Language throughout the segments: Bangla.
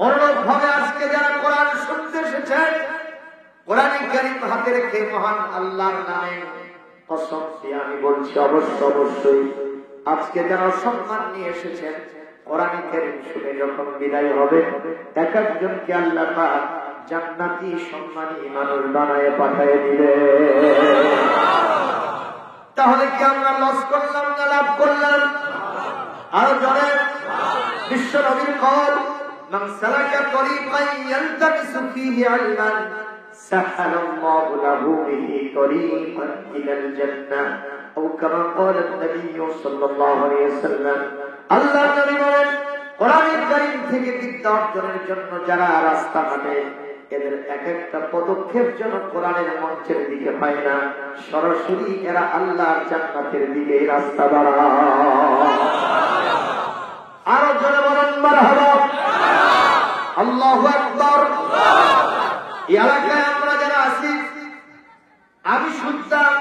অনুরূপ ভাবে আজকে যারা কোরআন শুনতে এসেছেন, কোরআন কারীম হাতে রেখে মহান আল্লাহর নামে কসম দিয়ে আমি বলছি, অবশ্যই আজকে যারা সম্মান নিয়ে এসেছেন, কোরআন কারীম শুনে যখন বিদায় হবে, এক একজনকে আল্লাহ পাক জান্নাতি সম্মানী মানুষ বানায় পাঠিয়ে দিবে। তাহলে কি আমরা লস করলাম না লাভ করলাম? আরো জনে বিশ্ব নবীর কওল, মান সালাকা তরিকান ইয়ালতামিসু ফীহি ইলমান সাহালাল্লাহু লাহু বিহি তরিকান ইলাল জান্নাহ, আও কামা ক্বালা নবী সাল্লাল্লাহু আলাইহি ওয়াসাল্লাম। আল্লাহর নবী বলেন, কোরআন কারীম থেকে বিদ্যা অর্জনের জন্য যারা রাস্তা হাঁটে, এদের এক একটা পদক্ষেপ যেন কোরআনের মঞ্চের দিকে পায় না, সরাসরি এরা আল্লাহর জান্নাতের দিকে রাস্তা বাড়ায়। আরো জোরে বলেন মারহাবা, আল্লাহু আকবার। এই এলাকায় আমরা যারা আছি, আমি শুনতাম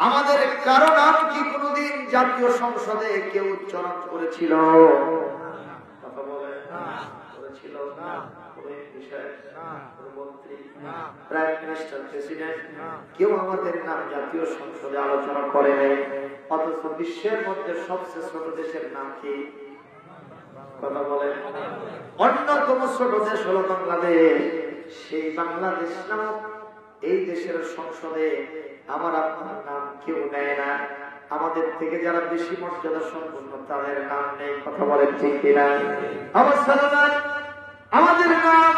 আমাদের কারো নাম কি কোনদিন জাতীয় সংসদে কেউ উচ্চারণ করেছিল? কথা বলে করেছিল না? প্রাইম মিনিস্টার, প্রেসিডেন্ট, কেউ আমাদের নাম জাতীয় সংসদে আলোচনা করে নাই। অথচ বিশ্বের মধ্যে সবচেয়ে ছোট দেশের নাম কি? কথা বলেন। অন্যতম ছোট দেশ হলো বাংলাদেশ। সেই বাংলাদেশ নামক এই দেশের সংসদে আমার আপনার নাম কেউ নেয় না। আমাদের থেকে যারা বেশি মর্যাদা সম্পন্ন তাদের নাম নেই। কথা বলেন ঠিক কিনা? আমাদের নাম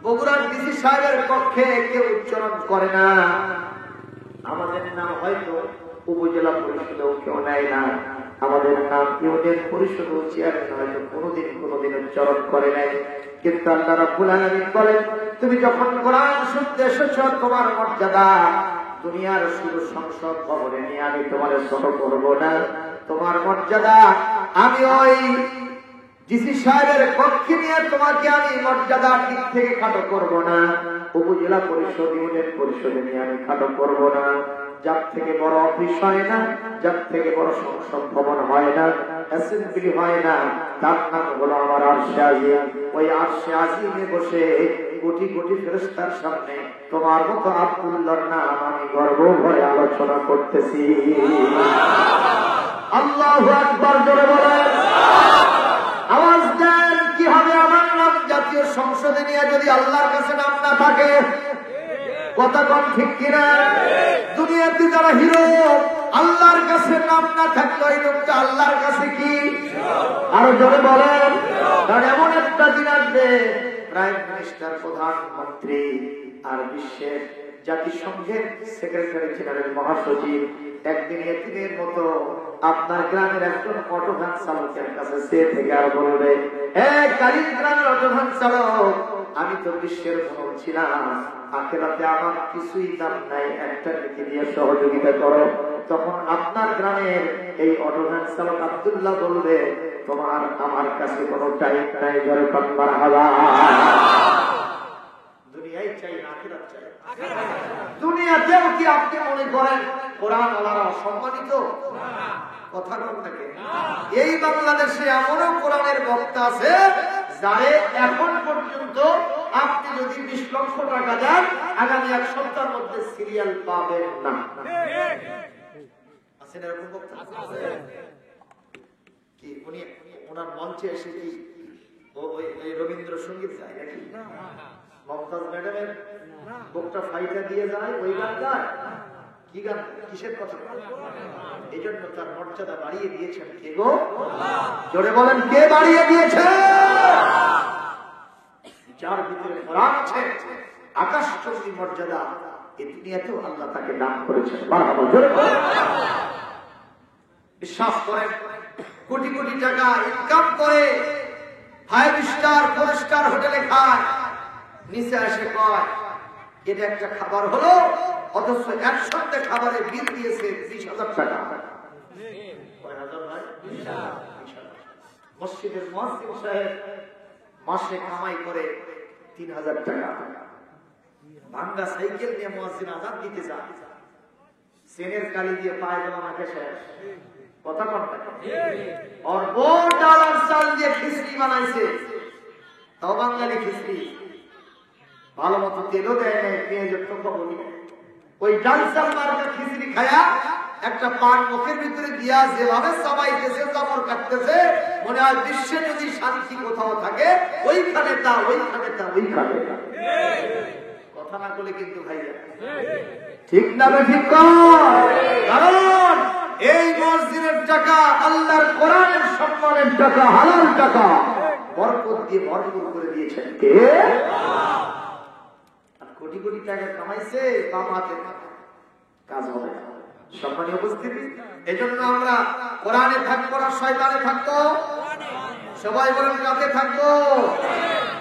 বগুড়ার ডিসি সাহেবের পক্ষে কেউ উচ্চারণ করে না। আমাদের নাম হয়তো উপজেলা পরিষদেও কেউ নেয় না। আমাদের নাম ইউনিয়ন পরিষদ ও চেয়ারম্যান হয়তো কোনোদিন উচ্চারণ করে নাই। কিন্তু আল্লাহ রাব্বুল আলামিন বলেন, তুমি যখন কোরআন শুনতে এসেছো, তোমার মর্যাদা দুনিয়ার শুধু সংসদ ভবনে নিয়ে আমি তোমার ছোট করব না। তোমার মর্যাদা আমি ওই ডিসি সাহেবের কক্ষে নিয়ে তোমাকে আমি মর্যাদার দিক থেকে খাটো করব না। উপজেলা পরিষদ, ইউনিয়ন পরিষদে নিয়ে আমি খাটো করব না। যার থেকে বড় অফিস হয় না, যার থেকে বড় সংসদ ভবন হয় না, অ্যাসেম্বলি হয় না, তার নাম হলো আমার আরশে আজিম। ওই আরশে আজিমে বসে কোটি কোটি ফেরেশতার সামনে তোমার মতো আব্দুল্লাহর নাম আমি গর্ব ভরে আলোচনা করতেছি। আল্লাহু আকবার, জোরে বলেন। আওয়াজ দেন, কি হবে আমার নাম জাতীয় সংসদে নিয়ে যদি আল্লাহর কাছে নাম না থাকে? কথা কম ঠিক কিনা? দুনিয়াতে যারা হিরো, আল্লাহর কাছে নাম না থাকলে ওই লোকটা আল্লাহর কাছে কি? আরো জোরে বলেন। কারণ এমন একটা দিন আসবে, প্রাইম মিনিস্টার, প্রধানমন্ত্রী আর বিশ্বের জাতিসংঘের সেক্রেটারি জেনারেল, মহাসচিব একদিন এতিমের মতো আপনার গ্রামের একজন অটোভ্যান চালকের কাছে সে থেকে আর বলবে, কালীন গ্রামের অটোভ্যান চালক, আমি তো বিশ্বের ভ্রমণ ছিলাম, আখেরাতে আমার কিছুই দাম নাই, একটা নীতি দিয়ে সহযোগিতা করো। তখন আপনার গ্রামের এই অটোভ্যান চালক আব্দুল্লাহ বলবে, তোমার আমার কাছে কোনো টাইম নাই, জোরে মারহাবা। দুনিয়ায় চাই না আখিরাত চাই? দুনিয়াতেও কি আপনি মনে করেন কোরআন ওয়ালারা অসম্মানিত? কথা বল থাকে। এই বাংলাদেশে এমনও কোরআনের বক্তা আছে যারে এখন পর্যন্ত আপনি যদি 20 লক্ষ টাকা দেন, আগামী এক সপ্তাহের মধ্যে সিরিয়াল পাবেন না। আছেন এরকম বক্তা? কি উনি ওনার মঞ্চে এসে কি ওই রবীন্দ্রসঙ্গীত গায় নাকি? মমতাজ ম্যাডামের বুকটা ফাইটা দিয়ে যায়, ওই গান গায়? কি গান, কিসের কথা? এই জন্য তার মর্যাদা বাড়িয়ে দিয়েছেন কে গো? জোরে বলেন, কে বাড়িয়ে দিয়েছে? যার ভিতরে কোরআন আছে, আকাশচুম্বী মর্যাদা এই দুনিয়াতেও আল্লাহ তাকে দান করেছেন। মারহাবা, জোরে বলেন। বিশ্বাস করেন, কোটি কোটি টাকা ইনকাম করে 5 স্টার 4 স্টার হোটেলে খায়, নিচে এসে কয় এটা একটা খাবার হলো, অথচ এক সপ্তাহে খাবারের বিল দিয়েছে 20,000 টাকা। মসজিদের মুয়াজ্জিন সাহেব মাসে কামাই করে 3,000 টাকা। ভাঙ্গা সাইকেল নিয়ে মুয়াজ্জিন আযান দিতে যায়, সেনের কালি দিয়ে পায়জামা মাখে শেষ। কথা কন না? আর বড় ডালার চাল দিয়ে খিচুড়ি বানাইছে, তাও বাঙালি খিচড়ি, ভালো মতো তেলও দেয় না, পেঁয়াজের তো খবর নেই। ওই ডালসাল মার্কা খিচড়ি খায়া একটা পান মুখের ভিতরে দিয়া যেভাবে সবাইতেছে, কামড় কাটতেছে, মনে হয় বিশ্বে যদি শান্তি কোথাও থাকে ওইখানে তা, ওইখানে তা, ওইখানে তা। কথা না বলে কিন্তু ভাইয়া ঠিক না, ঠিক কারণ এই মসজিদের টাকা আল্লাহর কোরআনের সম্মানের টাকা, হালাল টাকা বরকত দিয়ে ভরপুর করে দিয়েছেন কে? কোটি কোটি টাকা কামাইছে, বাম হাতে কাজ হবে না। সম্মানীয় উপস্থিতি, এজন্য আমরা কোরআনে থাকবো না শয়তানে থাকবো? সবাই বলেন কাকে থাকবো?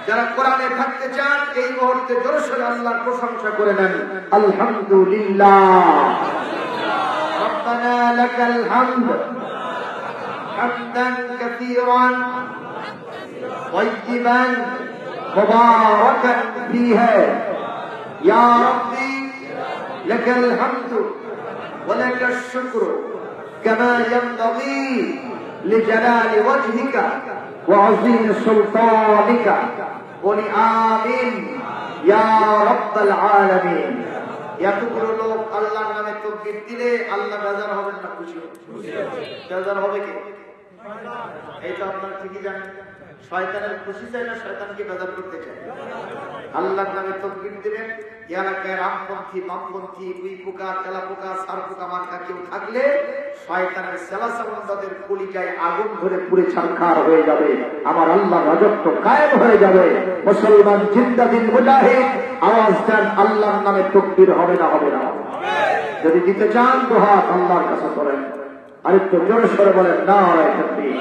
যারা কোরআনে থাকতে চান এই মুহূর্তে জোরে সোরে আল্লাহর প্রশংসা করে নেন, আলহামদুলিল্লাহ। রব্বানা লাকাল হামদ হামদান কাসীরান তাইয়িবান মুবারাকান ফীহি ইয়া রাব্বি লাকাল হামদু ওয়া লাকাশ শুকরু কামা ইয়ানবাগী লিজালালি ওয়াজহিকা ওয়া আযীম সুলতানিকা। বলি আমিন ইয়া রাব্বাল আলামিন। এতগুলো লোক আল্লাহর নামে তাকবীর দিলে আল্লাহ বেজার হবেন না খুশি হবেন? বেজার হবে কি? এই তো আপনারা ঠিকই জানেন, শয়তানের খুশি চাই না, শয়তানকে বেজার করতে চায়। আল্লাহর নামে তাকবীর দিবেন, এলাকায় রামপন্থী, বামপন্থী, উই পোকা, তেলা পোকা, সার পোকা মার্কা কেউ থাকলে শয়তানের সেলাসামন্দাদের কলিজায় আগুন ধরে পুড়ে ছারখার হয়ে যাবে। আমার আল্লাহ রাজত্ব কায়েম হয়ে যাবে। মুসলমান জিন্দাদিন মুজাহিদ আওয়াজ দেন, আল্লাহর নামে তাকবীর হবে না, হবে না? যদি দিতে চান তো হাত আল্লাহর কাছে করেন, আরেকটু জোরে সরে বলেন নারায়ে তাকবীর।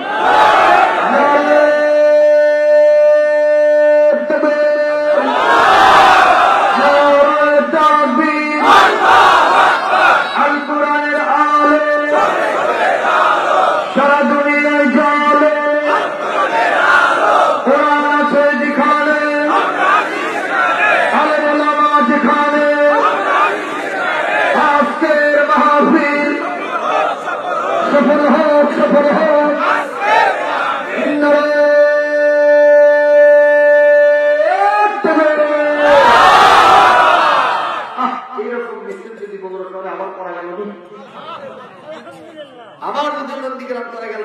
আমার যদি নন্দীগ্রাম করে গেল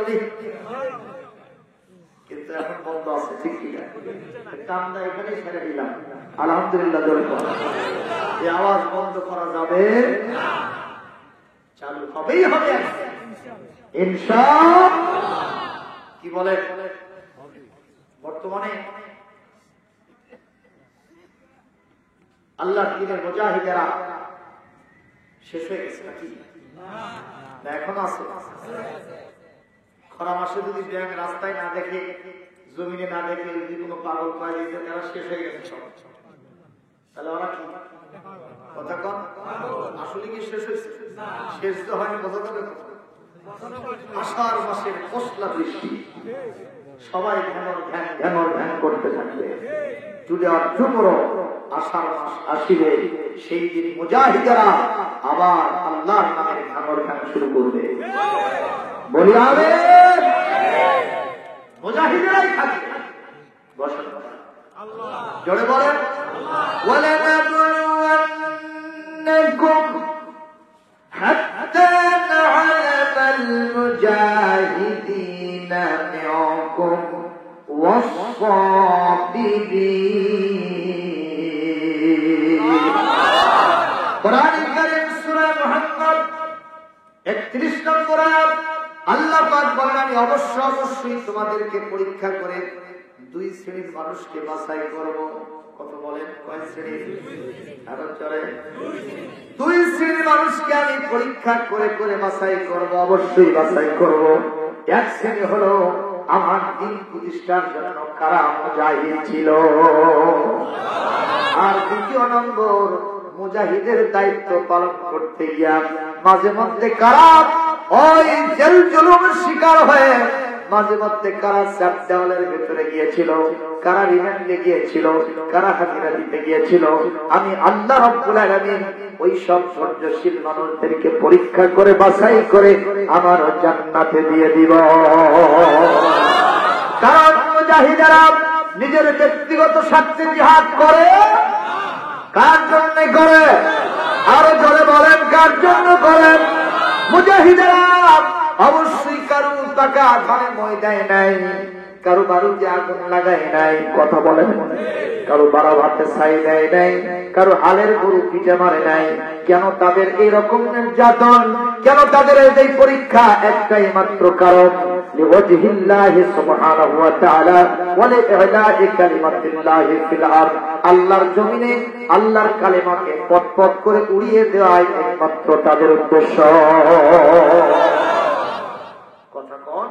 কিন্তু এখন বন্ধ আছে, ঠিক কি কামটা এখানেই ছেড়ে দিলাম। আলহামদুলিল্লাহ, জোরে এই আওয়াজ বন্ধ করা যাবে, চালু হবেই হবে ইনশাআল্লাহ। কি বলে বর্তমানে আল্লাহর দ্বীনের মুজাহিদেরা শেষ হয়ে গেছে নাকি? এখন আছে। খরা মাসে যদি ব্যাংক রাস্তায় না দেখে, জমিনে না দেখে, যদি কোনো পাগল পায় দিতে, তারা শেষ হয়ে গেছে সব। তাহলে ওরা কি কথা কন? আসলে কি শেষ হয়েছে? শেষ তো হয়নি, বোঝা যাবে। আষাঢ় মাসের পশলা বৃষ্টি, সবাই ধ্যান করতে থাকবে। জুড়ে আর চুমর আষাঢ় মাস আসিবে, সেই দিন মুজাহিদেরা আবার আল্লাহর নামে ধ্যান শুরু করবে। বলি আমিন। মুজাহিদেরাই থাকবে। বসেন জোরে বলেন, ওয়ালানাবলুওয়ান্নাকুম হাত্তা না'লামাল মুজাহিদিনা মিনকুম ওয়াস-সাবিরিন। কোরআনুল কারীম সূরা মুহাম্মদ 31 নম্বর আয়াত। আল্লাহ পাক বলেন, আমি অবশ্যই তোমাদেরকে পরীক্ষা করে দুই শ্রেণীর মানুষকে বাছাই করব। কত বলেন? কয় শ্রেণী? আরো চলে দুই শ্রেণীর মানুষকে আমি পরীক্ষা করে করে বাছাই করব, অবশ্যই বাছাই করব। এক শ্রেণী হলো আমার দিন প্রতিষ্ঠার জন্য কারা মুজাহিদ ছিল, আর দ্বিতীয় নম্বর মুজাহিদের দায়িত্ব পালন করতে গিয়া মাঝে মধ্যে কারা ওই জেল জুলুমের শিকার হয়ে, মাঝে মধ্যে কারা চাপ দেওয়ালের ভেতরে গিয়েছিল, কারা রিমান্ডে গিয়েছিল, কারা হাজিরা দিতে গিয়েছিল। আমি আল্লাহ রাব্বুল আলামিন ওই সব ধৈর্যশীল মানুষদেরকে পরীক্ষা করে বাছাই করে আমার জান্নাতে দিয়ে দিব। কারণ মুজাহিদেরা নিজের ব্যক্তিগত স্বার্থে জিহাদ করে? কার জন্য করে? আরো জোরে বলেন, কার জন্য করেন? মুজাহিদেরা অবশ্যই কারো টাকা ধনে মই দেয় নাই, কারো বাড়িতে আগুন লাগায় নাই, কথা বলেন, কারো বাড়া ভাতে ছাই দেয় নাই, কারো হালের গরু পিঠে মারে নাই। কেন তাদের এইরকম নির্যাতন? কেন তাদের এই পরীক্ষা? একটাই মাত্র কারণ, লিওয়াজহিল্লাহি সুবহানাহু ওয়া তাআলা ওয়া লিইলাহি কালিমাতিল্লাহি ফিল আরদ। আল্লাহর জমিনে আল্লাহর কালেমাকে পথ করে উড়িয়ে দেওয়াই একমাত্র তাদের উদ্দেশ্য। কথা কোন?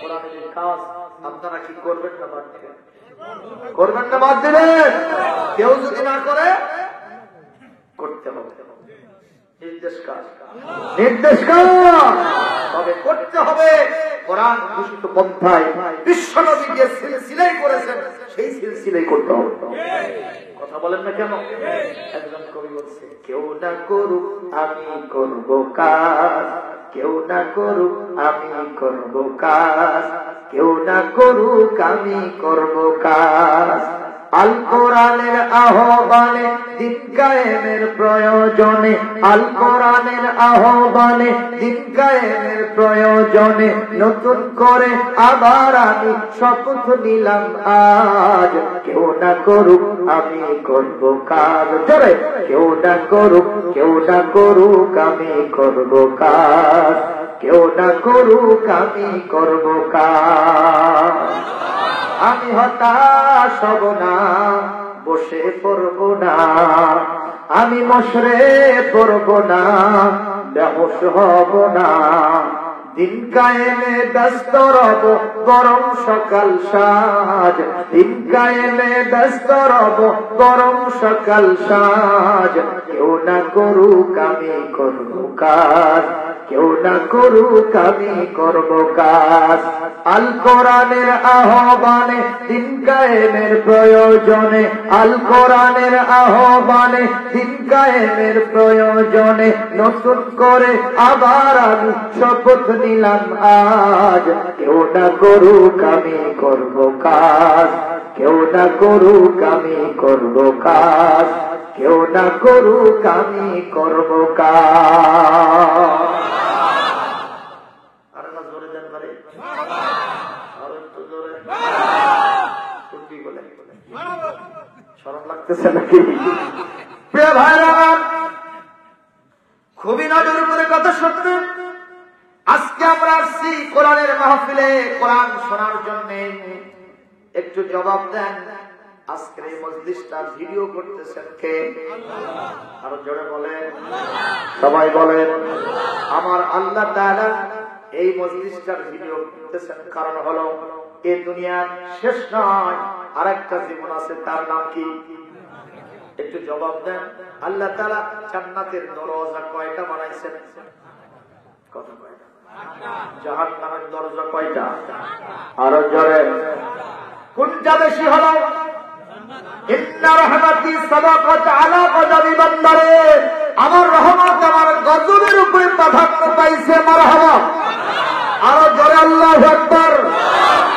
কোরআনের কাজ আপনারা কি করবেন না বাদ দিবেন? করবেন না বাদ দিবেন? কেউ যদি না করে করতে হবে। নির্দেশ কাজ, নির্দেশ কাজ, তবে করতে হবে কোরআন ঘোষিত পন্থায়। বিশ্বনবী যে সিলসিলাই করেছেন সেই সিলসিলাই করতে হবে। কথা বলেন না কেন? একজন কবি বলছে, কেউ না করুক আমি করব কাজ, কেউ না করুক আমি করব কাজ, কেউ না করুক আমি করব কাজ। আল কোরআনের আহ্বানে দিন কায়েমের প্রয়োজনে, আল কোরআনের আহ্বানে দিন কায়েমের প্রয়োজনে নতুন করে আবার আমি শপথ নিলাম আজ, কেউ না করুক আমি করব কাজ। জোরে, কেউ না করুক, কেউ না করুক আমি করব কাজ, কেউ না করুক আমি করব কাজ। আমি হতাশ হব না, বসে পড়ব না, আমি মশরে পড়ব না, বেহুশ হব না। দিন কায়েমে ব্যস্ত রব গরম সকাল সাজ, দিন কায়েমে ব্যস্ত রব গরম সকাল সাজ। কেউ না করুক আমি করব কাজ, কেউ না করুক আমি করব কাজ। আল কোরআনের আহ্বানে দিন কায়েমের প্রয়োজনে, আল কোরআনের আহ্বানে দিন কায়েমের প্রয়োজনে নতুন করে আবার আমি শপথ নিলাম আজ, কেউ না করুক আমি করব কাজ, কেউ না করুক আমি করব কাজ, কেউ না করুক আমি করব কাজ। আর না জোরে দেন পারে, আর একটু জোরে শুনবি বলে শরম লাগতেছে নাকি? প্রিয় ভাইরা, খুবই নজর করে কথা শুনতে আজকে আমরা আসছি কোরআনের মাহফিলে কোরআন শোনার জন্য। একটু জবাব দেন, আজকের এই মজলিসটা ভিডিও করতেছেন কে? আরো জোরে বলেন, সবাই বলেন। আমার আল্লাহ তাআলা এই মজলিসটার ভিডিও করতেছেন কারণ হলো এই দুনিয়ার শেষ নয়, আরেকটা জীবন আছে, তার নাম কি? একটু জবাব দেন। আল্লাহ তাআলা জান্নাতের দরজা কয়টা বানাইছেন? কথা কয়টা? জাহান্নামের দরজা কয়টা? আরো জোরে, কোনটা বেশি হলো? ইন্না রাহমাতি সাবাকাত আলা গযবি বান্দারে, আমার রহমত আমার গজবের উপরে প্রাধান্য পাইছে। মারহাবা, আরো জোরে আল্লাহু আকবার।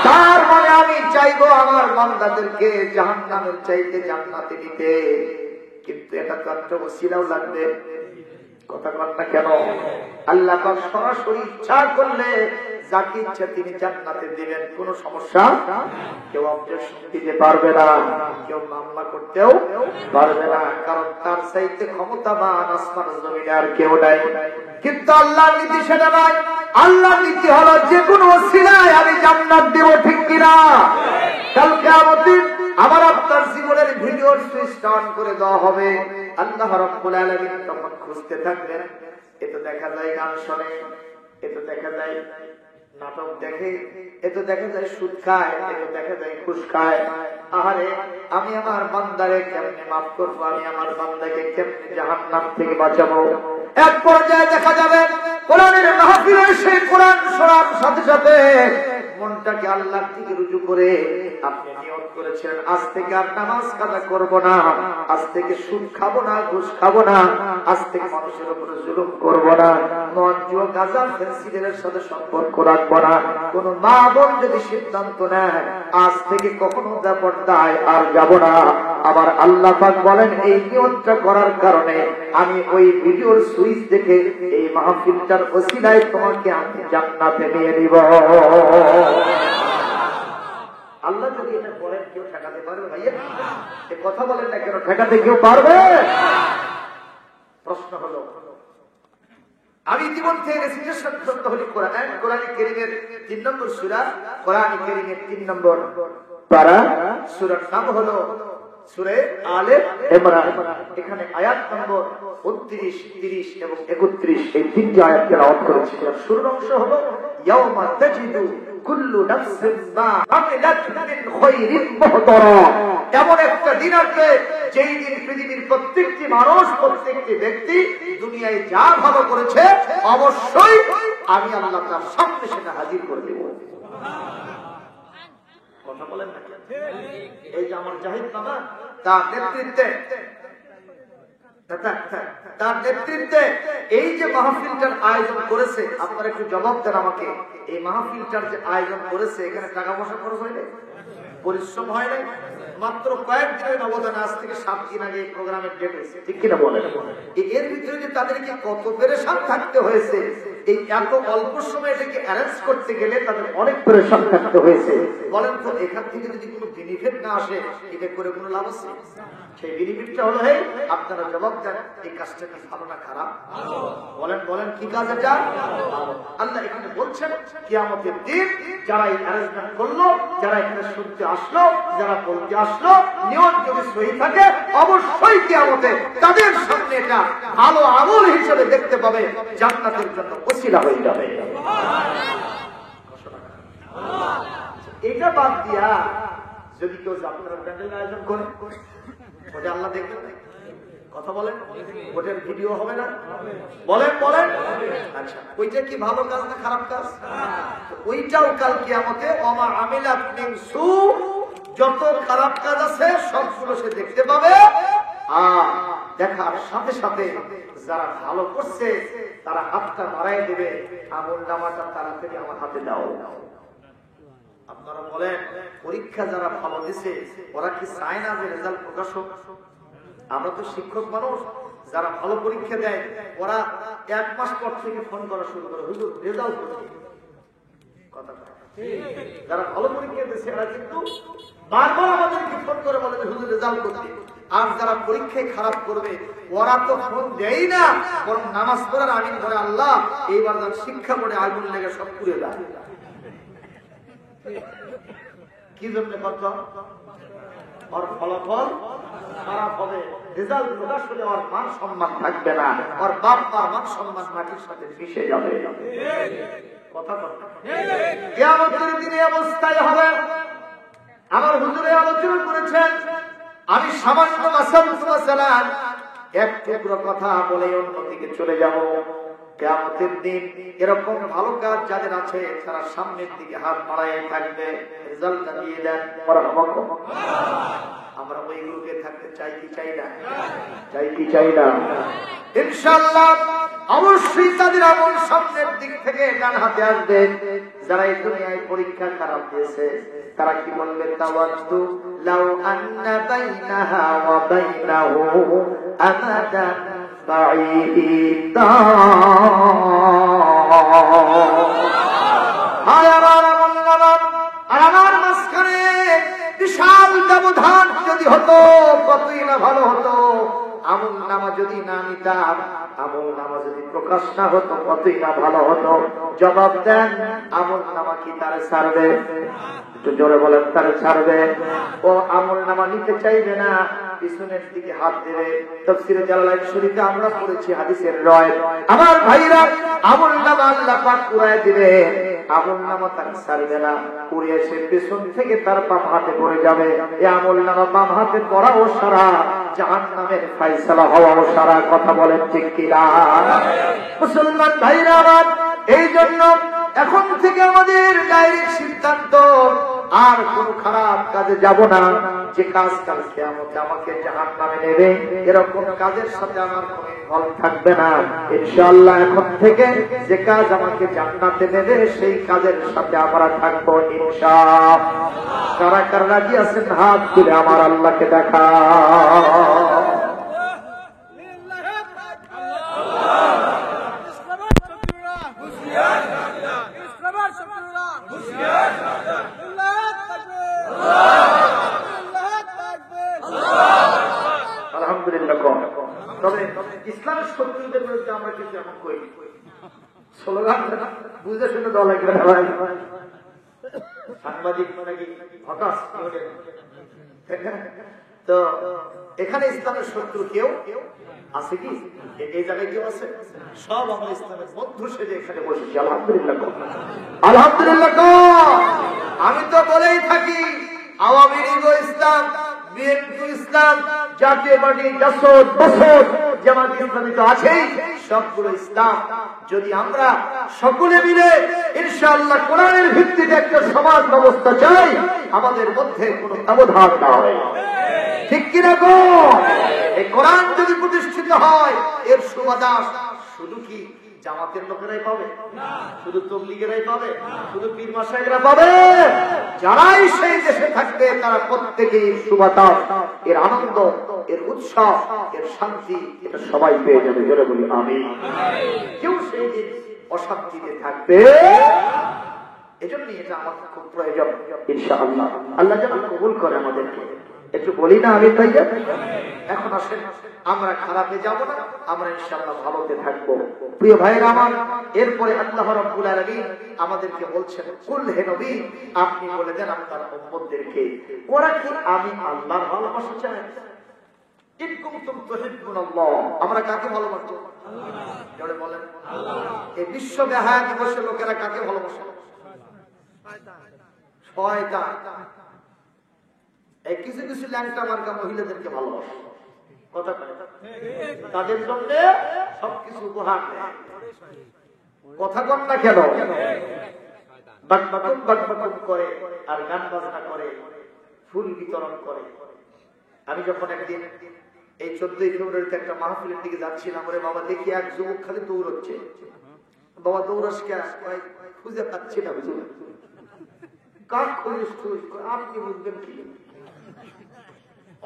তার মানে আমি চাইবো আমার বান্দাদেরকে জাহান্নামের চাইতে জান্নাতে নিতে, কিন্তু এটা তো একটা ওসিলাও লাগবে। কথা বল না কেন? আল্লাহ পাক সরাসরি ইচ্ছা করলে যাকে ইচ্ছা তিনি জান্নাতে দিবেন, কোনো সমস্যা কেউ অবজেকশন দিতে পারবে না, কেউ মামলা করতেও পারবে না, কারণ তার চাইতে ক্ষমতাবান আসমান জমিনে আর কেউ নাই। কিন্তু আল্লাহর নীতি সেটা নয়। আল্লাহর নীতি হলো যে কোনো ওসিলায় আমি জান্নাত দেব, ঠিক কিনা? কাল কিয়ামতে আমার আপনার জীবনের ভিডিও সুইচ অন করে দেওয়া হবে। আল্লাহ রাব্বুল আলামিন তখন খুঁজতে থাকবেন। এটা দেখা যায় গান শোনে, এটা দেখা যায় নাটক দেখে, এটা দেখা যায় সুদ খায়, এটা দেখা যায় ঘুষ খায়। আহারে, আমি আমার বান্দারে কেমনে মাফ করবো? আমি আমার বান্দাকে কেমনে জাহান্নাম থেকে বাঁচাবো? এক পর্যায়ে দেখা যাবে কোরআনের মাহফিলে সেই কোরআন শোনার সাথে সাথে মনটাকে আল্লাহর দিকে রুজু করে আপনি নিয়ত করেছেন, আজ থেকে আর নামাজ কাজা করব না, আজ থেকে সুদ খাবো না, ঘুষ খাবো না, আজ থেকে মানুষের উপরে জুলুম করব না, মদ জুয়া গাঁজা ফেন্সিলের সাথে সম্পর্ক রাখবো না। কোন মা বোন যদি সিদ্ধান্ত নেয় আজ থেকে কখনো বেপরদায় আর যাব না, আবার আল্লাহ পাক বলেন এই নিয়তটা করার কারণে আমি ওই ভিডিওর সুইচ দেখে এই মাহফিলটার ওসিলায় তোমাকে আমি জান্নাতে নিয়ে নিব। আল্লাহ যদি এটা বলেন কেউ ঠেকাতে পারবে? ভাইয়া এ কথা বলেন না কেন, ঠেকাতে কেউ পারবে? প্রশ্ন হলো, আমি ইতিমধ্যে রেসিটেশন করতে হলে কোরআনে কারীমের 3 নম্বর সূরা, কোরআনে কারীমের 3 নম্বর পারা, সূরার নাম হলো সূরা আলে ইমরান। এখানে আয়াত নম্বর 29, 30 এবং 31 এই তিনটি আয়াত তেলাওয়াত করেছি। শুরুর অংশ হলো ইয়াউমা তাজিদু কুল্লু নাফসিন মা আমিলাত মিন খায়রিন মুহতারা। এমন একটা দিন আসবে যেই দিন পৃথিবীর প্রত্যেকটি মানুষ, প্রত্যেকটি ব্যক্তি দুনিয়ায় যা ভালো করেছে অবশ্যই আমি আল্লাহ তার সামনে সেটা হাজির করে দেব। কথা বলেন না? এই যে আমার জাহিদ মামা তার নেতৃত্বে এই যে মাহফিলটার আয়োজন করেছে, আপনারা একটু জবাব দেন আমাকে, এই মাহফিলটার যে আয়োজন করেছে এখানে টাকা পয়সা খরচ হয় নাই, পরিশ্রম হয় নাই, মাত্র কয়েকদিনের ব্যবধানে, আজ থেকে 7 দিন আগে এই প্রোগ্রামের ডেট হয়েছে, ঠিক কিনা বলেন? এর ভিতরে যে তাদেরকে কত পেরেশান থাকতে হয়েছে, এই এত অল্প সময় এটাকে অ্যারেঞ্জ করতে গেলে তাদের অনেক পেরেশান থাকতে হয়েছে। বলেন তো এখান থেকে যদি কোনো বেনিফিট না আসে এটা করে কোনো লাভ আছে? সেই বেনিফিটটা হলো এই, আপনারা জবাব দেন এই কাজটা কি ভালো না খারাপ? বলেন বলেন কি কাজ এটা? আল্লাহ এখানে বলছেন কিয়ামতের দিন যারা এই অ্যারেঞ্জমেন্ট করলো, যারা এখানে শুনতে আসলো, যারা বলতে আসলো, নিয়ত যদি সহি থাকে অবশ্যই কিয়ামতে তাদের সামনে এটা ভালো আমল হিসেবে দেখতে পাবে, জান্নাতের জন্য ওসিলা হয়ে যাবে। এটা বাদ দিয়া যদি কেউ যাত্রার প্যান্ডেল আয়োজন করে ওটা আল্লাহ দেখবেন? কথা বলেন, ওটার ভিডিও হবে না? বলেন বলেন। আচ্ছা ওইটা কি ভালো কাজ না খারাপ কাজ? ওইটাও কাল কিয়ামতে ওমা আমিলাত মিন সু, যত খারাপ কাজ আছে সবগুলো সে দেখতে পাবে, আর দেখার সাথে সাথে যারা ভালো করছে তারা হাতটা বাড়াই দেবে, আমল নামাটা তাড়াতাড়ি আমার হাতে দাও। আপনারা বলেন পরীক্ষা যারা ভালো দিছে ওরা কি চায় না যে রেজাল্ট প্রকাশ হোক? আমরা তো শিক্ষক মানুষ, যারা ভালো পরীক্ষা দেয় ওরা 1 মাস পর থেকে ফোন করা শুরু করে, হুজুর রেজাল্ট কথা। যারা ভালো পরীক্ষা দিচ্ছে এরা কিন্তু বারবার আমাদেরকে ফোন করে বলে যে হুজুর রেজাল্ট করতে। আর যারা পরীক্ষায় খারাপ করবে ওরা তো ফোন দেয় না, বরং নামাজ পড়ার আমিন করে আল্লাহ এইবার যার শিক্ষা বোর্ডে আগুন লেগে সব পুড়ে যায়। কি জন্য করতো? ওর ফলাফল খারাপ হবে, রেজাল্ট প্রকাশ হলে ওর মান সম্মান থাকবে না, ওর বাপ মার মান সম্মান মাটির সাথে মিশে যাবে। কথা কথা কিয়ামতের দিনে অবস্থায় হবে। আমার হুজুরে আলোচনা করেছেন, আমি সামান্য মাসালান এক টুকরো কথা বলে অন্যদিকে চলে যাব। কিয়ামতের দিন এরকম ভালো কাজ যাদের আছে তারা সামনের দিকে হাত বাড়ায় থাকবে, রেজাল্টটা দিয়ে দেন। আমরা ওই গ্রুপে থাকতে চাই কি চাই না? চাই কি চাই না? ইনশাআল্লাহ অবশ্যই তাদের আমল সামনের দিক থেকে ডান হাতে আসবে। যারা এই দুনিয়ায় পরীক্ষা খারাপ দিয়েছে তারা কি বলবে? তাওয়াদ্দু লাউ আন্না বাইনাহা ওয়া বাইনাহু আমাদান বাঈদা। হায় আমার মাঝখানে বিশাল ব্যবধান যদি হতো কতই না ভালো হতো। আমল নামা যদি না নিতাম, আমল নামা যদি প্রকাশ না হতো কতই না ভালো হতো। জবাব দেন, আমল নামা কি তারে ছাড়বে? একটু জোরে বলেন, তারে ছাড়বে? ও আমল নামা নিতে চাইবে না, পিছনের দিকে হাত দেবে। তাফসীরে জালালাইন শরীফে আমরা পড়েছি হাদিসের রয়। আমার ভাইরা আমল নামা আল্লাহ পাক কুরায় দিবে, আমল নামা তার ছাড়বে না, পুড়ে এসে পেছন থেকে তার বাম হাতে পড়ে যাবে। এই আমল নামা বাম হাতে পড়াও সারা, জাহান্নামের ফয়সালা হওয়াও সারা। কথা বলেন ঠিক কিনা? মুসলমান ভাইরা আমার, এই জন্য এখন থেকে আমাদের ডাইরেক্ট সিদ্ধান্ত, আর কোন খারাপ কাজে যাব না, যে কাজ কাল কিয়ামতে আমাকে জাহান্নামে নেবে, এরকম কাজের সাথে আমার কোনো ইনভলভ থাকবে না। ইনশাআল্লাহ এখন থেকে যে কাজ আমাকে জান্নাতে নেবে সেই কাজের সাথে আমরা থাকবো ইনশাআল্লাহ। কারা কারা রাজি আছেন হাত তুলে আমার আল্লাহকে দেখা। আলহামদুলিল্লাহ। তবে ইসলামের শত্রুদের বিরুদ্ধে আমরা কিছু এমন করি, স্লোগান বুঝে শুনে দেওয়া লাগবে না ভাই। সাংবাদিক নাকি হতাশ, তো এখানে ইসলামের শত্রু কেউ আছে কি? এই জায়গায় কেউ আছে? সব আমরা ইসলামের বন্ধু সেজে এখানে বসেছি। আলহামদুলিল্লাহ, আলহামদুলিল্লাহ। আমি তো বলেই থাকি আওয়ামী লীগ ইসলাম, বিএনপি ইসলাম, জাতীয় পার্টি, জাসদ, বসদ, জামাত ইসলামী তো আছেই, সবগুলো ইসলাম। যদি আমরা সকলে মিলে ইনশাআল্লাহ কোরআনের ভিত্তিতে একটা সমাজ ব্যবস্থা চাই, আমাদের মধ্যে কোনো ব্যবধান না হয়, ঠিক কিনা গো? এই কোরআন যদি প্রতিষ্ঠিত হয়, এর সুবাদাস শুধু কি জামাতের লোকেরাই পাবে? শুধু তবলিগেরাই পাবে? শুধু পীর মাশায়েখরা পাবে? যারাই সেই দেশে থাকবে তারা প্রত্যেকেই সুবাদাস, এর আনন্দ, এর উৎসাহ, এর শান্তি, এটা সবাই পেয়ে যাবে। জোরে বলি আমিন। কেউ সেই দিন অশান্তিতে থাকবে, এজন্য এটা আমাদের খুব প্রয়োজন ইনশাআল্লাহ। আল্লাহ যেন কবুল করে আমাদেরকে। একটু বলি না আমি ভাই, এখন আসেন আমরা খারাপে যাব না, আমরা ইনশাআল্লাহ ভালোতে থাকবো। প্রিয় ভাইরা আমার, এরপরে আল্লাহ রাব্বুল আলামিন আমাদেরকে বলছেন, কুল হে নবী আপনি বলে দেন আপনার উম্মতদেরকে, ওরা কি আমি আল্লাহর ভালোবাসা চায়? ইন কুনতুম তুহিব্বুনাল্লাহ, আমরা কাকে ভালোবাসবো? জোরে বলেন আল্লাহ। এই বিশ্ব বেহায়া দিবসে লোকেরা কাকে ভালোবাসে? শয়তান। এই কিছু কিছু ল্যাংটা মার্কা মহিলাদেরকে ভালোবাসে, কথা তাদের জন্য সবকিছু উপহার দেয়। কথা কন না কেন? বাকবাকুম করে আর গান বাজনা করে, ফুল বিতরণ করে। আমি যখন একদিন এই 14 ফেব্রুয়ারিতে একটা মাহফিলের দিকে যাচ্ছিলাম, ওরে বাবা দেখি এক যুবক খালি দৌড়চ্ছে। বাবা দৌড়াস কে? খুঁজে পাচ্ছি না, বুঝলেন? কাক খুঁজিস তুই, আপনি বুঝবেন কি?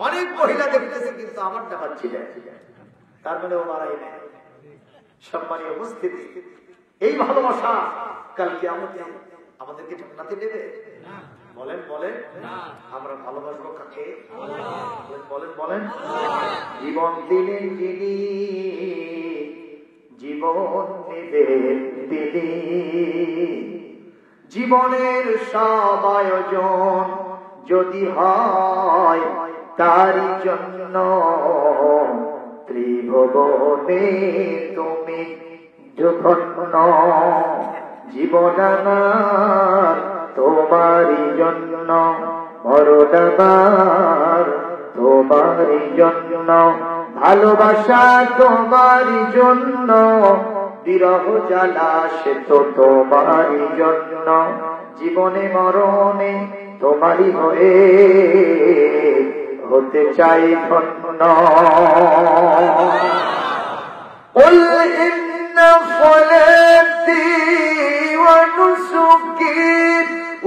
অনেক মহিলা দেখতেছে কিন্তু আমার দেখাচ্ছি না, তার মানে ও মারাই নেই। সম্মানীয় উপস্থিতি, এই ভালোবাসা কালকে আমাদেরকে জান্নাতে দেবে? বলেন বলেন, আমরা ভালোবাসবো কাকে? বলেন বলেন। জীবন দিলেন যিনি, জীবন নেবেন তিনি, জীবনের সব আয়োজন যদি হয় তারি জন্য, ত্রিভুবনে তুমি ধন্য। জীবন আমার তোমারি জন্য, মরণ আমার তোমারি জন্য, ভালোবাসা তোমারি জন্য, বিরহ জ্বালা সে তো তোমারি জন্য, জীবনে মরণে তোমারি হয়ে হতে চাই ধন্য। قل إن صلاتي ونسكي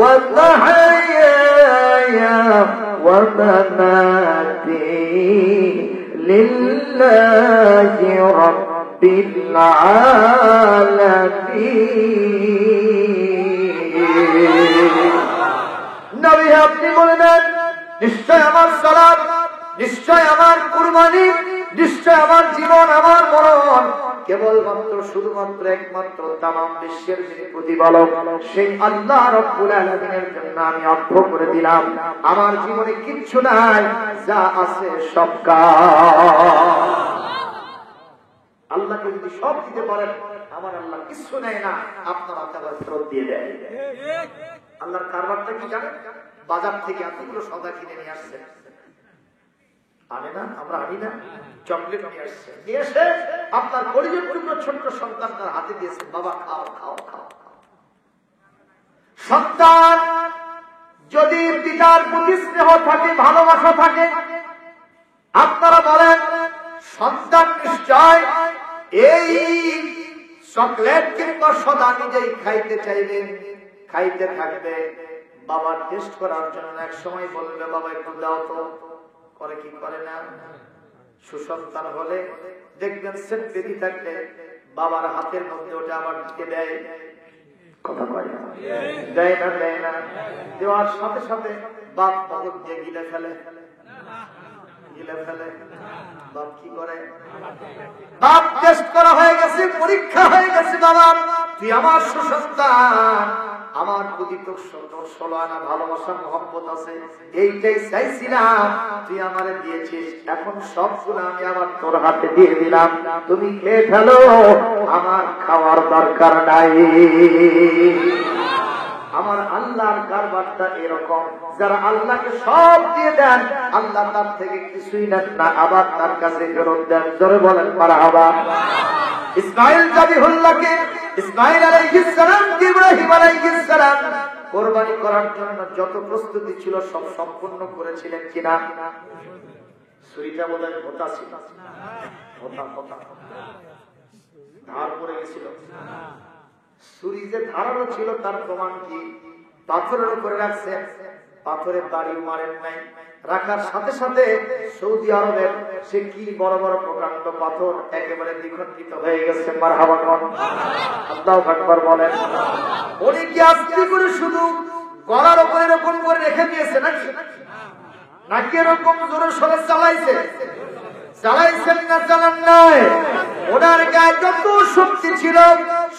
ومحياي ومماتي لله رب العالمين। নবী আপনি বলেন, নিশ্চয় আমার সালাত, নিশ্চয় আমার কুরবানি, নিশ্চয় আমার জীবন, আমার মরণ কেবলমাত্র শুধুমাত্র একমাত্র তামাম বিশ্বের যিনি প্রতিপালক সেই আল্লাহ রাব্বুল আলামিনের জন্য আমি অর্থ করে দিলাম। আমার জীবনে কিচ্ছু নাই, যা আছে সব আল্লাহকে যদি সব দিতে পারেন, আমার আল্লাহ কিচ্ছু নেয় না, আপনার আল্লাহ ফেরত দিয়ে দেয়। আল্লাহর কারবারটা কি জানেন? বাজার থেকে এতগুলো সদা কিনে নিয়ে আসছে, আনে না? আমরা আনি না? চকলেট নিয়ে আসছে, নিয়ে এসে আপনার পরিজন টুকরো ছোট্ট সন্তান তার হাতে দিয়েছে, বাবা খাও খাও খাও। সন্তান যদি পিতার প্রতি স্নেহ থাকে, ভালোবাসা থাকে, আপনারা বলেন সন্তান নিশ্চয় এই চকলেট কিংবা সদা নিজেই খাইতে চাইবে, খাইতে থাকবে। বাবার টেস্ট করার জন্য এক সময় বলবে বাবা একটু দাও তো, করে কি করে না? সুসন্তান হলে দেখবেন সেট বেদি থাকলে বাবার হাতের মধ্যে ওটা আবার ঢুকে দেয়। কথা কয় না, দেয় না, দেয় না। দেওয়ার সাথে সাথে বাপ মগজ দিয়ে গিলে ফেলে, গিলে ফেলে। বাপ কি করে? বাপ টেস্ট করা হয়ে গেছে, পরীক্ষা হয়ে গেছে, বাবা তুই আমার সুসন্তান, আমার প্রতি তোর 16 আনা ভালোবাসা মহব্বত আছে, এইটাই চাইছিলাম, তুই আমারে দিয়েছিস, এখন সবগুলো আমি আবার তোর হাতে দিয়ে দিলাম, তুমি খেয়ে ফেলো, আমার খাওয়ার দরকার নাই। আমার আল্লাহর কারবারটা এরকম, যারা আল্লাহকে সব দিয়ে দেন, আল্লাহ তার থেকে কিছুই নেন না, আবার তার কাছে ফেরত দেন। জোরে বলেন মারহাবা। ইসমাইল জাবিহুল্লাহকে, ইসমাইল আলাইহিস সালাম, ইব্রাহিম আলাইহিস সালাম কুরবানি করার জন্য যত প্রস্তুতি ছিল সব সম্পূর্ণ করেছিলেন কিনা? ছুরিটা বোধহয় হোতা ছিল, হোতা হোতা ধার পড়ে গেছিল। ছুরি যে ধারালো ছিল তার প্রমাণ কি? পাথরের উপরে রাখছে, পাথরে বাড়ি মারেন নাই, রাখার সাথে সাথে সৌদি আরবের সে কি বড় বড় প্রকাণ্ড পাথর একেবারে দ্বিখণ্ডিত হয়ে গেছে। মারহাবা কোন আল্লাহু আকবার বলেন। উনি কি আস্তে করে শুধু গলার উপরে এরকম করে রেখে দিয়েছে নাকি? নাকি এরকম জোরে সোরে চালাইছে? চালাইছেন না চালান নাই? ওনার গায়ে যত শক্তি ছিল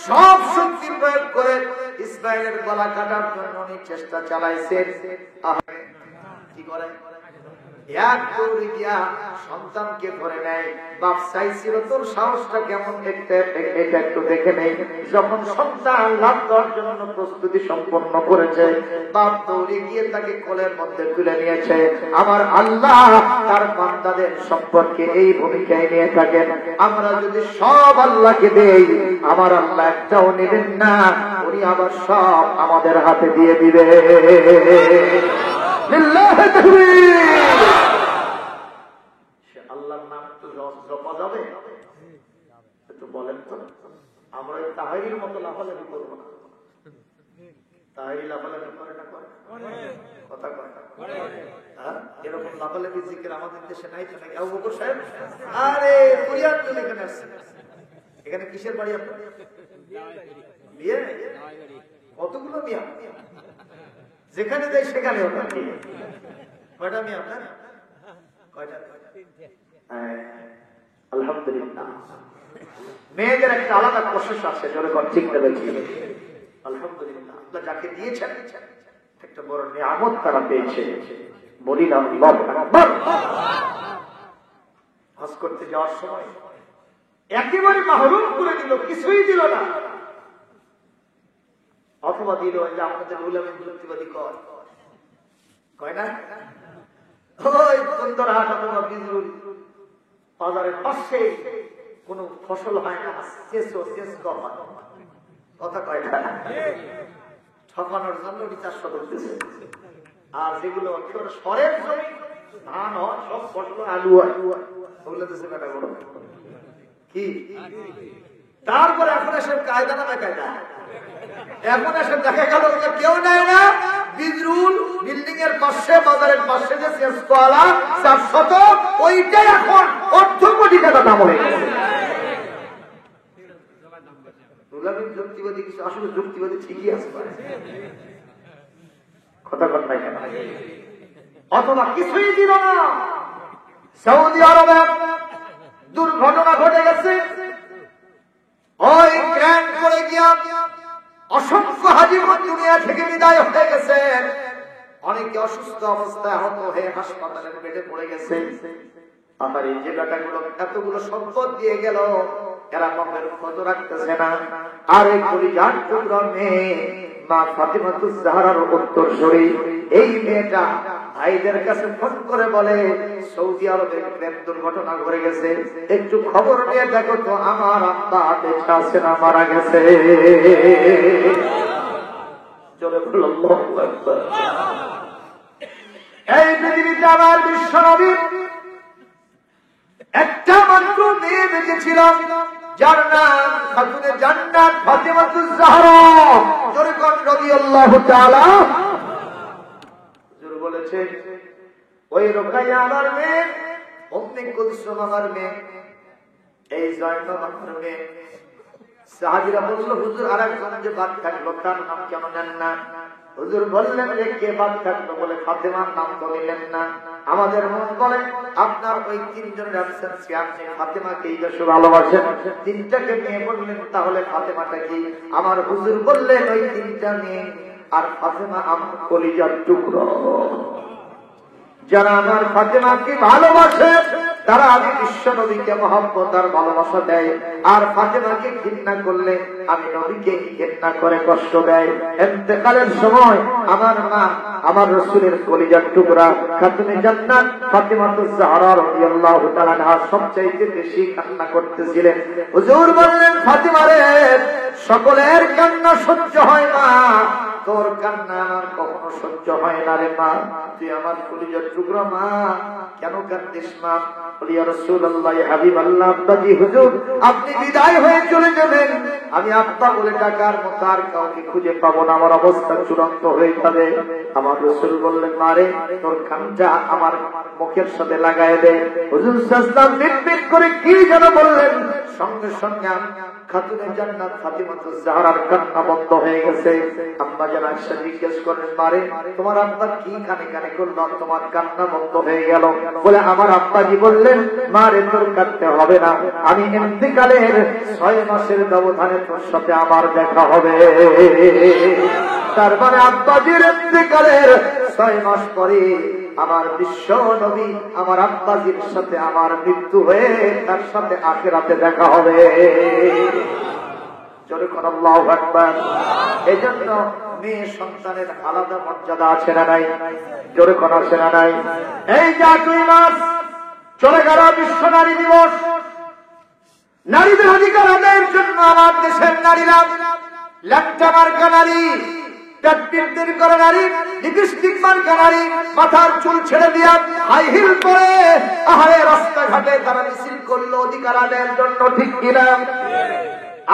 সব শক্তি প্রয়োগ করে ইসমাইলের গলা কাটার জন্য উনি চেষ্টা চালাইছেন। কি করে? এক দৌড়ে গিয়া সন্তানকে ধরে নেয়। বাপ চাইছিল তোর সাহসটা কেমন, এটা একটু দেখে নেই। যখন সন্তান লাভ দেওয়ার জন্য প্রস্তুতি সম্পন্ন করেছে, বাপ দৌড়ে গিয়ে তাকে কোলের মধ্যে তুলে নিয়েছে। আমার আল্লাহ তার বান্দাদের সম্পর্কে এই ভূমিকায় নিয়ে থাকেন। আমরা যদি সব আল্লাহকে দেই, আমার আল্লাহ একটাও নেবেন না, উনি আবার সব আমাদের হাতে দিয়ে দিবে। আল্লাহর নাম তো জপা যাবে, একটু বলেন তো। আমরা তাহারির মতো লাফালাফি করবো না। তাহারি লাফালাফি করে না, করে কথা কয় না, এরকম লাফালাফি জিকির আমাদের দেশে নাই তো নাকি? আবু বকর সাহেব, আরে কুরিয়ার তো এখানে আসছে, এখানে কিসের বাড়ি আপনার? বিয়ে? কতগুলো বিয়া? যেখানে যাই সেখানে কয়টা মেয়ে আপনার? কয়টা? আলহামদুলিল্লাহ। মেয়েদের একটা আলাদা প্রসেস আছে, যখন চিন্তা দেখি আলহামদুলিল্লাহ আল্লাহ যাকে দিয়েছেন একটা বড় নিয়ামত তারা পেয়েছে। বলি না আল্লাহু আকবার। হজ করতে যাওয়ার সময় একেবারে মাহরুম করে দিল, কিছুই দিল না। অথবা দিল যে আপনাদের উলামা বিরক্তিবাদী কয় না, ওই সুন্দরহাট অথবা বিজরুল বাজারের পাশে কোন ফসল হয় না, কথা কয় না, ঠকানোর জন্য চাষা করতেছে। আর যেগুলো সরের জমি ধান হয়, সব ফসল আলু হয়, ওগুলো দেশে কাটা বড় কি। তারপরে এখন এসে কায়দা না কায়দা, এখন এসে দেখা গেল কেউ নেয় না। বিজরুল বিল্ডিং এর পাশে, বাজারের পাশে যে শেষতলা 400, ওইটাই এখন অর্ধ কোটি টাকা দাম হয়ে গেছে। যুক্তিবাদী কিছু, আসলে যুক্তিবাদী ঠিকই আছে, কথা কর নাই কেন? অথবা কিছুই দিল না। সৌদি আরবে দুর্ঘটনা ঘটে গেছে, ওই ক্র্যান করে গিয়া অসংখ্য হাজিগণ দুনিয়া থেকে বিদায় হয়ে গেছে। অনেকে অসুস্থ অবস্থায় আহত হয়ে হাসপাতালের বেডে পড়ে গেছে। আমার এই জেলাটাগুলো এতগুলো সম্পদ দিয়ে গেল, এরা বাপের খোঁজ রাখতেছে না। আর এই পরিজান টুকরা মেয়ে মা ফাতিমাতুজ জাহরার উত্তরসূরি, এই মেয়েটা ভাইদের কাছে ফোন করে বলে সৌদি আরবে প্রেম দুর্ঘটনা ঘটে গেছে, একটু খবর নিয়ে দেখো তো আমার আব্বা বেঁচে আছে না মারা গেছে। চলে বলল আল্লাহু আকবার। এই পৃথিবীতে আমার বিশ্ব নবী একটা মাত্র মেয়ে বেঁচেছিল, যার নাম খাতুনে জান্নাত ফাতেমাতুজ জাহরা রাদিয়াল্লাহু তাআলা। হুজুর বলেছে ওই রোকাইয়া আমার মেয়ে, উম্মে কুলসুম আমার মেয়ে, এই জয়নব আমার মেয়ে। সাহাবীরা বলল হুজুর আরেকজন যে বাদ থাকলো তার নাম কেন নেন না? হুজুর বললেন যে কে বাদ থাকলো, বলে ফাতেমার নাম তো নিলেন না। আমাদের মন বলে আপনার ওই তিনজনের অ্যাবসেন্সে আপনি ফাতেমাকেই বেশি ভালোবাসেন, তিনটাকে মেয়ে বললেন, তাহলে ফাতেমাটা কি? আমার হুজুর বললেন ওই তিনটা মেয়ে আর ফাতেমা আমার কলিজার টুকরো। যারা আমার ফাতেমাকে ভালোবাসে তারা আমি বিশ্ব নবীকে মহব্বত আর ভালোবাসা দেয়, আর ফাতেমাকে ঘৃণা করলে আমি নবীকে ঘৃণা করে কষ্ট দেয়। ইন্তেকালের সময় আমার মা আমার রাসূলের কলিজার টুকরা খাতুনে জান্নাত ফাতেমাতুজ জাহরা রাদিয়াল্লাহু তাআলা আনহা সবচেয়ে বেশি কান্না করতেছিলেন। হুজুর বললেন ফাতেমা রে, সকলের কান্না সহ্য হয় না, তোর কান্না আমার কখনো সহ্য হয় না রে মা, তুই আমার কলিজার টুকরা মা, কেন কান্দিস মা? ইয়া রাসূলুল্লাহ, হাবিবাল্লাহ, আব্বাজি হুজুর আপনি বিদায় হয়ে চলে যাবেন, আমি আব্বা বলে ডাকার মতো আর কাউকে খুঁজে পাবো না, আমার অবস্থা চূড়ান্ত হয়ে যাবে। আমার রাসূল বললেন মারে, তোর কানটা আমার মুখের সাথে লাগায় দে। হুজুর সাল্লাল্লাহু আলাইহি ওয়াসাল্লাম মিট করে কি যেন বললেন, সঙ্গে সঙ্গে খাতুনে জান্নাত ফাতেমাতুজ জাহরার কান্না বন্ধ হয়ে গেছে। আম্মা জান আয়েশা জিজ্ঞেস করেন মারে, তোমার আব্বা কি কানে কানে করলো, তোমার কান্না বন্ধ হয়ে গেল? বলে আমার আব্বাজি বললেন মারে তোর কাঁদতে হবে না, আমি ইন্তেকালের 6 মাসের ব্যবধানে তোর সাথে আমার দেখা হবে। তার মানে আব্বাজির ইন্তেকালের 6 মাস পরে আমার বিশ্ব নবী আমার আব্বাজির সাথে আমার মৃত্যু হয়ে তার সাথে আখিরাতে দেখা হবে। জোরে কোন আল্লাহু আকবার। এজন্য মেয়ে সন্তানের আলাদা মর্যাদা আছে না নাই? জোরে কোন আছে না নাই? এই যা 2 মাস চলে গেল বিশ্ব নারী দিবস, নারীদের অধিকার আদায়ের জন্য আমার দেশের নারীরা ল্যাংটা মার্কা নারী, পেটপিট করে নারী, লিপস্টিক মার্কা নারী, মাথার চুল ছেড়ে দিয়া হাই হিল পরে আহারে রাস্তাঘাটে তারা মিছিল করলো অধিকার আদায়ের জন্য, ঠিক কিনা?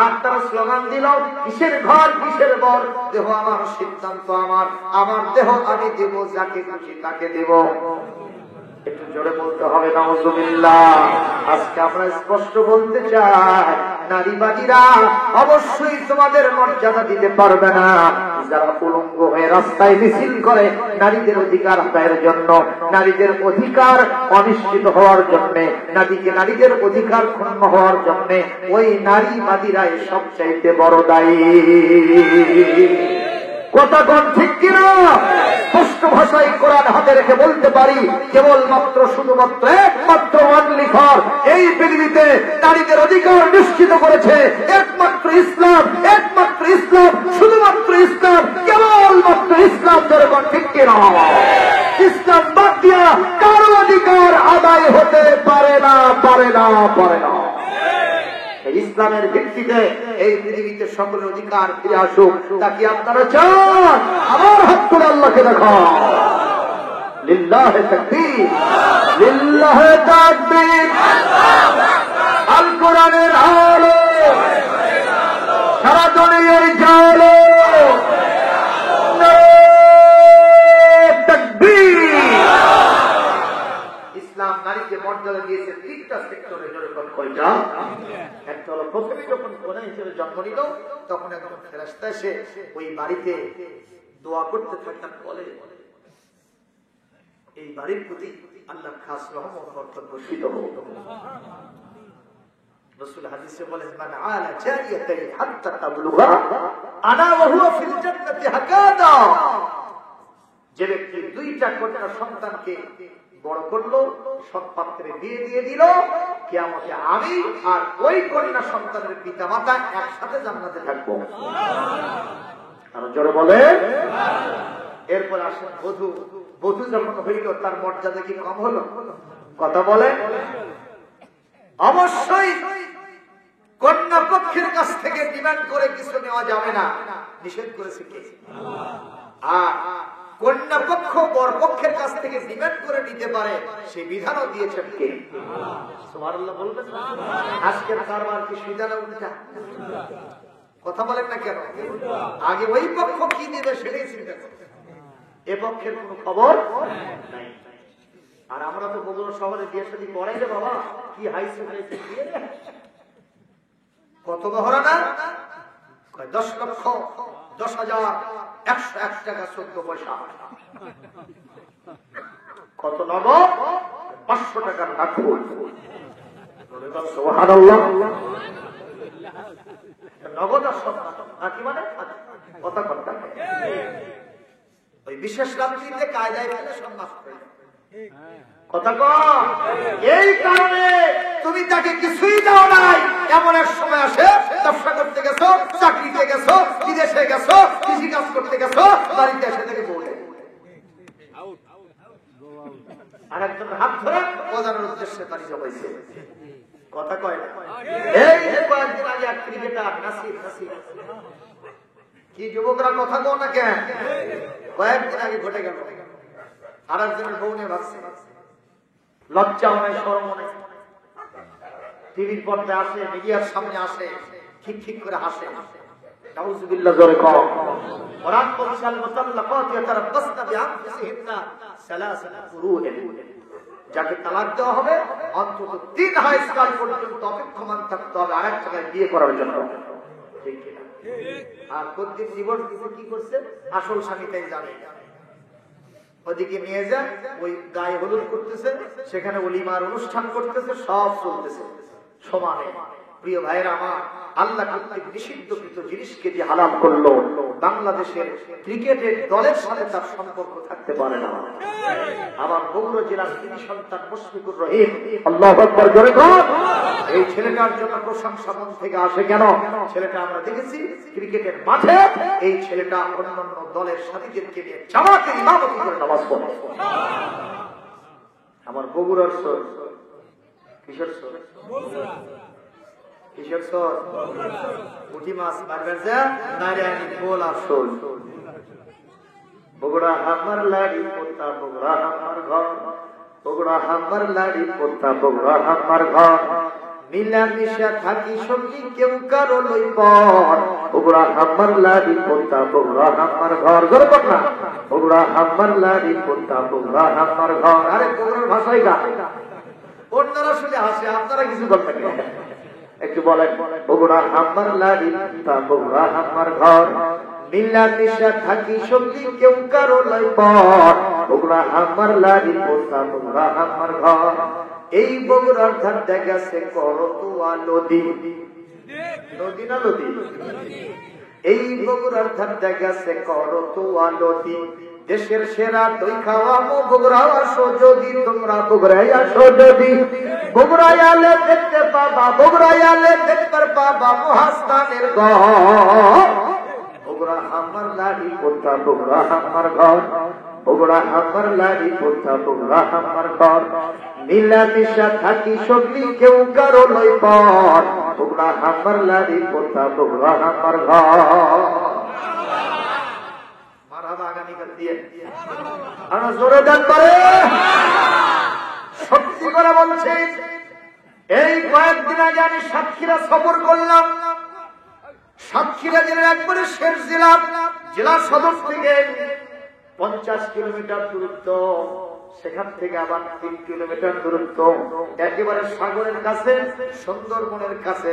আর তারা স্লোগান দিল কিসের ঘর কিসের বর, দেহ আমার সিদ্ধান্ত আমার, আমার দেহ আমি দেব, যাকে খুশি তাকে দেব। একটু জোরে বলতে হবে নাউজুবিল্লাহ। আজকে আমরা স্পষ্ট বলতে চাই, নারীবাদীরা অবশ্যই তোমাদের মর্যাদা দিতে পারবে না। যারা উলঙ্গ হয়ে রাস্তায় মিছিল করে নারীদের অধিকার আদায়ের জন্য, নারীদের অধিকার অনিশ্চিত হওয়ার জন্য, নারীদের অধিকার ক্ষুণ্ণ হওয়ার জন্য, ওই নারীবাদীরাই সবচাইতে বড় দায়ী। কথা কোন ঠিক কিনা? স্পষ্ট ভাষায় কোরআন হাতে রেখে বলতে পারি, কেবলমাত্র শুধুমাত্র একমাত্র ওয়ানলি ফর এই পৃথিবীতে নারীদের অধিকার নিশ্চিত করেছে একমাত্র ইসলাম, একমাত্র ইসলাম, শুধুমাত্র ইসলাম, কেবলমাত্র ইসলাম। যেরকম ঠিক কিনা? ইসলাম বাদ দিয়া কারো অধিকার আদায় হতে পারে না, পারে না, পারে না। ইসলামের ভিত্তিতে এই পৃথিবীতে সকলের অধিকার ফিরে আসুক, তা কি আপনারা চান? আমার হাত তুলে আল্লাহকে দেখা। লিল্লাহে তাকবীর, লিল্লাহে তাকবীর। আল কোরআনের আলো সারা দুনিয়ার জালো, ইসলাম নারীকে মর্যাদা দিয়েছে 3টা সেক্টরে। কয়টা? একটা হলো প্রথমে যখন কন্যা হিসেবে জন্ম নিল তখন একজন ফেরেশতা এসে ওই বাড়িতে দোয়া করতে থাকতেন, বলে এই বাড়ির প্রতি আল্লাহ খাস রহমত বরকত বর্ষিত হোক। রাসূল হাদিসে বলেন মান আলা জারিয়াতাই হাত্তা তাবলুগা আনা ওয়া হুয়া ফিল জান্নাতি হাকাদা। যে ব্যক্তি 2টা কন্যা সন্তানকে বড় করলো, সৎ পাত্রে বিয়ে দিয়ে দিল, কিয়ামতে আমি আর ওই কন্যা সন্তানের পিতা মাতা একসাথে জান্নাতে থাকবো। আর জোরে বলে। এরপর আসেন বধূ। বধূ যখন হইল তার মর্যাদা কি কম হলো? কথা বলে। অবশ্যই কন্যা পক্ষের কাছ থেকে ডিমান্ড করে কিছু নেওয়া যাবে না, নিষেধ করেছে কে? আর কন্যা পক্ষ বর পক্ষের কাছ থেকে ডিমান্ড করে নিতে পারে, সেই বিধানও দিয়েছেন কে? সুবহানাল্লাহ বলবেন। আজকের কারবার কি সুবিধা উল্টা? কথা বলেন না কেন? আগে ওই পক্ষ কি দেবে সেটাই চিন্তা করতে, এ পক্ষের কোনো খবর নাই। আর আমরা তো বগুড়া শহরে বিয়ে শাদী করাই রে বাবা, কি হাইছে হাইছে কত বহরা না, 10 লক্ষ 10,101 টাকা 14 পয়সা। কত নগদ? 500 টাকার নাকুল। সুবহানাল্লাহ। নগদ আর সন্তান নাকি মানে কথা কথা ওই বিশেষ রাত্রিতে কায়দায় ফেলে সন্ন্যাস করে কথা কম। এই কারণে তুমি তাকে কিছুই দাও নাই, এমন এক সময় আসে ব্যবসা করতে গেছো, চাকরিতে গেছো, বিদেশে গেছো, কৃষি কাজ করতে গেছো, বাড়িতে এসে থেকে বলে আর একজন হাত ধরে বোঝানোর উদ্দেশ্যে বাড়ি জমাইছে। কথা কয় না? এই যে কয়েকদিন আগে এক ক্রিকেটার নাসির কি যুবকরা কথা কও না কেন? কয়েকদিন আগে ঘটে গেল, আর একজনের বউ নিয়ে ভাবছে, লজ্জাও নাই শরমও নাই, টিভির পর্দায় আসে, মিডিয়ার সামনে আসে, ঠিক ঠিক করে হাসে। নাউযুবিল্লাহ জোরে কও। কোরআন বলছে আল মুতাল্লাকাত ইয়াতারাব্বাসনা বিআনফুসিহিন্না সালাসাতা কুরুন, যাকে তালাক দেওয়া হবে অন্তত 3 হাইজকাল পর্যন্ত অপেক্ষমান থাকতে হবে আরেক জায়গায় বিয়ে করার জন্য। ঠিক কিনা? আর প্রত্যেক জীবন কি করছে আসল স্বামী তাই জানে। ওদিকে নিয়ে যায়, ওই গায়ে হলুদ করতেছে, সেখানে ওলিমার অনুষ্ঠান করতেছে, সব চলতেছে সমানে। প্রিয় ভাইরা আমার, আল্লাহ কর্তৃক নিষিদ্ধকৃত জিনিসকে যে হালাল করলো, বাংলাদেশের ক্রিকেটের দলের সাথে তার সম্পর্ক থাকতে পারে না। আমার বগুড়া জেলার কৃতি সন্তান মুশফিকুর রহিম, আল্লাহু আকবার জোরে বল। এই ছেলেটার জন্য প্রশংসা মন থেকে আসে কেন? ছেলেটা আমরা দেখেছি ক্রিকেটের মাঠে, এই ছেলেটা অন্যান্য দলের সাথীদেরকে নিয়ে জামাতের ইমামতি করে নামাজ পড়ে। আমার বগুড়ার সর কিশোর সর কিশোর সর পুঁটি মাছ মারবেন যে নারায়ণী গোল আর শোল। বগুড়া আমার লাড়ি পোতা, বগুড়া আমার ঘর, বগুড়া আমার লাড়ি পোতা, বগুড়া আমার ঘর, মিলামিশা থাকি সঙ্গী কেউ কারো লই পর, বগুড়া আমার লাড়ি পোতা, বগুড়া আমার ঘর। জোরে বল না, বগুড়া আমার লাড়ি পোতা, বগুড়া আমার ঘর। আরে বগুড়ার ভাষাই গান, অন্যরা শুনে হাসে, আপনারা কিছু বলতে পারেন একটু বলেন। বগুড়া আমার লাড়ি পোতা, বগুড়া আমার ঘর, মিলামিশা থাকি সঙ্গী কেউ কারো লই পর, বগুড়া আমার লাড়ি পোতা, বগুড়া আমার ঘর। এই বগুড়ার ধার গেছে করতোয়া নদী, নদী না নদী? এই বগুড়ার ধার গেছে করতোয়া নদী, দেশের সেরা দই খাওয়াবো বগুড়ায় আসো যদি, তোমরা বগুড়ায় আসো যদি, বগুড়ায় আলে দেখতে পাবা, বগুড়ায় আলে দেখতে পাবা মহাস্থানের ঘর, বগুড়া আমার লাড়ি পোতা, বগুড়া আমার ঘর, বগুড়া আমার লাড়ি পোতা, বগুড়া আমার ঘর, মিলামিশা থাকি সঙ্গী কেউ কারো লই পর, বগুড়া আমার লাড়ি পোতা, বগুড়া আমার ঘর। মারহাবা আগামীকাল দিয়ে আমরা জোরে দেন পারে। সত্যি করে বলছি, এই কয়েকদিন আগে আমি সাতক্ষীরা সফর করলাম। সাতক্ষীরা জেলার একবারে শেষ জেলা, জেলা সদর থেকে 50 কিলোমিটার দূরত্ব, সেখান থেকে আবার 3 কিলোমিটার দূরত্ব, একেবারে সাগরের কাছে, সুন্দরবনের কাছে,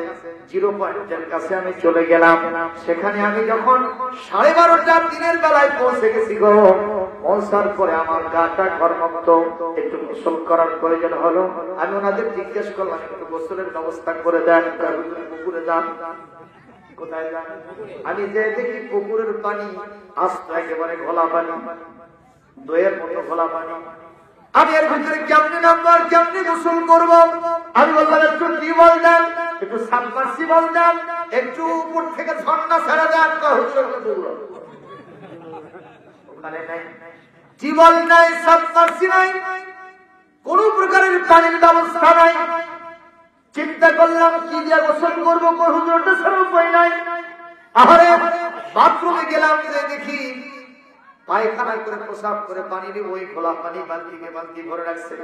0 পয়েন্টের কাছে আমি চলে গেলাম। সেখানে আমি যখন 12:30 দিনের বেলায় পৌঁছে গেছি গো, পৌঁছার পরে আমার গাটা ঘর্মক্ত, একটু গোসল করার প্রয়োজন হলো। আমি ওনাদের জিজ্ঞেস করলাম একটু গোসলের ব্যবস্থা করে দেন, পুকুরে যান। কোথায় যান? আমি যে দেখি পুকুরের পানি আস্তে একেবারে ঘোলা পানি, দইয়ের মতো ঘোলা পানি। আমি এর ভিতরে কেমনি নাম্বার, কেমনি গোসল করব? আমি বললাম একটু টিউবওয়েল দেন, একটু সাবমার্সিবল দেন, একটু উপর থেকে ঝর্ণা ছেড়ে দেন। ওখানে নাই টিউবওয়েল নাই, সাবমার্সি নাই, কোন প্রকারের পানির ব্যবস্থা নাই। চিন্তা করলাম কি দিয়ে গোসল করবো, হুজুরটা ছাড়া উপায় নাই। আরে বাথরুমে গেলাম, দেখি পায়খানা করে প্রসাব করে পানি নিয়ে ওই খোলা পানি বালতি ভরে রাখছে।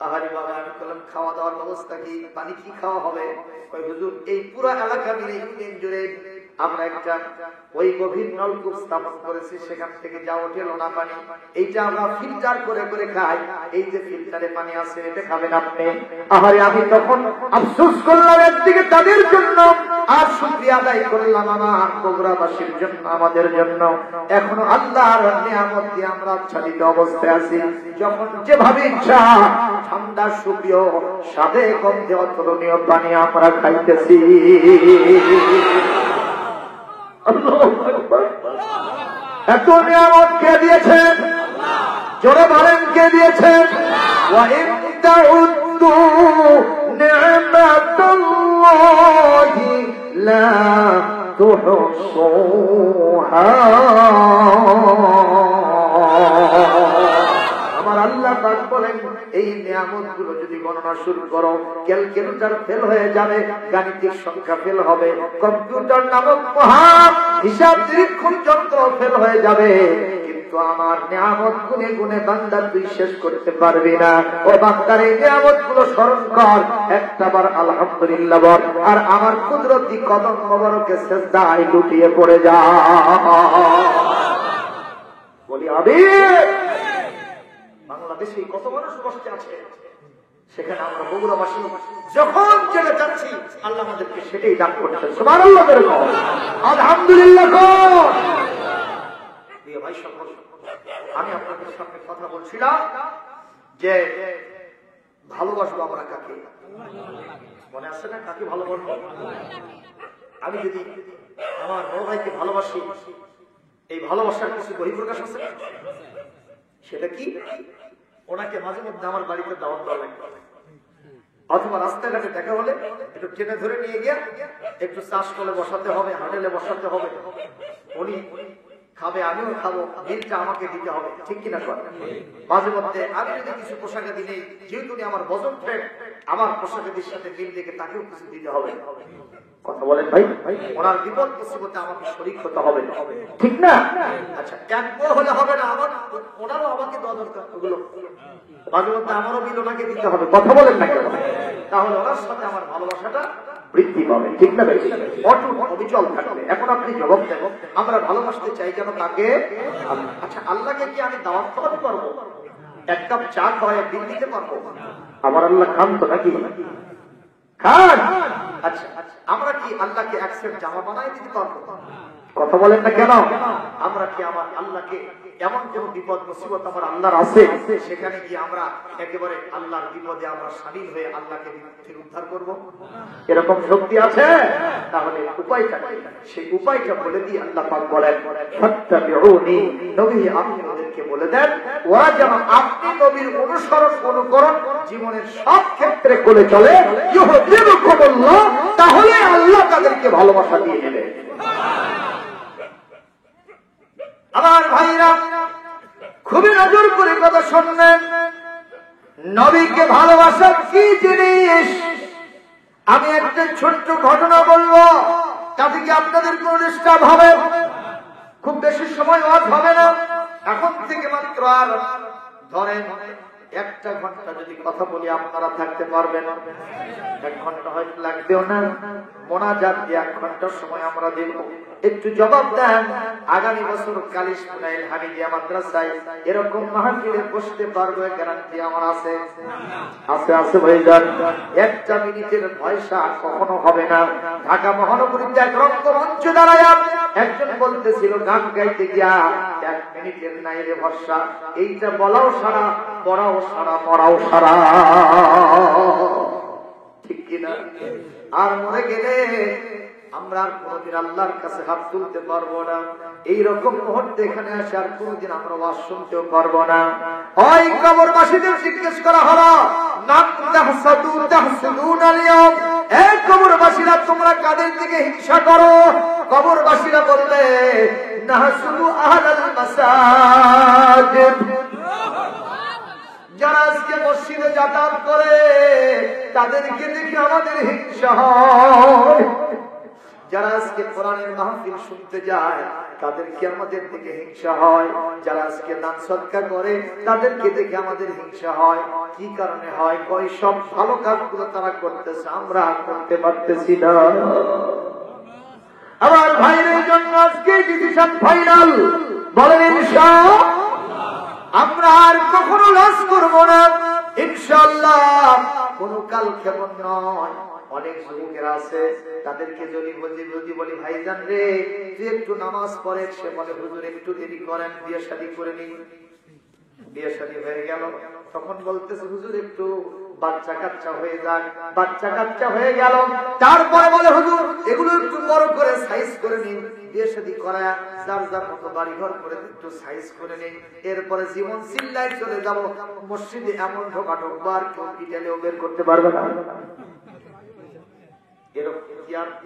আহারে বাবা, আমি বললাম খাওয়া দাওয়ার ব্যবস্থা কি, পানি কি খাওয়া হবে? ওই হুজুর এই পুরো এলাকা মিলে ইউনিয়ন জুড়ে আমরা একটা ওই গভীর নলকূপ স্থাপন করেছি, সেখান থেকে যা ওঠে লোনা পানি, এইটা আমরা ফিল্টার করে করে খাই। এই যে ফিল্টারে পানি আছে, এটা খাবেন আপনি? আহারে আমি তখন আফসোস করলাম একদিকে তাদের জন্য, আর শুকরিয়া আদায় করলাম আমার বগুড়াবাসীর জন্য, আমাদের জন্য। এখনো আল্লাহর নিয়ামত দিয়ে আমরা আচ্ছাদিত অবস্থায় আছি। যখন যেভাবে ইচ্ছা ঠান্ডা সুপ্রিয় স্বাদে গন্ধে অতুলনীয় পানি আমরা খাইতেছি। এত নিয়ামত কে দিয়েছেন? জোরে বলেন কে দিয়েছেন? ওয়া ইন তাউদ্দু নি'মাতাল্লাহি লা তুহসুহা। আমার আল্লাহ পাক বলেন এই নিয়ামতগুলো যদি গণনা শুরু করো, ক্যালকুলেটর ফেল হয়ে যাবে, গাণিতিক সংখ্যা ফেল হবে, কম্পিউটার নামক মহা হিসাব নিরীক্ষণ যন্ত্র ফেল হয়ে যাবে, কিন্তু আমার নিয়ামত গুনে গুনে বান্দা তুই শেষ করতে পারবি না। ও বান্দার এই নিয়ামতগুলো স্মরণ কর, একটাবার আলহামদুলিল্লাহ বল, আর আমার কুদরতি কদম মোবারকে সিজদায় লুটিয়ে পড়ে যা। বলি আমিন। বাংলাদেশে কত মানুষ কষ্টে আছে, সেখানে আমরা বগুড়াবাসী যখন যেটা চাচ্ছি আল্লাহ আমাদেরকে সেটাই দান করছেন। সুবহানাল্লাহ, আলহামদুলিল্লাহ। প্রিয় ভাই সকল, আমি আপনাদের সামনে কথা বলছিলাম যে ভালোবাসবো আমরা কাকে, মনে আছে না কাকে ভালোবাসবো? আমি যদি আমার বড় ভাইকে ভালোবাসি, এই ভালোবাসার কিছু বহিঃপ্রকাশ আছে, সেটা কি? ওনাকে মাঝে মধ্যে আমার বাড়িতে দাওয়াত দেওয়া লাগবে, অথবা রাস্তাঘাটে দেখা হলে একটু টেনে ধরে নিয়ে গিয়ে একটু চাষ করে বসাতে হবে, হাঁটেলে বসাতে হবে, উনি খাবে আমিও খাবো, বিলটা আমাকে দিতে হবে, ঠিক কিনা? মাঝে মধ্যে আমি যদি কিছু পোশাকে দিনে, যেহেতু উনি আমার বজন ফ্রেন্ড, আমার পোশাকের সাথে মিল দেখে তাকেও কিছু দিতে হবে। কথা বলেন ভাই, ওনার বিপদ মুসিবতে আমাকে শরীক হতে হবে, ঠিক না? আচ্ছা, এক হলে হবে না, আমার ওনারও আমাকে দেওয়া দরকার, ওগুলো মাঝে মধ্যে আমারও বিল ওনাকে দিতে হবে। কথা বলেন না কেন? তাহলে ওনার সাথে আমার ভালোবাসাটা বৃদ্ধি পাবে, ঠিক না? অটুট অবিচল থাকবে। এখন আপনি জবাব দেব, আমরা ভালোবাসতে চাই কেন তাকে? আচ্ছা, আল্লাহকে কি আমি দাওয়াত খাওয়াতে পারবো? এক কাপ চা খাওয়ায় বিল দিতে পারবো? আমার আল্লাহ খান তো নাকি? খান। আচ্ছা, আমরা কি আল্লাহকে এক সেট জামা বানাই দিতে পারবো? কথা বলেন না কেন? আমরা কি আমার আল্লাহকে এমন কোন বিপদ মুসিবত আমার আল্লাহর আছে, সেখানে গিয়ে আমরা একেবারে আল্লাহর বিপদে আমরা শামিল হয়ে আল্লাহকে থেকে উদ্ধার করব? এরকম শক্তি আছে? তাহলে উপায়টা, সেই উপায়টা বলে দিয়ে আল্লাহ পাক বলেন, ফাত্তাবিউনি, নবী আপনি ওদেরকে বলে দেন, ওরা যেন আপনি নবীর অনুকরণ জীবনের সব ক্ষেত্রে করে চলে, ইউহিব্বুকুমুল্লাহ, তাহলে আল্লাহ তাদেরকে ভালোবাসা দিয়ে দেবে। আমার ভাইরা খুবই নজর করে কথা শুনবেন, নবীকে ভালোবাসা কি জিনিস। আমি একটা ছোট্ট ঘটনা বলবো, তাতে কি আপনাদের কোন ডিস্টার্ব হবে? খুব বেশি সময় ওয়াজ হবে না, এখন থেকে মাত্র আর ধরেন 1 ঘন্টা যদি কথা বলি আপনারা থাকতে পারবেন। 1 ঘন্টা হয়তো লাগবেও না, মোনাজাত দিয়ে 1 ঘন্টার সময় আমরা দেব। একটু জবাব দেন, আগামী বছর কালিশ মুনাইল হামিদিয়া মাদ্রাসায় এরকম মাহফিলে বসতে পারবো, গ্যারান্টি আমার আছে? আছে, আছে ভাইজান। 1 মিনিটের পয়সা কখনো হবে না। ঢাকা মহানগরীতে এক রঙ্গমঞ্চ দাঁড়ায় একজন বলতেছিল গান গাইতে গিয়া 1 মিনিটের নাই রে ভরসা, এইটা বলাও সারা, পড়াও সারা, মরাও সারা, ঠিক কিনা? আর মরে গেলে আমরা আর কোনদিন আল্লাহর কাছে হাত তুলতে পারবো না। এইরকম মুহূর্তে এখানে আসে আর কোনদিন আমরা ওয়াজ শুনতেও পারবো না। ওই কবরবাসীদের জিজ্ঞেস করা হলো, এই কবরবাসীরা তোমরা কাদের দিকে হিংসা করো? কবরবাসীরা বললে, নাহসুদু আহলাল মাসাজিদ, যারা আজকে মসজিদে যাতায়াত করে তাদেরকে দেখে আমাদের হিংসা হয়। যারা আজকে কোরআনের মাহফিল শুনতে যায় তাদেরকে আমাদের দিকে হিংসা হয়। যারা আজকে দান সদকা করে তাদেরকে দেখে আমাদের হিংসা হয়। কি কারণে হয়? কয় সব ভালো কাজগুলো তারা করতেছে, আমরা করতে পারতেছি না। আমার ভাইদের জন্য আজকে ডিসিশন ফাইনাল, বলেন ইনশাআল্লাহ আমরা আর কখনো লস করব না ইনশাআল্লাহ। কোন কাল ক্ষেপণ নয়। অনেক যুবকেরা আছে, তাদেরকে যদি বলি ভাইজান রে তুই একটু নামাজ পড়ে, সে বলে হুজুর একটু দেরি করেন, বিয়ে শাদী করে নিন। বিয়ে শাদী হয়ে গেল, তখন বলতেছে হুজুর একটু বাচ্চা কাচ্চা হয়ে যাক, বাচ্চা কাচ্চা হয়ে গেল, তারপরে বলে হুজুর এগুলো একটু বড় করে সাইজ করে নিন। বিয়ে শাদী করা যার যার মতো বাড়ি ঘর করে একটু সাইজ করে নিন। এরপরে জীবন চিল্লায় চলে যাব মসজিদে, এমন ঢোকা ঢোকবো আর কেউ পিটালেও বের করতে পারবে না।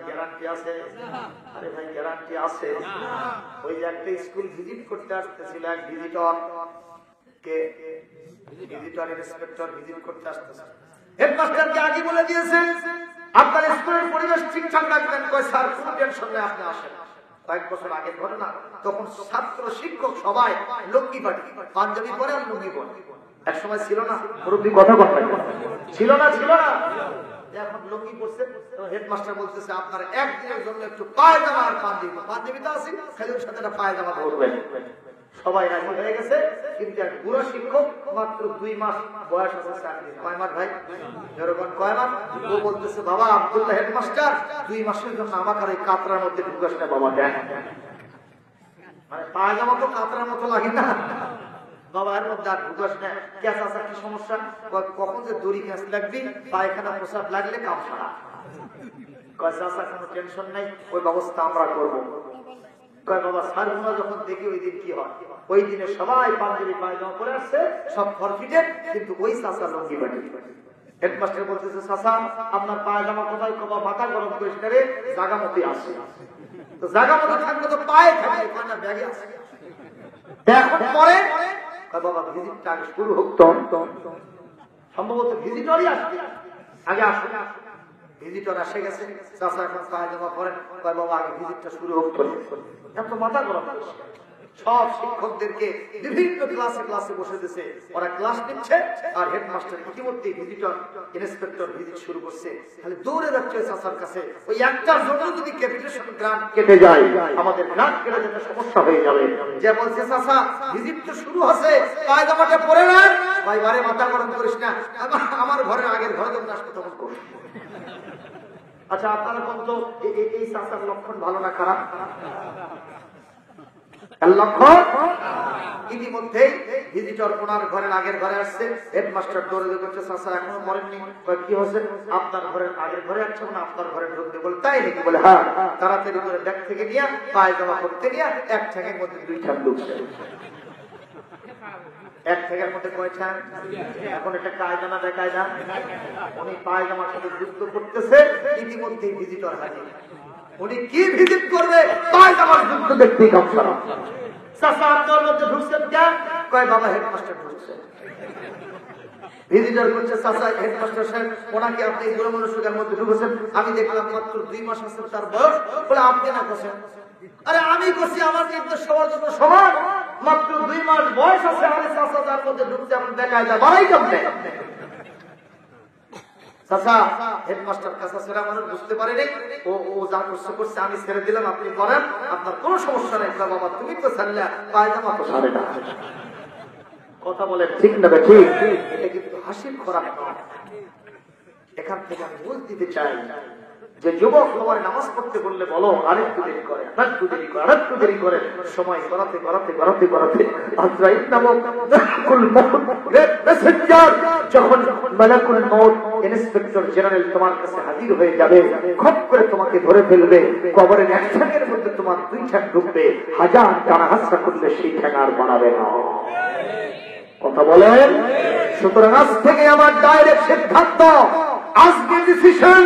গ্যারান্টি আছে? আরে ভাই গ্যারান্টি আছে। ওই যে একটা স্কুল ভিজিট করতে আসতেছিল এক ভিজিটর, কে ভিজিটর ইন্সপেক্টর ভিজিট করতে আসতেছে। হেডমাস্টারকে আগে বলে দিয়েছে আপনার স্কুলের পরিবেশ ঠিকঠাক রাখবেন। কয় স্যার কোন টেনশন নেই, আপনি আসেন। কয়েক বছর আগের ঘটনা, তখন ছাত্র শিক্ষক সবাই লুঙ্গি পাটি, পাঞ্জাবি পরে আর লুঙ্গি পরে। এক সময় ছিল না, মুরব্বী কথা কথা ছিল না, ছিল না, এখন লুঙ্গি পড়ছে। হেডমাস্টার বলতেছে আপনার একদিনের জন্য একটু পায়জামা আর পাঞ্জাবি, পাঞ্জাবি তো আছে, খালি ওর সাথে একটা পায়জামা ধরবেন। সবাই রাজি হয়ে গেছে, কিন্তু এক বুড়ো শিক্ষক মাত্র 2 মাস বয়স আছে চাকরি। কয় মাস ভাই? এরকম কয় মাস? ও বলতেছে বাবা আব্দুল্লাহ হেডমাস্টার 2 মাসের জন্য আমাকে আর এই কাতরার মধ্যে ঢুকাস না বাবা, দেন। মানে পায়জামা তো কাতরার মতো লাগে না বাবা, এর মধ্যে আর ঢুকাস না। ক্যাচ আসা কি সমস্যা? কখন যে দড়ি ক্যাচ লাগবে, পায়খানা প্রসাদ লাগলে কাম সারা। কয় চাষা কোনো টেনশন নাই, ওই ব্যবস্থা আমরা করবো। কয় বাবা সারগুনা যখন দেখি ওই দিন কি হয়, ওই দিনে সবাই পাঞ্জাবি পায়জামা পরে আসছে, সব ফরফিটেড, কিন্তু ওই চাষা লঙ্গি বাটি। হেডমাস্টার বলতেছে চাষা আপনার পায়জামা কোথায়? কবা মাথা গরম করিস না রে, জাগা মতো আসে। তো জাগা মতো থাকলে তো পায়ে থাকে, না ব্যাগে আছে। এখন পরে বাবা ভিজিটটা আগে শুরু হোক, সম্ভবত ভিজিটরই আসবে আগে, আসবে ভিজিটর এসে গেছে। চাষা এখন পায়জামা পরেন, কয় বাবা আগে ভিজিটটা শুরু হোক। এত মাথা গরম। সব শিক্ষকদেরকে বিভিন্ন ক্লাসে ক্লাসে বসে দিয়েছে, ওরা ক্লাস নিচ্ছে, আর হেডমাস্টার ইতিমধ্যে ভিজিটর ইন্সপেক্টর ভিজিট শুরু করছে। খালি দৌড়ে যাচ্ছে চাষার কাছে, ওই একটার জন্য যদি ক্যাপিটেশন গ্রান্ট কেটে যায়, আমাদের গ্রান্ট কেটে যেতে সমস্যা হয়ে যাবে। যে বলছে চাষা ভিজিট তো শুরু হচ্ছে, পায়জামাটা পরে না, ভাই বারে মাথা গরম করিস না, আমার ঘরের আগের ঘরে যখন আসতো তখন করিস। আচ্ছা আপনারা কোন তো এই চাষার লক্ষণ ভালো না খারাপ? লক্ষণ ইতিমধ্যে ভিজিটর ওনার ঘরের আগের ঘরে আসছে। হেডমাস্টার দৌড়ে করছে চাষা এখনো মরেননি। কি হচ্ছে? আপনার ঘরের আগের ঘরে আসছে না, আপনার ঘরে ঢুকতে বলে। তাই নাকি? বলে হ্যাঁ। তাড়াতাড়ি করে ব্যাগ থেকে নিয়ে পায়জামা করতে নিয়ে এক ঠ্যাঙের মধ্যে 2 ঠ্যাং ঢুকছে। এক ঠ্যাঙের মধ্যে কয় ঠ্যাং? এখন এটা কায়দা না বেকায়দা? উনি পায়জামার সাথে যুদ্ধ করতেছে, ইতিমধ্যে ভিজিটর হাজির। উনি কি ভিজিট করবে? পায়জামার যুদ্ধ দেখতেই কামসার। চাষা আপনার মধ্যে ঢুকছেন কেন? কয় বাবা হেডমাস্টার ঢুকছে। ভিজিটর করছে চাষা হেডমাস্টার সাহেব ওনাকে আপনি বুড়ো মানুষের মধ্যে ঢুকেছেন, আমি দেখলাম মাত্র 2 মাস আছে তার বয়স। বলে আপনি না করছেন? আরে আমি করছি, আমার নির্দেশ সবার জন্য সমান। মাত্র 2 মাস বয়স আছে, আমি চাষা তার মধ্যে ঢুকছে, আপনি দেখায় যা বাড়াই কেমনে? চাচা হেডমাস্টার কাছে সেরা মানুষ বুঝতে পারেনি, ও যা করছে আমি ছেড়ে দিলাম, আপনি করেন, আপনার কোনো সমস্যা নেই। বাবা তুমি তো ছাড়লে পায়জামা তো ছাড়ে না। কথা বলে ঠিক না? ঠিক। এটা কিন্তু হাসির খোরাক নয়। এখান থেকে আমি বুঝ দিতে চাই যে যুবক তোমার নামাজ পড়তে বললে বলো আরেকটু দেরি করে, আরেকটু দেরি করে, আরেকটু দেরি করে। সময় গড়াতে গড়াতে গড়াতে গড়াতে আজরাইল নামক মালাকুল মউত মেসেঞ্জার যখন মালাকুল মউত ইন্সপেক্টর জেনারেল তোমার কাছে হাজির হয়ে যাবে, খপ করে তোমাকে ধরে ফেলবে। কবরের এক ঠ্যাঙের মধ্যে তোমার 2 ঠ্যাং ঢুকবে, হাজার টানা হাসরা করলে সেই ঠ্যাং আর বাড়াবে না। কথা বলেন? সুতরাং আজ থেকে আমার ডাইরেক্ট সিদ্ধান্ত, আজকে ডিসিশন,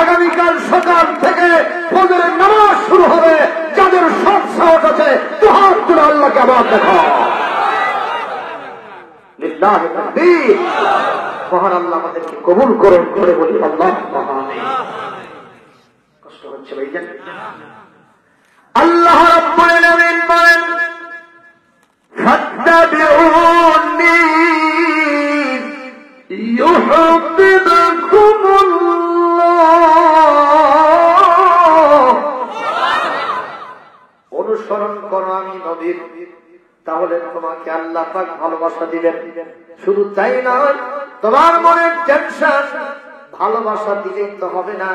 আগামীকাল সকাল থেকে ফজরের নামাজ শুরু হবে। যাদের সব সাহস আছে দুহাত তুলে আল্লাহকে আবার দেখো। লিল্লাহি তাকবীর। মহান আল্লাহ আমাদেরকে কবুল করুন। করে বলি আল্লাহ। কষ্ট হচ্ছে ভাইজান? আল্লাহ রাব্বুল আলামিন বলেন ফাত্তাবিউনি ইউহিব্বুকুমুল্লাহ, অনুসরণ করো আমি নবীর, তাহলে তোমাকে আল্লাহ পাক ভালোবাসা দিবেন। শুধু তাই নয়, তোমার মনের টেনশন ভালোবাসা দিলেই তো হবে না,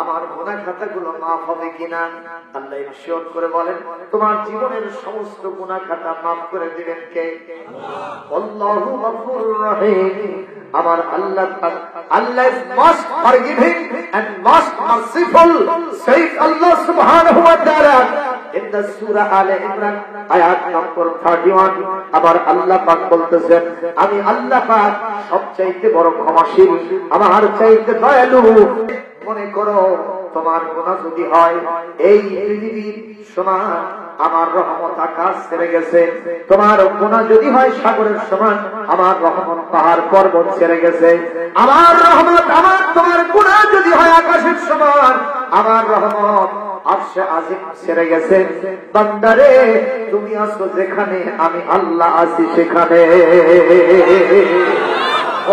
আমার গুনাহ খাতাগুলো মাফ হবে কিনা। আল্লাহ ইরশাদ করে বলেন তোমার জীবনের সমস্ত গুনাহ খাতা মাফ করে দিবেন কে? আল্লাহু গফুরুর রহিম। আমার আল্লাহ পাক, Allah is most forgiving and most merciful. সেই আল্লাহ সুবহানাহু ওয়া তাআলা in the surah Al-Imran ayat number 31 আমার আল্লাহ পাক বলতেছেন আমি আল্লাহ পাক সবচাইতে বড় ক্ষমাশীল, আমার চাইতে দয়ালু। মনে করো তোমার গুনাহ যদি হয় এই পৃথিবীর সমান, আমার রহমত আকাশ ছেড়ে গেছে। তোমার গুনাহ যদি হয় সাগরের সমান, আমার রহমত পাহাড় পর্বত ছেড়ে গেছে। আমার রহমত, আমার তোমার গুনাহ যদি হয় আকাশের সমান, আমার রহমত আরশে আজিম ছেড়ে গেছে। বান্দারে তুমি আছো যেখানে, আমি আল্লাহ আছি সেখানে।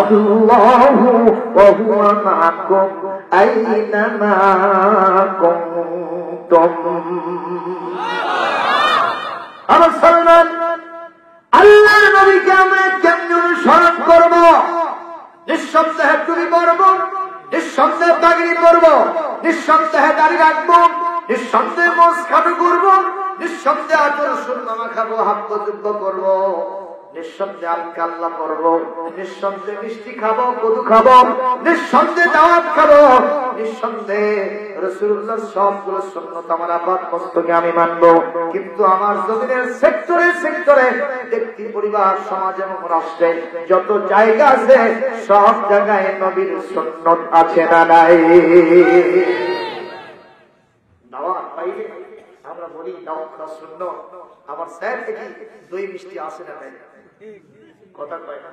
আল্লাহু ওয়া হুয়া মাআকুম আইনামা কুনতুম। আমার মুসলমান, আল্লাহর নবীকে আমরা কেমন অনুসরণ করব? নিঃসন্দেহে টুপি পরব, নিঃসন্দেহে পাগড়ি পরব, নিঃসন্দেহে দাড়ি রাখবো, নিঃসন্দেহে মোজখাটো করবো, নিঃসন্দেহে আতর সুরমা খাবো, হাব্ব যুদ্ধ করবো, নিঃসন্দেহে আলকাল্লা করবো, নিঃসন্দেহে মিষ্টি খাবো, কদু খাবো, নিঃসন্দেহে দাওয়াত খাবো, নিঃসন্দেহে রাসূলুল্লাহর সবগুলো সুন্নাত আমার আপাত মস্তকে আমি মানবো। কিন্তু আমার জমিনের সেক্টরে সেক্টরে, ব্যক্তি, পরিবার, সমাজ এবং রাষ্ট্রে যত জায়গা আছে সব জায়গায় নবীর সুন্নাত আছে না নাই? দাওয়াত পাইলে আমরা বলি দাওয়াত খাওয়া সুন্নাত। আমার স্যার থেকে দই মিষ্টি আসে না তাই কথা কয় না?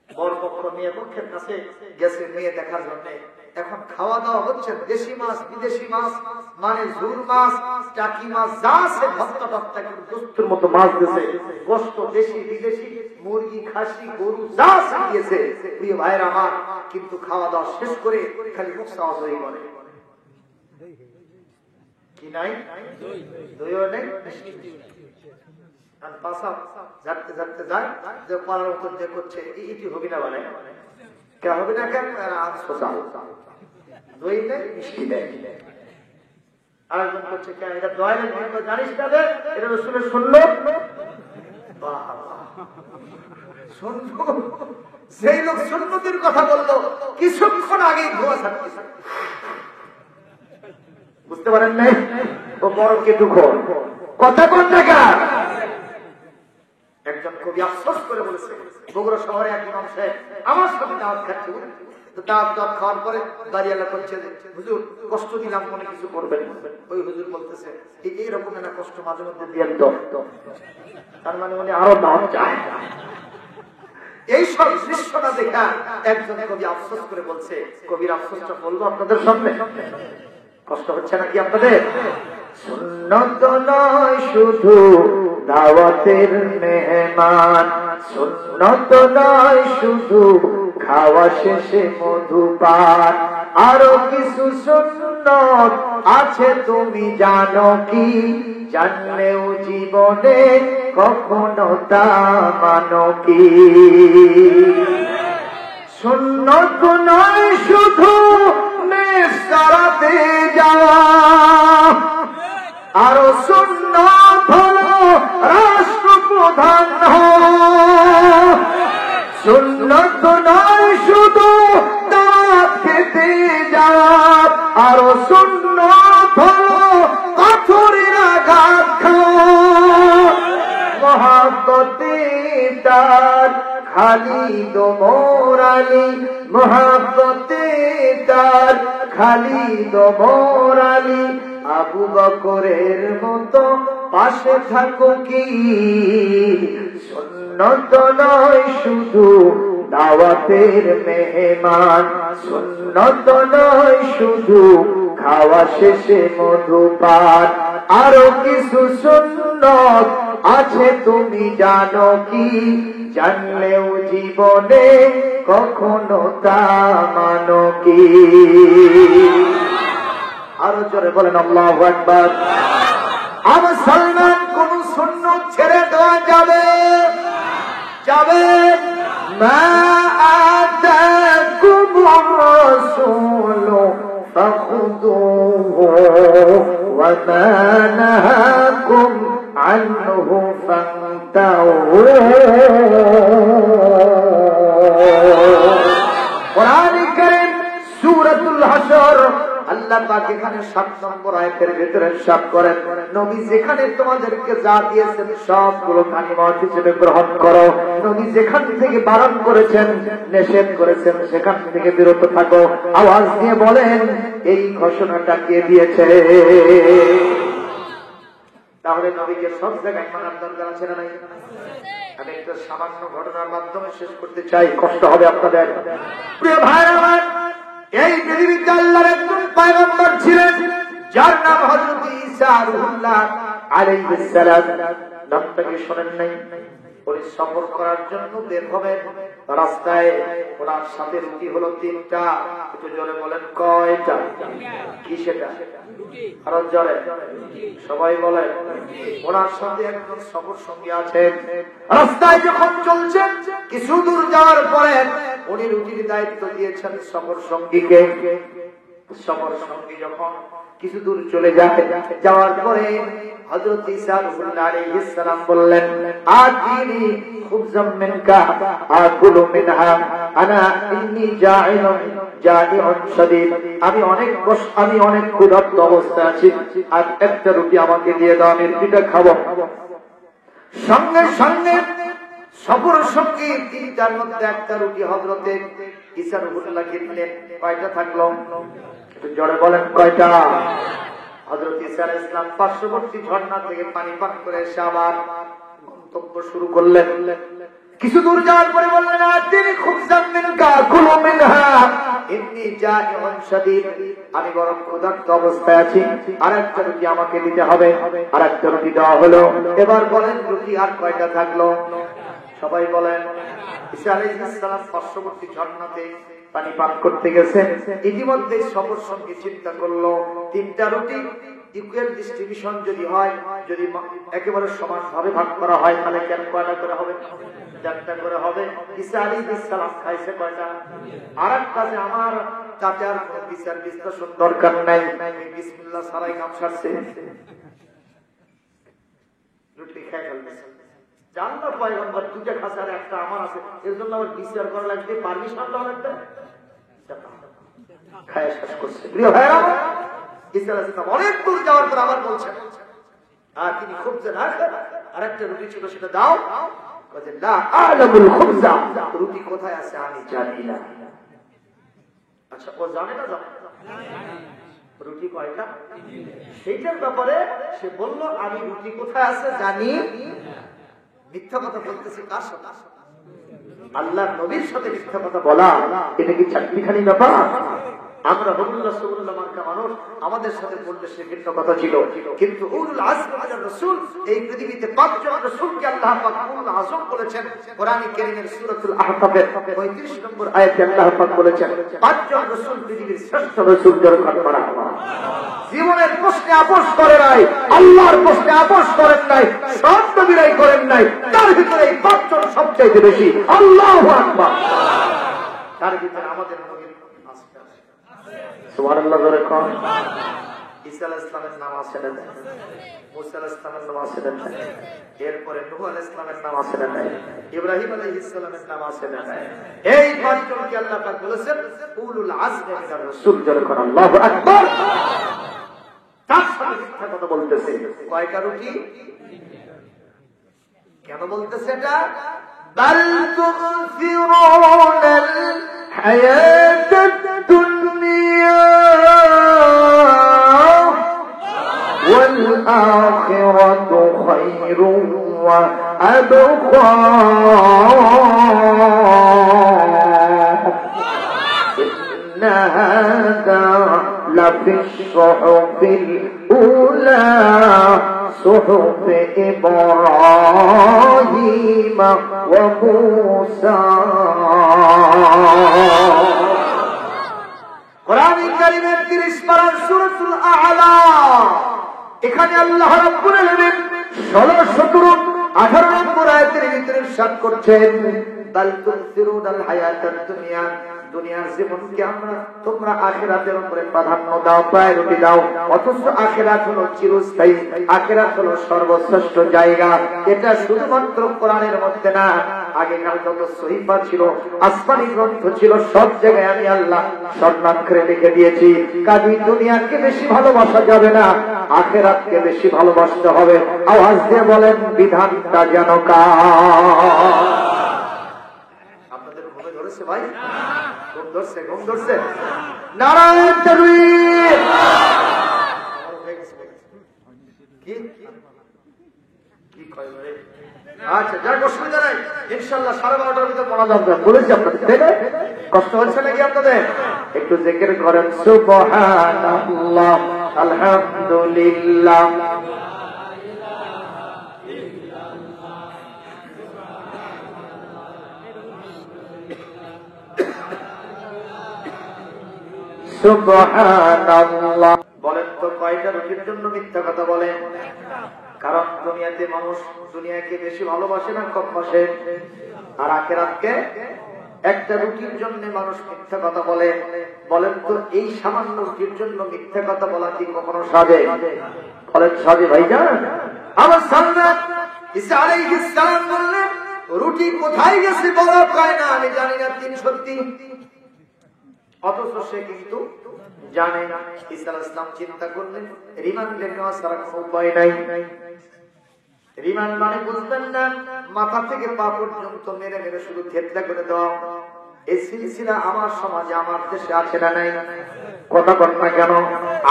বড় পক্ষ মেয়ে পক্ষের কাছে গেছে মেয়ে দেখার জন্য। এখন খাওয়া দাওয়া হচ্ছে দেশি মাছ, বিদেশি মাছ, মানে ঝুর মাছ, টাকি মাছ, যা আছে ভত্তা ভত্তা দস্তুর মতো মাছ দিয়েছে, গোশত দেশি বিদেশি, মুরগি, খাসি, গরু যা আছে দিয়েছে। প্রিয় ভাইয়ের আমার, কিন্তু খাওয়া দাওয়া শেষ করে খালি মুখ সাওয়াজ হয়ে বলে কি নাই, দইও নেই, ঝাড়তে ঝাড়তে যায় যে পালার উত্তর যে করছে এটি হবি না, বলে কে হবে না, কেন দই নেই, মিষ্টি নেই। আরেকজন করছে কেন এটা দয় নেই, জানিস না এটা রসুলের সুন্নাত। সেই লোক সুন্নতের কথা বললো, কিছুক্ষণ আগেই ধোয়া ছাড়তেছে, বুঝতে পারেন নাই? ও বড় কেটু খোর কথা কোন টাকা। একজন কবি আফসোস করে বলেছে, বগুড়া শহরে এক ইমাম সাহেব আমার সাথে দাওয়াত খাচ্ছে, তো দাওয়াত খাওয়ার পরে দাঁড়িয়ে করছে, হুজুর কষ্ট দিলাম, মনে কিছু করবেন। ওই হুজুর বলতেছে এইরকম না কষ্ট মাঝে মধ্যে দিয়ে তো, তার মানে উনি আরো দাওয়াত চায়। এই সব দৃশ্যটা দেখা একজন কবি আফসোস করে বলছে, কবির আফসোসটা বলবো আপনাদের সামনে, কষ্ট হচ্ছে নাকি আপনাদের? সুন্নত নয় শুধু দাওয়াতের মেহমান, সুন্নত নয় শুধু খাওয়া শেষে মধুপান, আরো কিছু সুন্নত আছে তুমি জানো কি? জানলেও জীবনে কখনো তা মানো কি? সুন্নত নয় শুধু নেশারাতে যাওয়া, আরো সুন্নত হলো রাষ্ট্রপ্রধান হওয়া। সুন্নত নয় শুধু দাওয়াত খেতে যাওয়া, আরো সুন্নত হলো পাথরের আঘাত খাওয়া। মহাব্বতে তার খালিদ ওমর আলী, মহাব্বতে তার খালিদ ওমর আলী, আবু বকরের মতো পাশে থাকো কি? সুন্নত নয় শুধু দাওয়াতের মেহমান, সুন্নত নয় শুধু খাওয়া শেষে মধুপান আরো কিছু সুন্নত আছে তুমি জানো কি জানলেও জীবনে কখনো তা মানো কি আরো জোরে বলেন আল্লাহু আকবার আমার সালমান কোন সুন্নত ছেড়ে দেওয়া যাবে যাবে মা আতাকুমুর রাসূল ফাখুযুহু ওয়া মা নাহাকুম আনহু ফান্তাহু কোরআন কারীম সূরাতুল হাসর আল্লাহ পাক এখানে 7 নম্বর আয়াতের ভিতরে ইরশাদ করেন নবী যেখানে তোমাদেরকে যা দিয়েছেন সবগুলো গনিমত হিসেবে গ্রহণ করো নবী যেখান থেকে বারণ করেছেন নিষেধ করেছেন সেখান থেকে বিরত থাকো আওয়াজ দিয়ে বলেন এই ঘোষণাটা কে দিয়েছে তাহলে নবীকে সব জায়গায় মানার দরকার আছে না নাই আমি একটা সামান্য ঘটনার মাধ্যমে শেষ করতে চাই কষ্ট হবে আপনাদের প্রিয় ভাইরা আমার এই পৃথিবীতে আল্লাহর একজন পয়গম্বর ছিলেন যার নাম হযরত ঈসা রূহুল্লাহ আলাইহিস সালাম নামটাকে শুনেন নাই উনি সফর করার জন্য বের হবেন রাস্তায় ওনার সাথে রুটি হলো 3টা একটু জোরে বলেন কয়টা কি সেটা আরো জোরে সবাই বলেন ওনার সাথে একজন সফর সঙ্গী আছেন রাস্তায় যখন চলছেন কিছু দূর যাওয়ার পরে উনি রুটির দায়িত্ব দিয়েছেন সফর সঙ্গীকে সফর সঙ্গী যখন কিছু দূর চলে যাওয়ার পরে হযরত ঈসা আলাইহিস সালাম বললেন আতিনি খুবজাম মিনকা আকুলু মিনহা আনা ইন্নী জাইউন শাদীদ আমি অনেক ক্ষুধার্ত অবস্থায় আছি আর একটা রুটি আমাকে দিয়ে দাও আমি রুটিটা খাবো সঙ্গে সঙ্গে সফর সঙ্গী 3টার মধ্যে একটা রুটি হযরত ঈসা রূহুল্লাহকে দিলেন কয়টা থাকলো জোরে বলেন কয়টা হযরত ঈসা আলাইহিস সালাম পার্শ্ববর্তী ঝর্ণা থেকে পানি পান করে এসে আবার গন্তব্য শুরু করলেন কিছু দূর যাওয়ার পরে বললেন তিনি খুবজাম মিনকা কুলু মিনহা ইন্নী জাইউন শাদীদ আমি বড় ক্ষুধার্ত অবস্থায় আছি আরেকটা রুটি আমাকে দিতে হবে আরেকটা রুটি দেওয়া হলো এবার বলেন রুটি আর কয়টা থাকলো সবাই বলেন ঈসা আলাইহিস সালাম পার্শ্ববর্তী ঝর্ণাতে পানি পান করতে গেছেন ইতিমধ্যে সফর সঙ্গী চিন্তা করলো 3টা রুটি ইকুয়াল ডিস্ট্রিবিউশন যদি হয় যদি একেবারে সমানভাবে ভাগ করা হয় তাহলে কেন কয়টা করে হবে 4টা করে হবে ঈসা আলাইহিস সালাম খাইছে কয়টা আরেকটা যে আমার তাতে আর কোনো বিচার বিশ্লেষণ দরকার নাই বিসমিল্লাহ সারাই কাম সারছে রুটি খেয়ে ফেলছে জানলো পয়গম্বর 2টা খাসার একটা আমার আছে এর জন্য আবার বিচার করা লাগবে পারমিশন দেওয়া লাগবে খায় শেষ করছে প্রিয় ভাইরা ঈসা আলাইহিস সালাম অনেক দূর যাওয়ার পর আবার বলছেন আর তিনি খুবজা না আর একটা রুটি ছিল সেটা দাও বলে লা আলামুল খুবজা রুটি কোথায় আছে আমি জানি না আচ্ছা ও জানে না রুটি কয়টা সেইটার ব্যাপারে সে বলল আমি রুটি কোথায় আছে জানি মিথ্যা কথা বলতেছি কার সাথে আল্লাহর নবীর সাথে মিথ্যা কথা বলা এটা কি চাকরিখানি ব্যাপার আমরা রাসূলুল্লাহ সাল্লাল্লাহু আলাইহি ওয়াসাল্লাম মানুষ আমাদের সাথে বললে সে ভিন্ন কথা ছিল কিন্তু উলুল আজম মিনার রাসূল এই পৃথিবীতে 5 জন রাসূলকে আল্লাহ পাক উলুল আজম বলেছেন কোরআন কারীমের সূরাতুল আহকাফের 35 নম্বর আয়াতে আল্লাহ পাক বলেছেন 5 জন রাসূল পৃথিবীর শ্রেষ্ঠ রাসূল যারা করা জীবনের প্রশ্নে আপোষ করে নাই আল্লাহর প্রশ্নে আপোষ করেন নাই সব নবীরাই করেন নাই তার ভিতরে এই 5 জন সবচেয়ে বেশি আল্লাহু আকবার তার ভিতরে আমাদের সুবহানাল্লাহ জোরে কোন ঈসা আলাইহিস সালামের নাম আছে না মুসা আলাইহিস সালামের নাম আছে না এরপরে নূহ আলাইহিস সালামের নাম আছে না ইব্রাহিম আলাইহিস সালামের নাম আছে না এই পাঁচজনকে আল্লাহ পাক বলেছেন উলুল আজম মিনার রাসূল জোরে কোন আল্লাহু আকবার তার সাথে মিথ্যা কথা বলতেছে কয়টা রুটি কেন বলতেছে এটা বাল তুগফিরুনাল হায়াতাদ দুনিয়া ওয়াল আখিরাতু খায়রুন ওয়া আবকা ইন্না হাযা লাফিস সুহুফিল উলা সুহুফ ইব্রাহিম ওয়া মূসা। কোরআন কারীমের 30 পারার সূরাতুল আ'লা, এখানে আল্লাহ রাব্বুল আলামিন 16, 17, 18 নম্বর আয়াতের ভিতরে ইরশাদ করছেন, বাল তুসিরুনাল হায়াতাদ দুনিয়া, দুনিয়ার জীবনকে তোমরা আখিরাতের উপরে প্রাধান্য দাও, প্রায়োরিটি দাও। অথচ আখিরাত হলো চিরস্থায়ী, আখিরাত হলো সর্বশ্রেষ্ঠ জায়গা। এটা শুধুমাত্র কোরআনের মধ্যে না, আগেকার যত সহিফা ছিল, আসমানি গ্রন্থ ছিল, সব জায়গায় আমি আল্লাহ স্বর্ণাক্ষরে লিখে দিয়েছি। কাজী দুনিয়াকে বেশি ভালোবাসা যাবে না, আখিরাতকে বেশি ভালোবাসতে হবে। আওয়াজ দিয়ে বলেন, বিধানটা যেন কার। আপনাদের ঘুমে ধরেছে ভাই? ঘুম ধরছে, ঘুম ধরছে। নারায়ণ তাকবীর। কি কি কয় ভাই? আচ্ছা, যাক, অসুবিধা নাই, ইনশাআল্লাহ 12:30টার ভিতর মোনাজাত দেন বলেছি আপনাদের, তাই না? কষ্ট হচ্ছে নাকি আপনাদের? একটু জিকির করেন, সুবহানাল্লাহ, আলহামদুলিল্লাহ, সুবহানাল্লাহ। বলেন তো, কয়টা রুটির জন্য মিথ্যা কথা বলেন? কারণ দুনিয়াতে মানুষ দুনিয়াকে বেশি ভালোবাসে না কম বাসে, আর আখিরাতকে একটা রুটির জন্য মানুষ মিথ্যা কথা বলে। বলেন তো, এই সামান্য রুটির জন্য মিথ্যা কথা বলা কি কখনো সাজে? বলেন সাজে ভাইজান? আমার সামনে ঈসা আলাইহিস সালাম বললেন, রুটি কোথায় গেছে বলা কয় না, আমি জানি না 303। অথচ সে কিন্তু জানে। ঈসা আলাইহিস সালাম চিন্তা করলেন, রিমান্ডে নেওয়া ছাড়া কোনো উপায় নাই। রিমান্ড মানে বুঝবেন না, মাথা থেকে পা পর্যন্ত মেরে মেরে শুধু থেতলা করে দেওয়া। এই সিলসিলা আমার সমাজে, আমার দেশে আছে না নাই? কথা বল না কেন?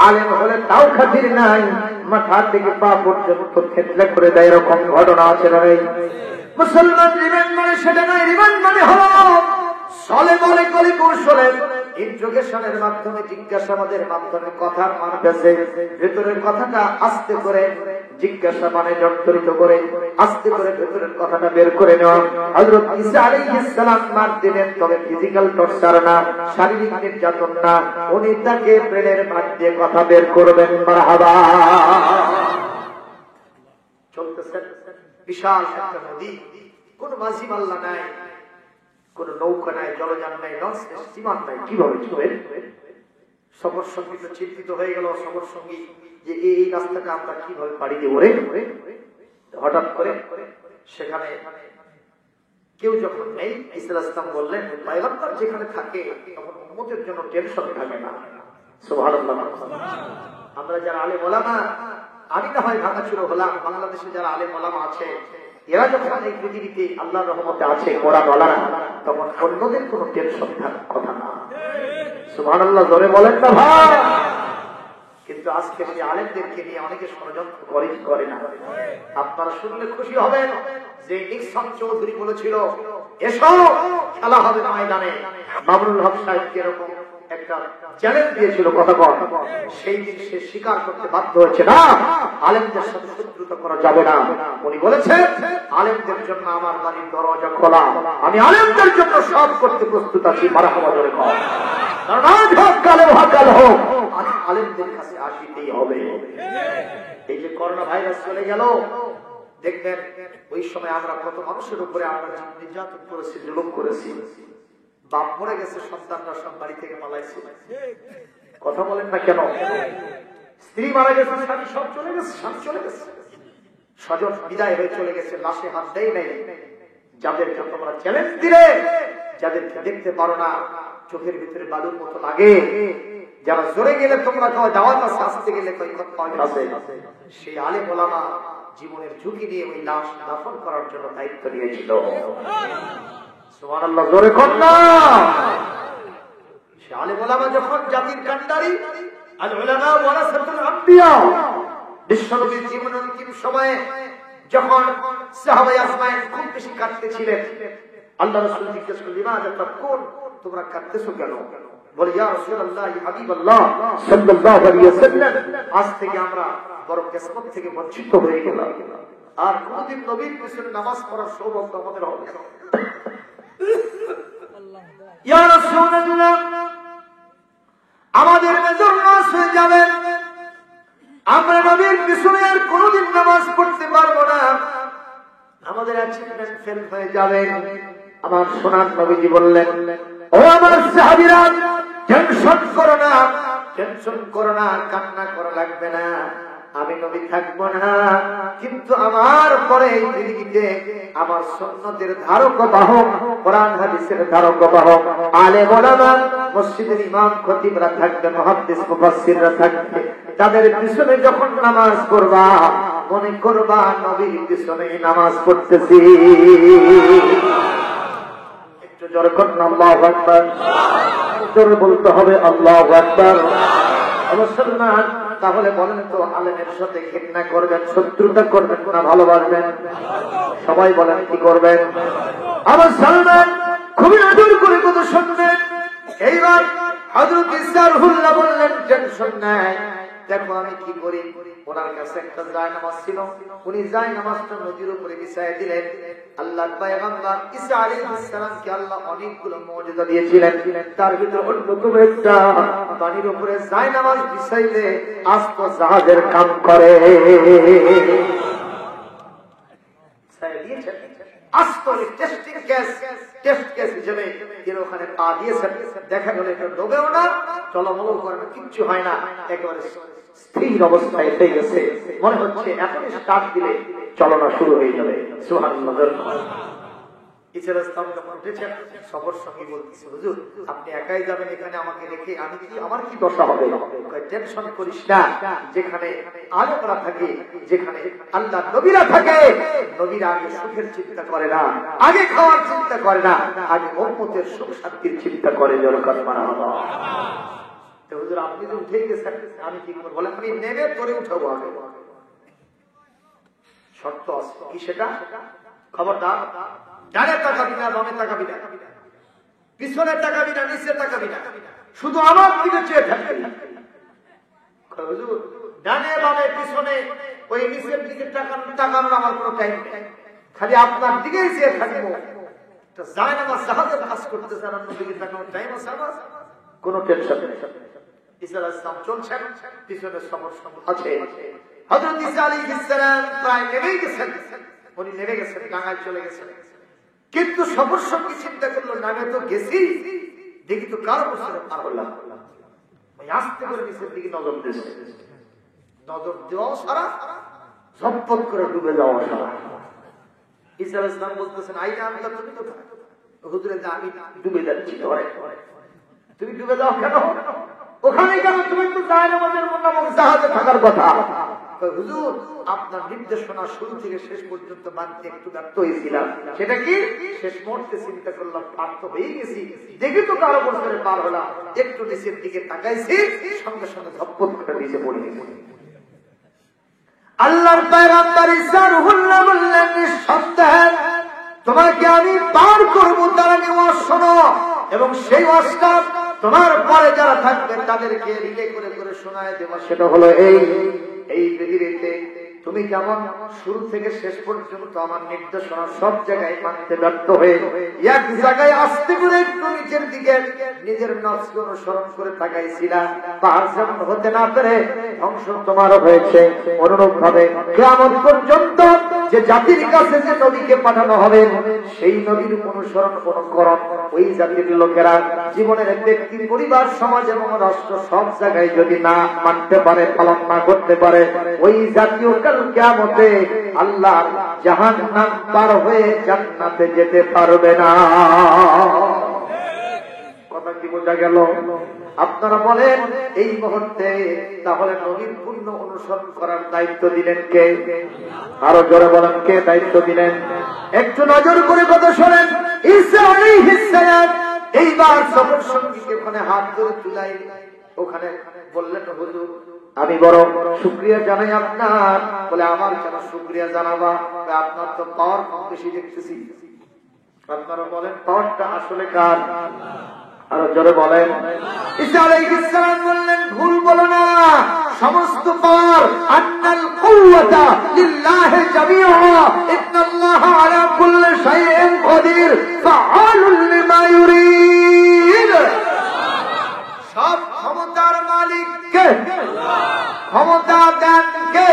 আলেম হলে তাও খাতির নাই, মাথা থেকে পা পর্যন্ত থেতলা করে দেয়, এরকম ঘটনা আছে না নাই? মুসলমান রিমান্ড মানে সেটা নয়। রিমান্ড মানে হলো চলে বলে কলি কৌশলে, ইন্ট্রোগেশনের মাধ্যমে, জিজ্ঞাসাবাদের মাধ্যমে কথার মান পেছে, ভেতরের কথাটা আস্তে করে জিজ্ঞাসা মানে জর্জরিত করে আস্তে করে ভেতরের কথাটা বের করে নেওয়া। হযরত ঈসা আলাইহিস সালাম মার দিলেন, তবে ফিজিক্যাল টর্চার না, শারীরিক নির্যাতন না, উনি তাকে ব্রেনের ভাগ দিয়ে কথা বের করবেন। মারহাবা। চলতেছে বিশাল একটা নদী, কোন মাঝি মাল্লা নাই, কোন নৌকা নাই, জলযান নাই, লঞ্চ বিমান নাই, কিভাবে চলবেন? সফর সঙ্গী তো চিন্তিত হয়ে গেল, সফর সঙ্গী যে এই রাস্তাটা আমরা কিভাবে পাড়ি দেব রে। হঠাৎ করে সেখানে কেউ যখন নেই, ঈসা আলাইহিস সালাম বললেন, পয়গম্বর যেখানে থাকে তখন উম্মতের জন্য টেনশন থাকে না। সুবহানাল্লাহ। আমরা যারা আলেম ওলামা, আমি না হয় ভাঙাচুরো হলাম, বাংলাদেশে যারা আলেম ওলামা আছে, এরা যখন এই পৃথিবীতে আল্লাহর রহমতে আছে, কোরআন ওয়ালারা, তখন অন্যদের কোনো টেনশন থাকার কথা না। সুবহানাল্লাহ, জোরে বলেন না ভাই? কিন্তু আজকে সেই আলেমদেরকে নিয়ে অনেকে ষড়যন্ত্র করে না। আপনারা শুনলে খুশি হবেন যে নিক্সন চৌধুরী বলেছিল, এসো খেলা হবে ময়দানে। মামুনুল হক সাহেব এরকম একটা চ্যালেঞ্জ দিয়েছিল, কথা বল, সেই দিন সে স্বীকার করতে বাধ্য হয়েছে, না, আলেমদের সাথে শত্রুতা করা যাবে না। উনি বলেছেন, আলেমদের জন্য আমার বাড়ির দরজা খোলা, আমি আলেমদের জন্য সব করতে প্রস্তুত আছি। মারহাবা জোরে কর। কারণ আজ হোক কালে হাকাল হোক, আমি আলেমদের কাছে আসিতেই হবে। এই যে করোনা ভাইরাস চলে গেল, দেখবেন ওই সময় আমরা কত মানুষের উপরে আমরা নির্যাতন করেছি, জুলুম করেছি। বাপ মরে গেছে, সন্তানরা সব বাড়ি থেকে পালাইছে, কথা বলেন না কেন? স্ত্রী মারা গেছে, স্বামী সব চলে গেছে, স্বামী চলে গেছে, স্বজন বিদায় হয়ে চলে গেছে, লাশে হাত দেয় নাই। যাদেরকে তোমরা চ্যালেঞ্জ দিলে, যাদেরকে দেখতে পারো না, চোখের ভিতরে বালুর মতো লাগে, যারা জোরে গেলে তোমরা কয় দাওয়াত আছে, আসতে গেলে কয় কথা আছে, সেই আলেম ওলামা জীবনের ঝুঁকি নিয়ে ওই লাশ দাফন করার জন্য দায়িত্ব নিয়েছিল। সুবহানাল্লাহ, জোরে কর না। সে আলেম ওলামা যখন জাতির কান্ডারি, আল উলামা ওয়ারাসাতুল আম্বিয়া, বিশ্বনবীর জীবন অন্তিম সময়ে যখন সাহাবায়ে আজমাইন খুব বেশি কাঁদতেছিলেন, আল্লাহ রাসূল জিজ্ঞেস করলেন, লিমাযা তাবকুন, তোমরা কাঁদতেছো কেন? বলে ইয়া রাসূলুল্লাহ হাবিবাল্লাহ সাল্লাল্লাহু আলাইহি ওয়াসাল্লাম, আজ থেকে আমরা বড় কিসমত থেকে বঞ্চিত হয়ে গেলাম, আর কোনদিন নবীর পিছনে নামাজ পড়ার সৌভাগ্য আমাদের হবে না। ইয়া রাসূলুল্লাহ, আমাদের মেজর নামাজ হয়ে যাবে, আমরা নবীর পিছনে আর কোনদিন নামাজ পড়তে পারবো না, আমাদের অ্যাচিভমেন্ট ফেল হয়ে যাবে। আমার সোনার নবীজি বললেন, ও আমার সাহাবীরা, টেনশন করো না, টেনশন করো না, কান্না করা লাগবে না, আমি নবী থাকবো না, কিন্তু আমার পরে এই পৃথিবীতে আমার সুন্নতের ধারক বাহক, কোরআন হাদিসের ধারক বাহক, আলেম ওলামা, মসজিদের ইমাম খতিবরা থাকবে, মুহাদ্দিস মুফাসসিররা থাকবে। তাদের পিছনে যখন নামাজ পড়বা মনে করবা নবীর পিছনে নামাজ পড়তেছি। একটু জোরে করুন আল্লাহু আকবার, জোরে বলতে হবে আল্লাহু আকবার। মুসলমান, তাহলে বলেন তো, আলেমের সাথে ঘৃণা করবেন, শত্রুতা করবেন না ভালোবাসবেন? সবাই বলেন কি করবেন? আমার সালমান খুবই নজর করে কথা শুনবেন। এইবার হযরত ঈসা রুহুল্লাহ বললেন, টেনশন নাই, দেখো আমি কি করি। ওনার কাছে একটা জায়নামাজ ছিল, উনি জায়নামাজটা নদীর উপরে বিছায় দিলেন। আল্লাহর পয়গম্বর ঈসা আলাইহিস সালামকে আল্লাহ অনেকগুলো মুজিজা দিয়েছিলেন, তার ভিতরে অন্যতম একটা, পানির উপরে জায়নামাজ বিছাইলে আস্ত জাহাজের কাম করে। আস্ত টেস্টিং টেস্ট কেস হিসেবে তিনি ওখানে পা দিয়েছেন। দেখা গেল এটা ডোবেও না, চলমল করে না, কিচ্ছু হয় না, একেবারে স্থির অবস্থায় এসে গেছে। মনে হচ্ছে এখন স্টার্ট দিলে চলনা শুরু হয়ে যাবে। সুবহানাল্লাহ। ঈসা আলাইহিস সালাম যখন উঠেছেন, সফর সঙ্গী বলতেছে, হুজুর আপনি একাই যাবেন এখানে আমাকে রেখে, আমি কি, আমার কি দশা হবে? টেনশন করিস না, যেখানে আলেমরা থাকে, যেখানে আল্লাহর নবীরা থাকে, নবীরা আগে সুখের চিন্তা করে না, আগে খাওয়ার চিন্তা করে না, আগে উম্মতের সুখ শান্তির চিন্তা করে। জোরকার মারহাবা। তো হুজুর আপনি যে উঠে গেছেন, আমি কি করব? বলে আমি নেমে তোরে উঠাবো আগে। শর্ত আছে, কি সেটা? খবরদার, ডানে তাকাবি না, বামে তাকাবি না, পিছনে তাকাবি না, নিচে তাকাবি না, শুধু আমার দিকে চেয়ে থাকবি। হুজুর ডানে বামে পিছনে ওই নিচের দিকে তাকানোর আমার কোনো টাইম নেই, খালি আপনার দিকেই চেয়ে থাকবো। জায়নামাজ জাহাজের কাজ করতেছে, আর অন্যদিকে তাকানোর টাইম আছে আমার? কোনো টেনশন নেই। ঈসা আলাইহিস সালাম চলছেন, পিছনে সফর সঙ্গী আছে। হযরত ঈসা আলাইহিস সালাম প্রায় নেমে গেছেন, উনি নেমে গেছেন, ডাঙায় চলে গেছেন। কিন্তু সফর সঙ্গী চিন্তা করলো, নামে তো গেছি, দেখি তো কার বছরে পার হলাম। ওই আস্তে করে নিচের দিকে নজর দিয়েছে, নজর দেওয়াও সারা, ঝটপট করে ডুবে যাওয়া সারা। ঈসা আলাইহিস সালাম বলতেছেন, আইনা আমি তুমি কোথায়? হুজুরে যে আমি ডুবে যাচ্ছি। তুমি ডুবে যাও কেন? ওখানে কেন? তুমি তো জায়নামাজের নামক জাহাজে থাকার কথা। হুজুর আপনার নির্দেশনা শুরু থেকে শেষ পর্যন্ত মানতে একটু ব্যর্থ হয়েছিলাম। সেটা কি? শেষ মুহূর্তে চিন্তা করলাম পার্থ হয়ে গেছি, দেখি তো কারো বছরে পার হলাম, একটু নিচের দিকে তাকাইছি, সঙ্গে সঙ্গে ঝটপট করে নিচে পড়ে গেছি। আল্লাহর পয়গম্বর ঈসা রুহুল্লাহ বললেন, নিঃসন্দেহে তোমাকে আমি পার করবো, তার আগে ওয়াজ শোনো, এবং সেই ওয়াজটা তোমার পরে যারা থাকবে তাদেরকে রিলে করে করে শোনায় দেব। সেটা হলো এই পৃথিবীতে তুমি কেমন শুরু থেকে শেষ পর্যন্ত আমার নির্দেশনা সব জায়গায় মানতে ব্যর্থ হয়ে এক জায়গায় আস্তে করে একটু নিচের দিকে নিজের নফসকে অনুসরণ করে তাকাইছিলা, পার যেমন হতে না পেরে ধ্বংস তোমারও হয়েছে। অনুরূপ ভাবে কিয়ামত পর্যন্ত যে জাতির কাছে যে নবীকে পাঠানো হবে, সেই নবীর অনুসরণ অনুকরণ ওই জাতির লোকেরা জীবনের ব্যক্তি, পরিবার, সমাজ এবং রাষ্ট্র সব জায়গায় যদি না মানতে পারে, পালন না করতে পারে, ওই জাতীয় কাল কিয়ামতে আল্লাহ জাহান্নাম পার হয়ে জান্নাতে যেতে পারবে না। কথা কি বোঝা গেল? আপনারা বলেন এই মুহূর্তে তাহলে নবীর পূর্ণ অনুসরণ করার দায়িত্ব দিলেন কে? আরো জোরে বলেন, কে দায়িত্ব দিলেন? একটু নজর করে কথা শোনেন। ঈসা আলাইহিস সালাম এইবার সফর সঙ্গীকে ওখানে হাত ধরে তুলাই, ওখানে বললেন, হুজুর আমি বড় শুকরিয়া জানাই আপনার। বলে আমার কেন শুকরিয়া জানাবা? আপনার তো পাওয়ার বেশি দেখতেছি। আপনারা বলেন পাওয়ারটা আসলে কার? আরো জোরে বলেন। ঈসা আলাইহিস সালাম বললেন, ভুল বলো না, সমস্ত পাওয়ার আন্নাল কুওয়াতা লিল্লাহি জামিআ ইন্নাল্লাহা আলা কুল্লি শাইইন কাদির ফাআলুল লিমা ইউরিদ। সব ক্ষমতার মালিক কে? ক্ষমতা দেন কে?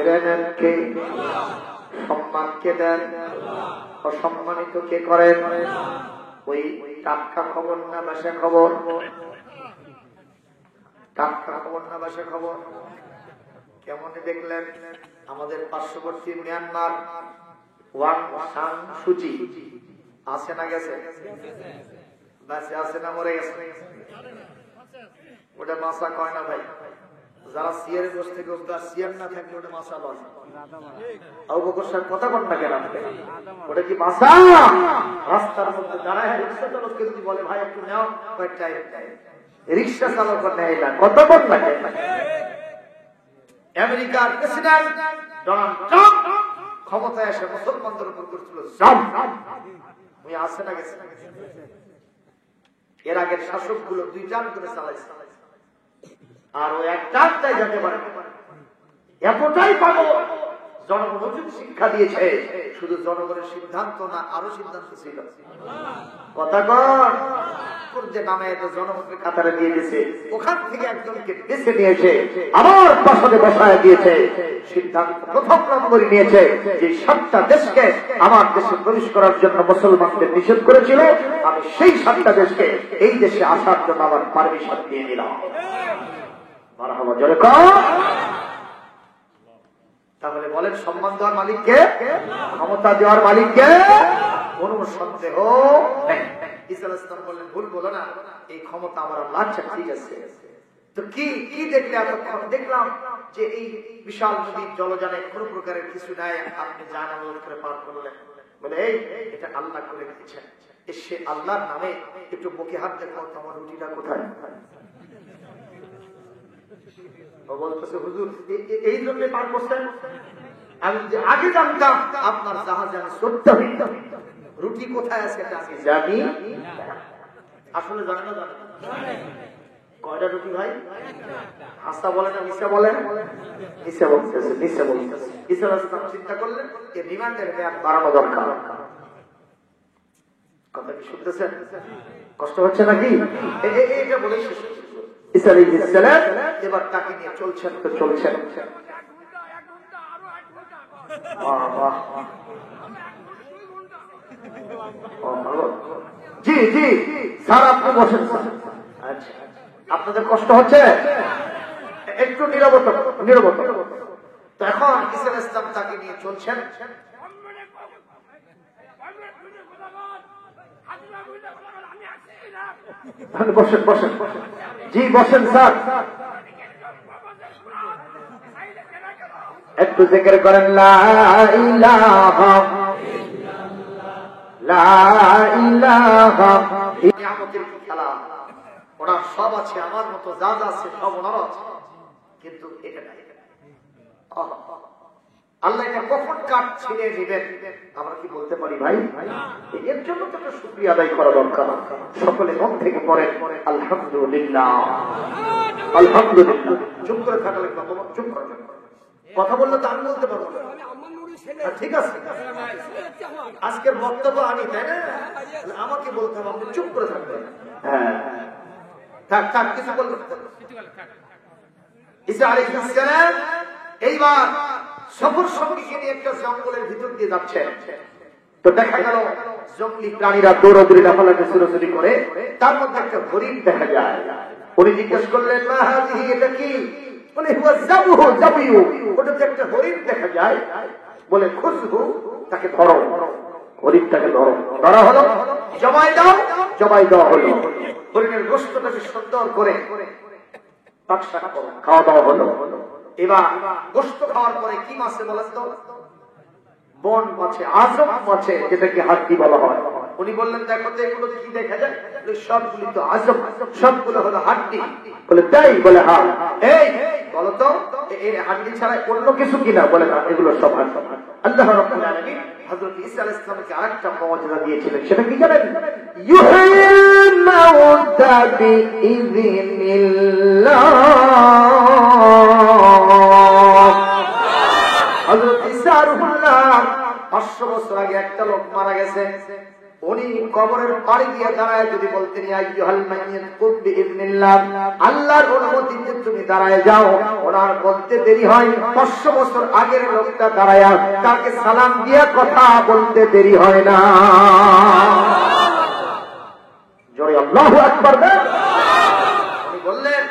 দেন কে? সম্মান কে দেন? অসম্মানিত কে করেন? ওই টাটকা খবর না বাসা খবর? টাটকা খবর না বাসা খবর? কেমন দেখলেন আমাদের পার্শ্ববর্তী মিয়ানমার ওয়াং সাং সুচি আছে না গেছে? বাসে আছে না মরে গেছে? ওটা মাসা কয় না ভাই, যারা সিয়ারে বসে থেকে সিয়ার না থাকলে ওটা মাসা বলে। আবু বকর সাহেব কথা বল না কেন? ওটা কি মাসা? রাস্তার মধ্যে দাঁড়ায় রিক্সা চালককে যদি বলে ভাই একটু নেও, রিক্সা চালক নেয় না, কথা বল না কেন? আমেরিকার প্রেসিডেন্ট ডোনাল্ড ট্রাম্প ক্ষমতায় এসে মুসলমানদের উপর করছিল জাম। ওই আছে না গেছে? এর আগের শাসকগুলো 2 জাম করে চালাইছে, আর ও এক জামটাই যেতে পারে। এতটাই পাগল, জনগণ শিক্ষা দিয়েছে, শুধু জনগণের সিদ্ধান্ত না, আরো সিদ্ধান্ত ছিল। কথা কর যে নামে এত জনগণের কাতারে দিয়ে দিয়েছে, ওখান থেকে একজনকে বেছে নিয়েছে, আবার পাশে বসায় দিয়েছে। সিদ্ধান্ত প্রথম নম্বরই নিয়েছে যে 7টা দেশকে আমার দেশে প্রবেশ করার জন্য মুসলমানদের নিষেধ করেছিল, আমি সেই 7টা দেশকে এই দেশে আসার জন্য আমার পারমিশন দিয়ে দিলাম। মারহাবা, জোরে কর। তাহলে বলেন, সম্মান দেওয়ার মালিক কে? ক্ষমতা দেওয়ার মালিক কে? কোন সন্দেহ নেই। ঈসা আলাইহিস সালাম বললেন, ভুল বলো না, এই ক্ষমতা আমার আল্লাহ। আচ্ছা ঠিক আছে, তো কি কি দেখলে? দেখলাম যে এই বিশাল নদীর জলযানে কোন প্রকারের কিছু নাই, আপনি জান আমল করে পার করলেন। বলে এই এটা আল্লাহ করে দিয়েছেন। সে আল্লাহর নামে একটু বুকে হাত দেখাও, তোমার রুটিটা কোথায়? বলতেছে হুজুর এই জন্য পার করছেন, আমি যে আগে জানতাম আপনার জাহাজে আমি সত্যি রুটি কোথায় আছে এটা আমি জানি। আসলে জানে না? জানে কয়টা রুটি ভাই? হাসা বলে না মিশা বলে? মিশা বলতেছে, মিশা বলতেছে। ঈসা আলাইহিস সালাম চিন্তা করলেন এই রিমান্ডের মেয়াদ বাড়ানো দরকার। কথা কি শুনতেছেন? কষ্ট হচ্ছে নাকি? এইটা বলে শেষ। ঈসা আলাইহিস সালাম এবার তাকে নিয়ে চলছেন তো চলছেন। জি জি স্যার, আপনি বসেন। আচ্ছা, আপনাদের কষ্ট হচ্ছে? একটু নীরবতা, নীরবতা। তো এখন ঈসা আলাইহিস সালাম তাকে নিয়ে চলছেন। বসেন বসেন। জি বসেন স্যার। একটু জিকির করেন, লা ইলাহা লা ইলাহা। নিয়ামতের কি খেলা! ওনার সব আছে, আমার মতো যা যা আছে সব ওনার আছে, কিন্তু এটা নাই। আল্লাহ এটা কখন কাট ছিঁড়ে নেবেন আমরা কি বলতে পারি ভাই? এর জন্য তো একটা শুকরিয়া আদায় করা দরকার। সকলে মন থেকে পড়েন আলহামদুলিল্লাহ, আলহামদুলিল্লাহ। চুপ করে থাকলে চুপ করে কথা বললে তো আমি বলতে পারবো না। ঠিক আছে, আজকের বক্তব্য আমি, তাই না? আমাকে বলতে হবে, আপনি চুপ করে থাকবেন। হ্যাঁ থাক থাক, কিছু বলবেন। ঈসা আলাইহিস সালাম এইবার সফর সঙ্গীকে নিয়ে একটা জঙ্গলের ভিতর দিয়ে যাচ্ছে। তো দেখা গেল জঙ্গলি প্রাণীরা দৌড়াদৌড়ি লাফালাফি ছুটোছুটি করে, তার মধ্যে একটা হরিণ দেখা যায়। উনি জিজ্ঞেস করলেন, মা হাযিহি, এটা কি? বলে হুয়া যাবুহু যাবিয়ু, ওটাতে একটা হরিণ দেখা যায়। বলে খুযহু, তাকে ধরো, হরিণটাকে ধরো। ধরা হলো, জবাই দাও, জবাই দেওয়া হলো। হরিণের গোশতটাকে সুন্দর করে পাকশাক করো, খাওয়া দাওয়া হলো। এবার গোশত খাওয়ার পরে কি মাছে বলেন তো? বন মাছে, আজম মাছে, যেটাকে হাড্ডি বলা হয়। উনি বললেন, দেখো তো এগুলো কি দেখা যায়? সবগুলি তো আজম, সবগুলো হলো হাড্ডি। বলে তাই? বলে হ্যাঁ। এই বলতো এর হাড্ডি ছাড়া অন্য কিছু কিনা? বলে না, এগুলো সব হাড্ডি। আল্লাহ রাব্বুল আলামিন হযরত ঈসা আলাইহিস সালামকে আরেকটা মুজিজা দিয়েছিলেন, সেটা কি জানেন? ইউহিল মাউতা বিইযনিল্লাহ। হযরত ঈসা রূহুল্লাহ 500 বছর আগে একটা লোক মারা গেছে, উনি কবরের পাড়ে গিয়ে দাঁড়ায় যদি বলতেন আইয়ুহাল মাইয়িত কুম বিইযনিল্লাহ, আল্লাহর অনুমতিতে তুমি দাঁড়ায় যাও, ওনার বলতে দেরি হয়। 500 বছর আগের লোকটা দাঁড়ায় তাকে সালাম দিয়ে কথা বলতে দেরি হয় না। জোরে আল্লাহু আকবার। উনি বললেন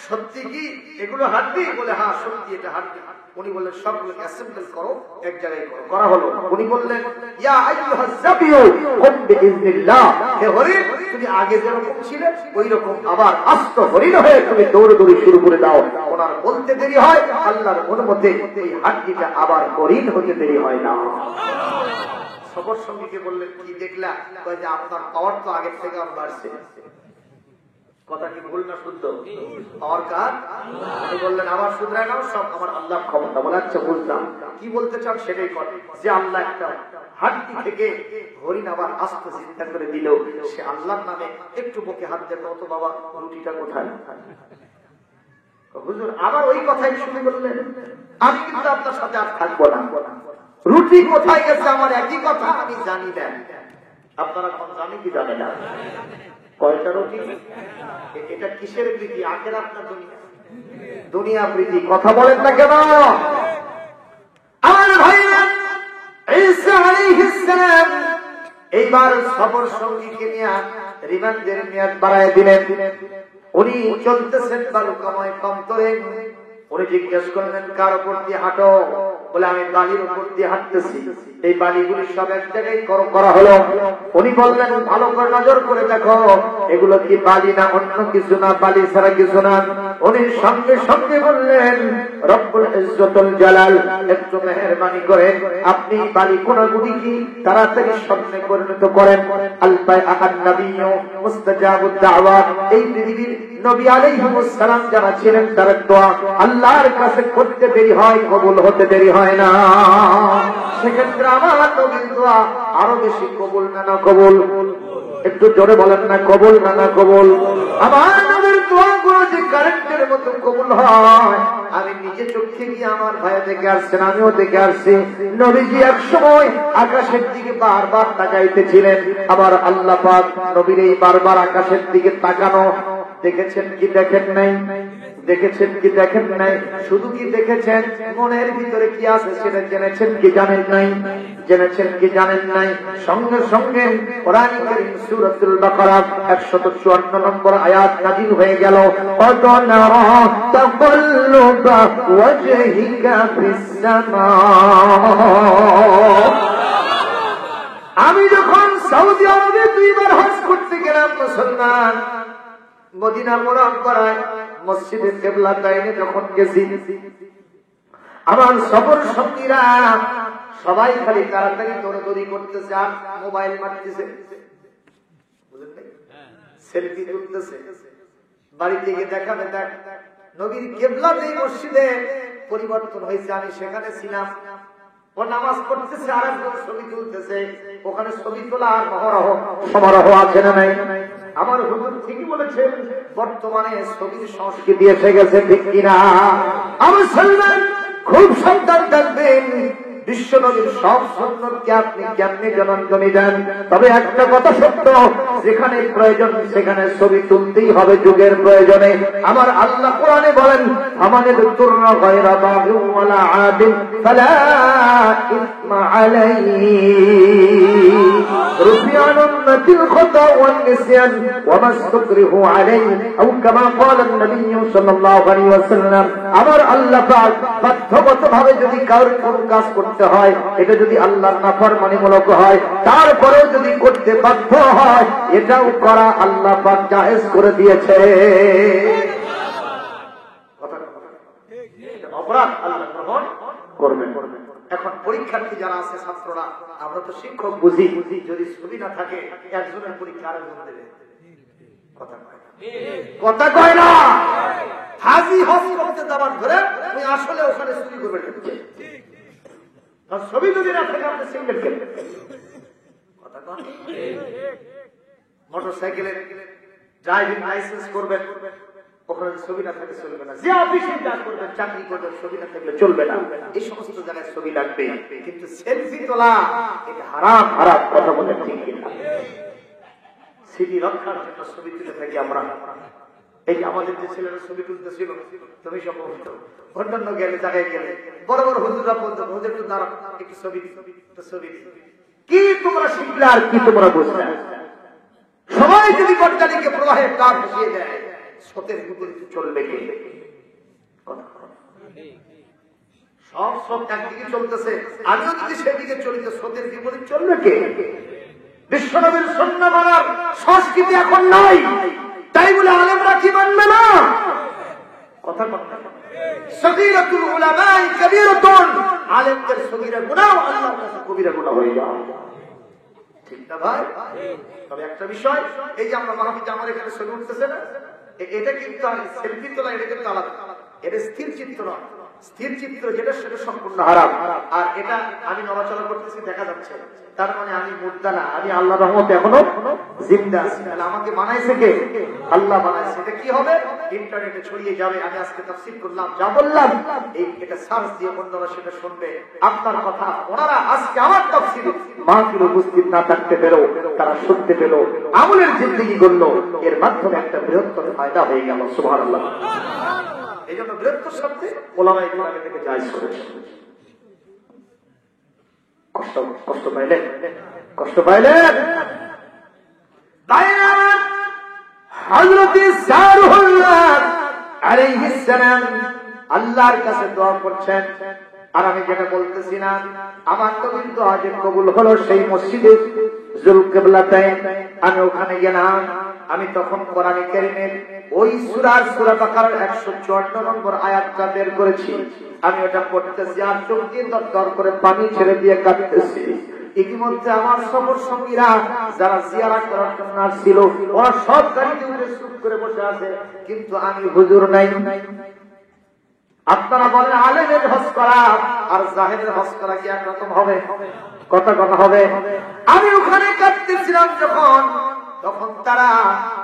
সত্যি কি এগুলো হাড্ডি? বলে হ্যাঁ সত্যি এটা হাড্ডি। উনি বললেন সবগুলো অ্যাসেম্বল করো, এক জায়গায় করো। করা হলো। উনি বললেন ইয়া আইয়ুহাজ যাবিয়ু কুম বিইযনিল্লাহ, হে হরিণ তুমি আগে যেরকম ছিলে ওই রকম আবার আস্ত হরিণ হয়ে তুমি দৌড়াদৌড়ি শুরু করে দাও। ওনার বলতে দেরি হয়, আল্লাহর অনুমতি এই হাড্ডিটা আবার হরিণ হতে দেরি হয় না। সবর সঙ্গীকে বললেন কি দেখলা? কয় যে আপনার পাওয়ার তো আগের থেকে আর বাড়ছে। কথা কি ভুল না শুদ্ধ? পাওয়ার কার? উনি বললেন আবার শুধরায় নাও, সব আমার আল্লাহ ক্ষমতা। বলে আচ্ছা বুঝলাম, কি বলতে চান সেটাই কর। যে আল্লাহ একটা হাড্ডি থেকে হরিণ আবার আস্ত চিন্তা করে দিল, সে আল্লাহর নামে একটু বুকে হাত দেন, তো বাবা রুটিটা কোথায়? হুজুর আবার ওই কথাই শুনে বললেন আমি কিন্তু আপনার সাথে আর থাকবো না। রুটি কোথায় গেছে আমার একই কথা আমি জানি না। আপনারা কোন জানি কি জানে না? কয়টা রুটি? এটা কিসের প্রীতি? আখিরাত না দুনিয়া? দুনিয়া প্রীতি। কথা বলেন না কেন? আমার ভাইরা ঈসা আলাইহিস সালাম এইবার সফর সঙ্গীকে নিয়ে রিমান্ডের মেয়াদ বাড়ায় দিলেন। উনি চলতেছেন বালুকাময় কমতরে। উনি জিজ্ঞেস করলেন কার উপর দিয়ে হাঁটো? বলে আমি বালির উপর দিয়ে হাঁটতেছি। এই বালিগুলি সব এক জায়গায় করা হলো। উনি বললেন ভালো করে নজর করে দেখো এগুলো কি বালি না অন্য কিছু না, বালি ছাড়া কিছু না। উনি সঙ্গে সঙ্গে বললেন রব্বুল ইজ্জতুল জালাল একটু মেহেরবানি করে আপনি বালি কোনাগুলি কি তাড়াতাড়ি স্বর্ণে পরিণত করেন। আলবাই আহাদ নবিয়্যু মুস্তাজাবুদ দাওয়াত, এই পৃথিবীর নবী আলাইহিস সালাম যারা ছিলেন তার দোয়া আল্লাহর কাছে করতে দেরি হয়, কবুল হতে দেরি হয় না। সেক্ষেত্রে আমার নবীর দোয়া আরো বেশি কবুল না না কবুল? একটু জোরে বলেন না কবুল না না কবুল? আমার নবীর দোয়াগুলো যে কারেন্টের মতো কবুল হয়, আমি নিজে চোখে গিয়ে আমার ভাই দেখে আসছেন, আমিও দেখে আসছি। নবীজি এক সময় আকাশের দিকে বারবার তাকাইতেছিলেন। আবার আল্লাহ পাক নবীর এই বারবার আকাশের দিকে তাকানো দেখেছেন কি দেখেন নাই? দেখেছেন কি দেখেন নাই? শুধু কি দেখেছেন, মনের ভিতরে কি আছে সেটা জেনেছেন কি জানেন নাই? জেনেছেন কি জানেন নাই? সঙ্গে সঙ্গে কোরআন কারীম সূরাতুল বাকারা 154 নম্বর আয়াত নাযিল হয়ে গেল। কদ নারা তাকাল্লুবা ওয়াজহিকা ফিস সামা। আমি যখন সৌদি আরবে 2 বার হজ করতে গেলাম মুসলমান, মদিনা মুনাওয়ারায় মসজিদে কিবলাতাইনে যখন গেছি, আমার সফর সঙ্গীরা সবাই খালি তাড়াতাড়ি দৌড়াদৌড়ি করতেছে আর মোবাইল মারতেছে, সেলফি তুলতেছে। বাড়ি থেকে দেখাবে দেখ নবীর কিবলাতে মসজিদে পরিবর্তন হয়েছে, আমি সেখানে ছিলাম। ও নামাজ পড়তেছে আর একজন ছবি তুলতেছে, ওখানে ছবি তোলা আর সমারোহ আছে না নাই? আমার হুজুর ঠিকই বলেছেন, বর্তমানে ছবির সংস্কৃতি এসে গেছে, ঠিক কিনা? আমার মুসলমান খুব সাবধান থাকবেন। বিশ্ব নবীর সব সুন্নতকে আপনি কেমনে জনন্তনী দেন, তবে একটা কথা সত্য, যেখানে প্রয়োজন সেখানে ছবি তুলতেই হবে যুগের প্রয়োজনে। আমার আল্লাহ কোরআনে বলেন আমাদের তুরনা গায়রা বাগি ওয়ালা আদিল ফালা ইসমা আলাইহি রুফিয়ান উম্মাতিল খাতা ওয়ান নিসয়ান ওয়া মাসতুকরিহু আলাইহি আও কামা ক্বালা নবী সাল্লাল্লাহু আলাইহি ওয়াসাল্লাম। আমার আল্লাহ পাক বাধ্যগতভাবে যদি কারোর কোন কাজ করতে হয়, এটা যদি আল্লাহর নাফরমানিমূলক হয়, তারপরেও যদি করতে বাধ্য হয়, এটাও করা আল্লাহ পাক জায়েজ করে দিয়েছে। অপরাধ আল্লাহ গ্রহণ করবেন। এখন পরীক্ষার্থী যারা আছে ছাত্ররা, আমরা তো শিক্ষক বুঝি, যদি ছবি না থাকে একজনের পরীক্ষা আরেকজন দেবে। কথা কয় না? হাজি হজ করতে যাবার ধরে আমি আসলে ওখানে চুরি করবে। ছবি যদি না থাকে আপনি সিঙ্গেল কেন? কথা কন। মোটরসাইকেলের ড্রাইভিং লাইসেন্স করবেন, ওখানে ছবি না থাকলে চলবে না। যে অফিসে কাজ করবেন, চাকরি করবেন, ছবি না থাকলে চলবে না। এই সমস্ত জায়গায় ছবি লাগবে, কিন্তু সেলফি তোলা এটা হারাম। হারাম কথা বলে ঠিক কিনা? স্মৃতি রক্ষার জন্য ছবি তুলে থাকি আমরা। এই যে আমাদের যে ছেলেরা ছবি তুলতেছিল, তুমি সম্ভবত অন্যান্য গেলে জায়গায় গেলে বড় বড় হুজুরা বলতো, হুজুর একটু দাঁড়া, একটু ছবি ছবি। কি তোমরা শিখলে আর কি তোমরা বুঝলে? সবাই যদি বটগালিকে প্রবাহে কার বসিয়ে দেয়, স্রোতের বিপরীতে চলবে কে? সব স্রোত একদিকে চলতেছে, আমিও যদি সেদিকে চলিতে স্রোতের বিপরীত চলবে কে? বিশ্বনবীর সুন্নাহ মানার সংস্কৃতি এখন নাই, তাই বলে আলেমরা কি মানবে না? কথা বলতে সগীরাতুল উলামাই কবীরাতুন, আলেমদের সগীরা গুনাহ আল্লাহর কাছে কবিরা গুনাহ হয়ে যায়। ঠিক না ভাই? তবে একটা বিষয়, এই যে আমরা মাহফিলে আমার এখানে ছবি উঠতেছে না, এটা কিন্তু সেলফি তোলা, এটা কিন্তু আলাদা। এটা স্থির চিত্র নয়। স্থির চিত্র যেটা সেটা সম্পূর্ণ হারাম। আর এটা আমি নড়াচড়া করতেছি দেখা যাচ্ছে, তার মানে আমি মুর্দা না, আমি আল্লাহর রহমতে এখনো জিন্দা আছি। তাহলে আমাকে বানাইছে কে? আল্লাহ বানাইছে। এটা কি হবে? ইন্টারনেটে ছড়িয়ে যাবে। আমি আজকে তাফসীর করলাম, যা বললাম এটা সার্চ দিয়ে অন্যরা সেটা শুনবে। আপনার কথা ওনারা আজকে আমার তাফসীর মাহফিলে উপস্থিত না থাকতে পেল, তারা শুনতে পেল, আমলের জিন্দেগি করলো, এর মাধ্যমে একটা বৃহত্তর ফায়দা হয়ে গেল। সুবহানাল্লাহ। এই জন্য বৃহত্তর শব্দে ওলামায়ে কেরাম থেকে জায়েজ করেছেন। কষ্ট পাইলেন? কষ্ট পাইলেন? হযরত সারুল্লাহ আলাইহিস সালাম আল্লাহর কাছে দোয়া করছেন। আর আমি যেটা বলতেছি না, আমার তো কিন্তু আজ কবুল হলো সেই মসজিদে জুলকিবলাতাইন। আমি ওখানে গেলাম, আমি তখন কোরআনে কারীমের ওই সূরা বাকারার 154 নম্বর আয়াতটা বের করেছি। আমি ওটা পড়তেছি আর চোখ দিয়ে দর করে পানি ছেড়ে দিয়ে কাঁদতেছি। ইতিমধ্যে আমার সফর সঙ্গীরা যারা জিয়ারত করার জন্য আসছিল, ওরা সব গাড়িতে উঠে চুপ করে বসে আছে, কিন্তু আমি হুজুর নাই। আপনারা বলেন আলেমের হজ করা আর জাহেরের হজ করা কি একরকম হবে? কথা হবে? আমি ওখানে কাঁদতেছিলাম যখন, তখন তারা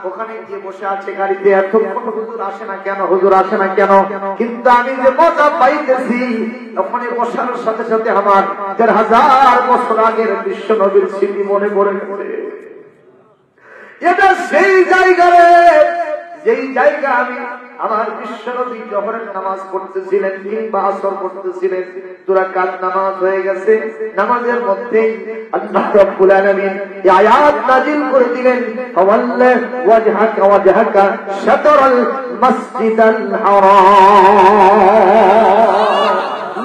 ওখানে গিয়ে বসে আছে গাড়িতে, এতক্ষণ হুজুর আসে না কেন, হুজুর আসে না কেন? কিন্তু আমি যে মজা পাইতেছি, ওখানে বসার সাথে সাথে আমার 1000 বছর আগের বিশ্ব নবীর স্মৃতি মনে পড়ে গেছে। এটা সেই জায়গা রে, যেই জায়গা আমি আমার বিশ্বনবী জোহরের নামাজ পড়তেছিলেন কিংবা আসর পড়তেছিলেন, 2 রাকাত নামাজ হয়ে গেছে। নামাজের মধ্যে আল্লাহ রাব্বুল আলামিন এই আয়াত নাযিল করে দিলেন, ফাওয়াল্লা ওয়াজহাকা শাতরাল মাসজিদাল হারাম।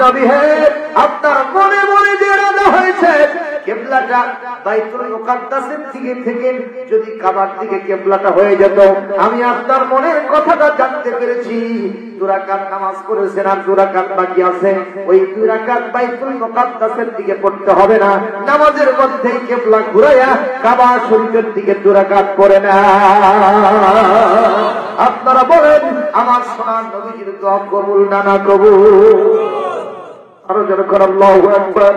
নবী হে, আপনার মনে মনে যে ইরাদা হয়েছে কিবলাটা বাইতুল মুকাদ্দাসের দিকে থেকে যদি কাবার দিকে কিবলাটা হয়ে যেত, আমি আপনার মনের কথাটা জানতে পেরেছি। 2 রাকাত নামাজ পড়েছেন আর 2 রাকাত বাকি আছে, ওই 2 রাকাত বাইতুল মুকাদ্দাসের দিকে পড়তে হবে না, নামাজের মধ্যেই কিবলা ঘুরাইয়া কাবা শরীফের দিকে 2 রাকাত পড়ে না। আপনারা বলেন আমার সোনার নবীজির দোয়া কবুল না না কবুল? আরো জোরে করে আল্লাহু আকবার।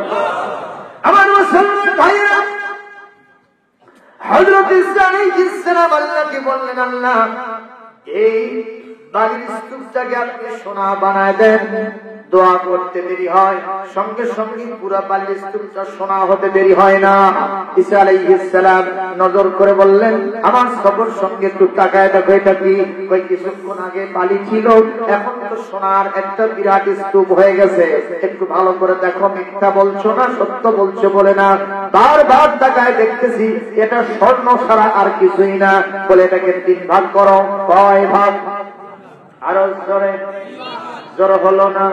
আমার মুসলমান ভাইরা, হযরত ঈসা আলাইহিস সালাম আল্লাহকে বললেন, আল্লাহ এই বাড়ির স্তূপটাকে আপনি সোনা বানায় দেন। দোয়া করতে দেরি হয়, সঙ্গে সঙ্গে পুরো বাড়ির স্তূপটা সোনা হতে দেরি হয় না। ঈসা আলাইহিস সালাম নজর করে বললেন, আমার সবর সঙ্গে একটু তাকায় দেখো, এটা কি? কই কিছুক্ষণ আগে বালি ছিল, এখন তো সোনার একটা বিরাট স্তূপ হয়ে গেছে। একটু ভালো করে দেখো, মিথ্যা বলছো না সত্য বলছো বলে না। বারবার তাকায় দেখতেছি, এটা স্বর্ণ ছাড়া আর কিছুই না। বলে এটাকে 3 ভাগ করো। কয় ভাগ? আরো জোরে হলো না?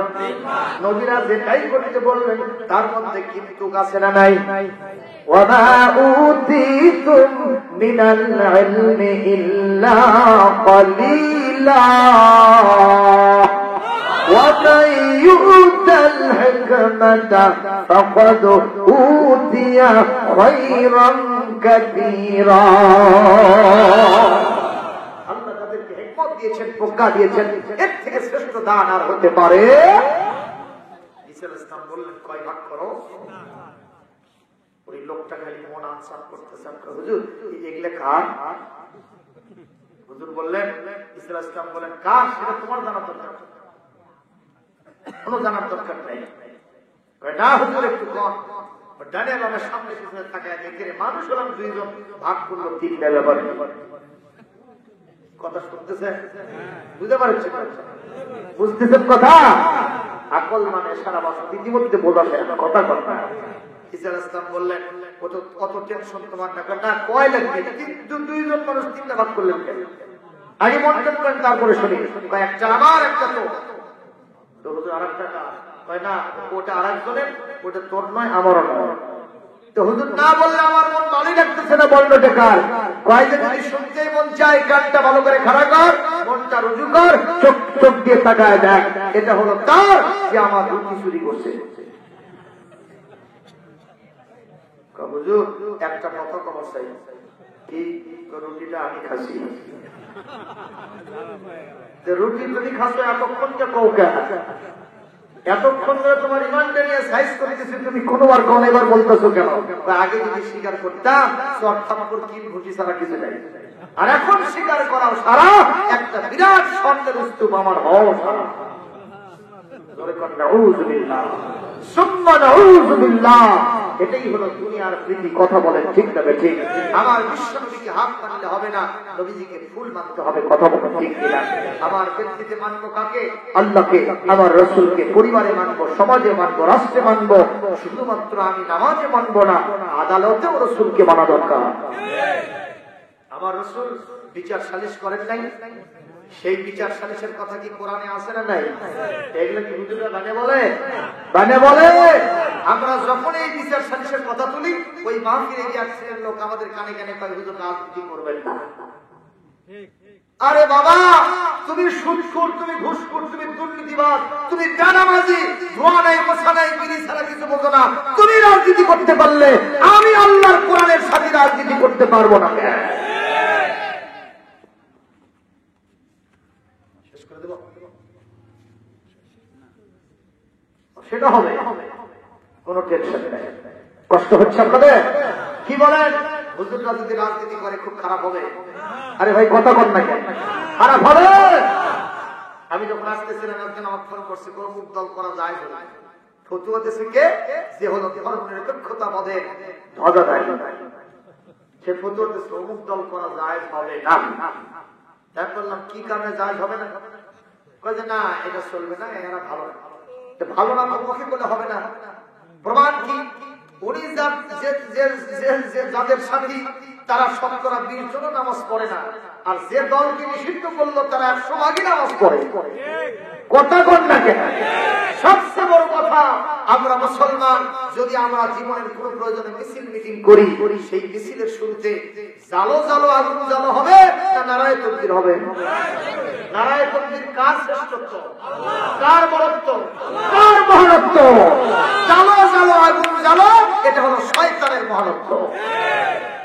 নবীরা যেটাই করতে বললেন তার মধ্যে কিন্তু আছে না নাই? ওয়ামা উতিতুম মিনাল ইলমি ইল্লা ক্বালিলা ওয়া মান ইউতাল হিকমাতা ফাকাদ উতিয়া খায়রান কাসীরা। প্রজ্ঞা দিয়েছেন, এর থেকে শ্রেষ্ঠ দান আর হতে পারে? ঈসা আলাইহিস সালাম বললেন, কয় ভাগ করো? ওই লোকটা খালি মন আনসার করতেছে, হুজুর এগুলো কার? হুজুর বললেন, ঈসা আলাইহিস সালাম বলেন, কার সেটা তোমার জানার দরকার, কোনো জানার দরকার নেই। না হুজুর একটু কম। ডানে বামে সামনে পিছনে তাকায় দেখে মানুষ হলাম দুইজন, ভাগ করলো তিনটা ব্যাপার। কথা শুনতেছে, বুঝতে পারছেন? বুঝতেছেন কথা? আকল মানে সারা বছর ইতিমধ্যে বোঝা যায় কথা কথা। ঈসা আলাইহিস সালাম বললেন, কত টেনশন তোমার না কয় লাগবে, কিন্তু দুইজন মানুষ তিনটা ভাগ করলেন কেন? আগে মনে করেন, তারপরে শুনি একটা আমার একটা তো হুজুর আর একটা কয় না, ওটা আর একজনের, ওটা তোর নয় আমারও নয়। তো হুজুর না বললে আমার মন ভালোই লাগতেছে না, বললো টেকার কয় যে যদি শুনতেই মন চায়, কানটা ভালো করে খাড়া কর, মনটা রুজু কর, চোখ দিয়ে তাকায় দেখ, এটা হলো তার যে আমার রুটি চুরি করছে। হুজুর একটা কথা কমার চাই, কি রুটিটা আমি খাচ্ছি, রুটি তুমি খাচ্ছ এতক্ষণ কে কৌকা, এতক্ষণ ধরে তোমার ইমানটা নিয়ে সাইজ করতেছি, তুমি কোনোবার কোন এবার বলতেছো কেন? আগে যদি স্বীকার করতাম কি ঘুষি ছাড়া কিছু নাই, আর এখন স্বীকার করাও সারা একটা বিরাট স্বর্ণের স্তূপ আমার হও সারা। এটাই হলো দুনিয়ার প্রীতি। কথা বলেন ঠিক না ঠিক? আমার বিশ্বনবীকে হাত মানলে হবে না, নবীজিকে ফুল মানতে হবে। কথা বলেন ঠিক কিনা? আমার ব্যক্তিতে মানবো কাকে? আল্লাহকে। আমার রাসূলকে পরিবারে মানবো, সমাজে মানবো, রাষ্ট্রে মানবো। শুধুমাত্র আমি নামাজে মানবো না, আদালতেও রাসূলকে মানা দরকার। আমার রাসূল বিচার সালিশ করেন নাই, সেই বিচার সালিশের কথা কি কোরআনে আছে না নাই? এগুলো কি হুজুররা বানিয়ে বলে? বানিয়ে বলে। আমরা যখন এই বিচার সালিশের কথা তুলি, ওই মাহফিলে গিয়ে একজন লোক আমাদের কানে কানে কয়, হুজুর রাজনীতি করবেন না। আরে বাবা, তুমি সুদখোর, তুমি ঘুষখোর, তুমি দুর্নীতিবাজ, তুমি জানামাজি, ধোয়া নাই, মশা নাই, বিড়ি ছাড়া কিছু বোঝো না। তুমি রাজনীতি করতে পারলে আমি আল্লাহর কোরআনের সাথে রাজনীতি করতে পারবো না। সেটা হবে, কোন টেনশন নেই। কষ্ট হচ্ছে আপনাদের? কি বলেন? হুজুররা যদি রাজনীতি করে খুব খারাপ হবে। আরে ভাই কথা কর না, খারাপ হবে। আমি যখন আসতেছিলাম একজন আমাকে ফোন করছে, কোন মুখ দল করা যায় না, ফতুয়া দিয়েছে কে? যে হলো ধর্মনিরপেক্ষতা পদে ধ্বজা দেয়, সে ফতুয়া দিয়েছে অমুক দল করা যায় হবে না। তাই বললাম কি কারণে যায় হবে না? কয় যে না এটা চলবে না, এরা ভালো না। ভালো না মুখে বলে হবে না। প্রমাণ কি? উনি যাদের সাথী তারা শতকরা 20 জন নামাজ পড়ে না, আর যে দলকে নিষিদ্ধ করলো তারা 100 ভাগই নামাজ পড়ে। কথা কন না কেন? সবচেয়ে বড় কথা, আমরা মুসলমান যদি আমরা জীবনের কোন প্রয়োজনে মিছিল মিটিং করি, সেই মিছিলের শুরুতে জালো জালো আগুন জালো হবে না নারায়ে তাকবীর হবে? নারায়ে তাকবীর কার শ্রেষ্ঠত্ব, কার বড়ত্ব, কার মহানত্ব? জালো জালো আগুন জালো, এটা হলো শয়তানের মহানত্ব।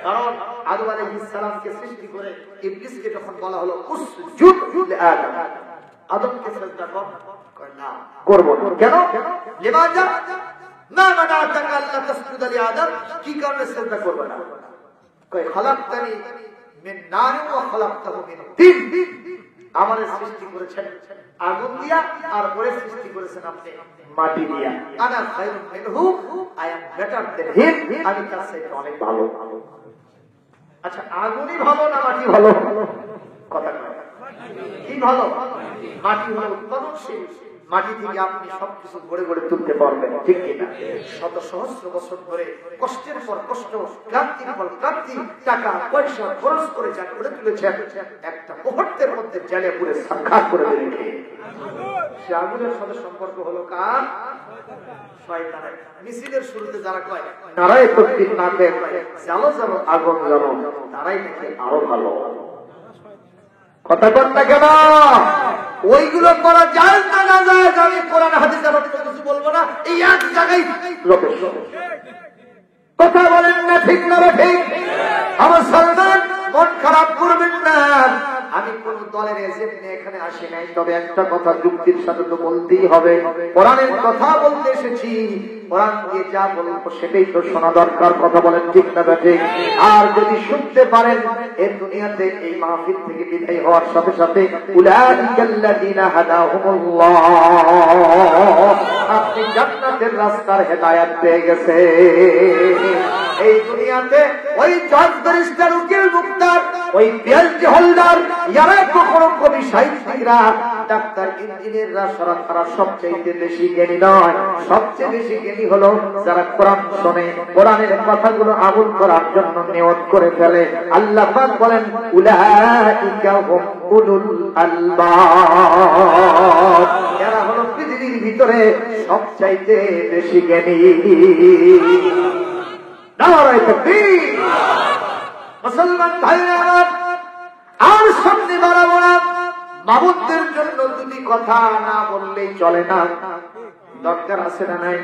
কারণ আদম আলাইহিস সালামকে সৃষ্টি করে ইবলিসকে যখন বলা হলো উসজুদ লিআদম, আদমকে সিজদা কর, কয় না করব না। কেন? লিমাজা মা মানাতাকা আল্লা তাসজুদা লিআদম, কি কারণে সিজদা করবে না? কয় খালাকতানি মিন নারিন ওয়া খালাকতাহু মিন তিন, আমারে সৃষ্টি করেছেন আগুন দিয়া, আর ওরে সৃষ্টি করেছেন আপনি মাটি দিয়া। আনা খায়রুম মিনহু, আই এম বেটার দেন হিম, আমি তার চাইতে অনেক ভালো। আচ্ছা আগুনই ভালো না মাটি ভালো? কথা কি ভালো? মাটি হলো উৎপাদনশীল, মাটি থেকে আপনি সবকিছু গড়ে গড়ে তুলতে পারবেন, ঠিক কিনা? শত সহস্র বছর ধরে কষ্টের পর কষ্ট, ক্লান্তির পর ক্লান্তি, টাকা পয়সা খরচ করে যা করে তুলেছেন, একটা মুহূর্তের মধ্যে জ্বালিয়ে পুড়ে সাক্ষাৎ করে দিলেন। সে আগুনের সাথে সম্পর্ক হলো কার? শয়তানের। মিছিলের শুরুতে যারা কয় নারায়ে তাকবীর না কয় জালো জালো আগুন জালো, তারাই নাকি আরো ভালো। কথা বল না কেন? ওইগুলো করা যায় না না যায়, আমি কোরআন হাদিসের ব্যাপারে কিছু বলবো না, এই এক জায়গায় যথেষ্ট। কথা বলেন না ঠিক না ঠিক? আমার সালমান মন খারাপ করবেন না। আমি কোন দলের এজেন্ট নিয়ে এখানে আসি নাই, তবে একটা কথা যুক্তির সাথে তো বলতেই হবে। কোরআনের কথা বলতে এসেছি, কোরআন দিয়ে যা বলবো সেটাই তো শোনা দরকার। কথা বলেন ঠিক না ঠিক? আর যদি শুনতে পারেন এই দুনিয়াতে এই মাহফিল থেকে বিদায় হওয়ার সাথে সাথে উলাইকাল্লাযীনা হাদাহুমুল্লাহ, আপনি জান্নাতের রাস্তার হেদায়েত পেয়ে গেছে। এই দুনিয়াতে ওই জজ ব্যারিস্টার উকিল মুক্তার, ওই পিএইচডি হোল্ডার, যারা কখনো কবি সাহিত্যিকরা, ডাক্তার, ইঞ্জিনিয়াররা তারা সবচেয়ে বেশি জ্ঞানী নয়। সবচেয়ে বেশি জ্ঞানী হলো যারা কোরআন শোনে, কোরআনের কথাগুলো আমল করার জন্য নিয়ত করে ফেলে। আল্লাহ পাক বলেন উলাইকা হুম উলুল আলবাব, এরা হলো পৃথিবীর ভিতরে সবচাইতে বেশি জ্ঞানী। নারায়ে তাকবীর। মুসলমান ভাইরা, আর সামনে বাড়াবো না। মাবুদদের জন্য দুটি কথা না বললেই চলে না, দরকার আছে না নাই?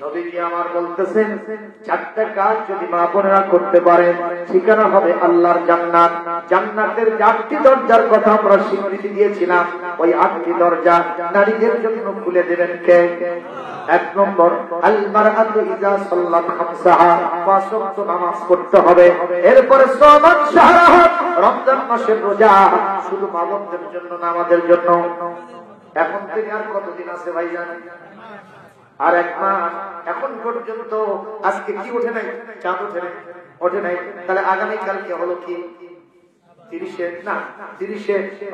নবীজি আমার বলতেছেন, চারটা কাজ যদি মা বোনেরা করতে পারে ঠিকানা হবে আল্লাহর জান্নাত। জান্নাতের 8টি দরজার কথা আমরা স্বীকৃতি দিয়েছিলাম। ওই 8টি দরজা নারীদের জন্য খুলে দেবেন কে? 1 নম্বর, আল মারআতু ইযা সাল্লাত খামসাহা, 5 ওয়াক্ত নামাজ পড়তে হবে। এরপরে সাওমান শাহরাহা, রমজান মাসের রোজা, শুধু মা বোনদের জন্য না, আমাদের জন্য। এখন থেকে আর কতদিন আছে ভাইজান? আর 1 মাস। এখন পর্যন্ত আজকে কি ওঠে নাই? চাঁদ ওঠে নাই, ওঠে নাই। তাহলে আগামীকালকে হলো কি? 30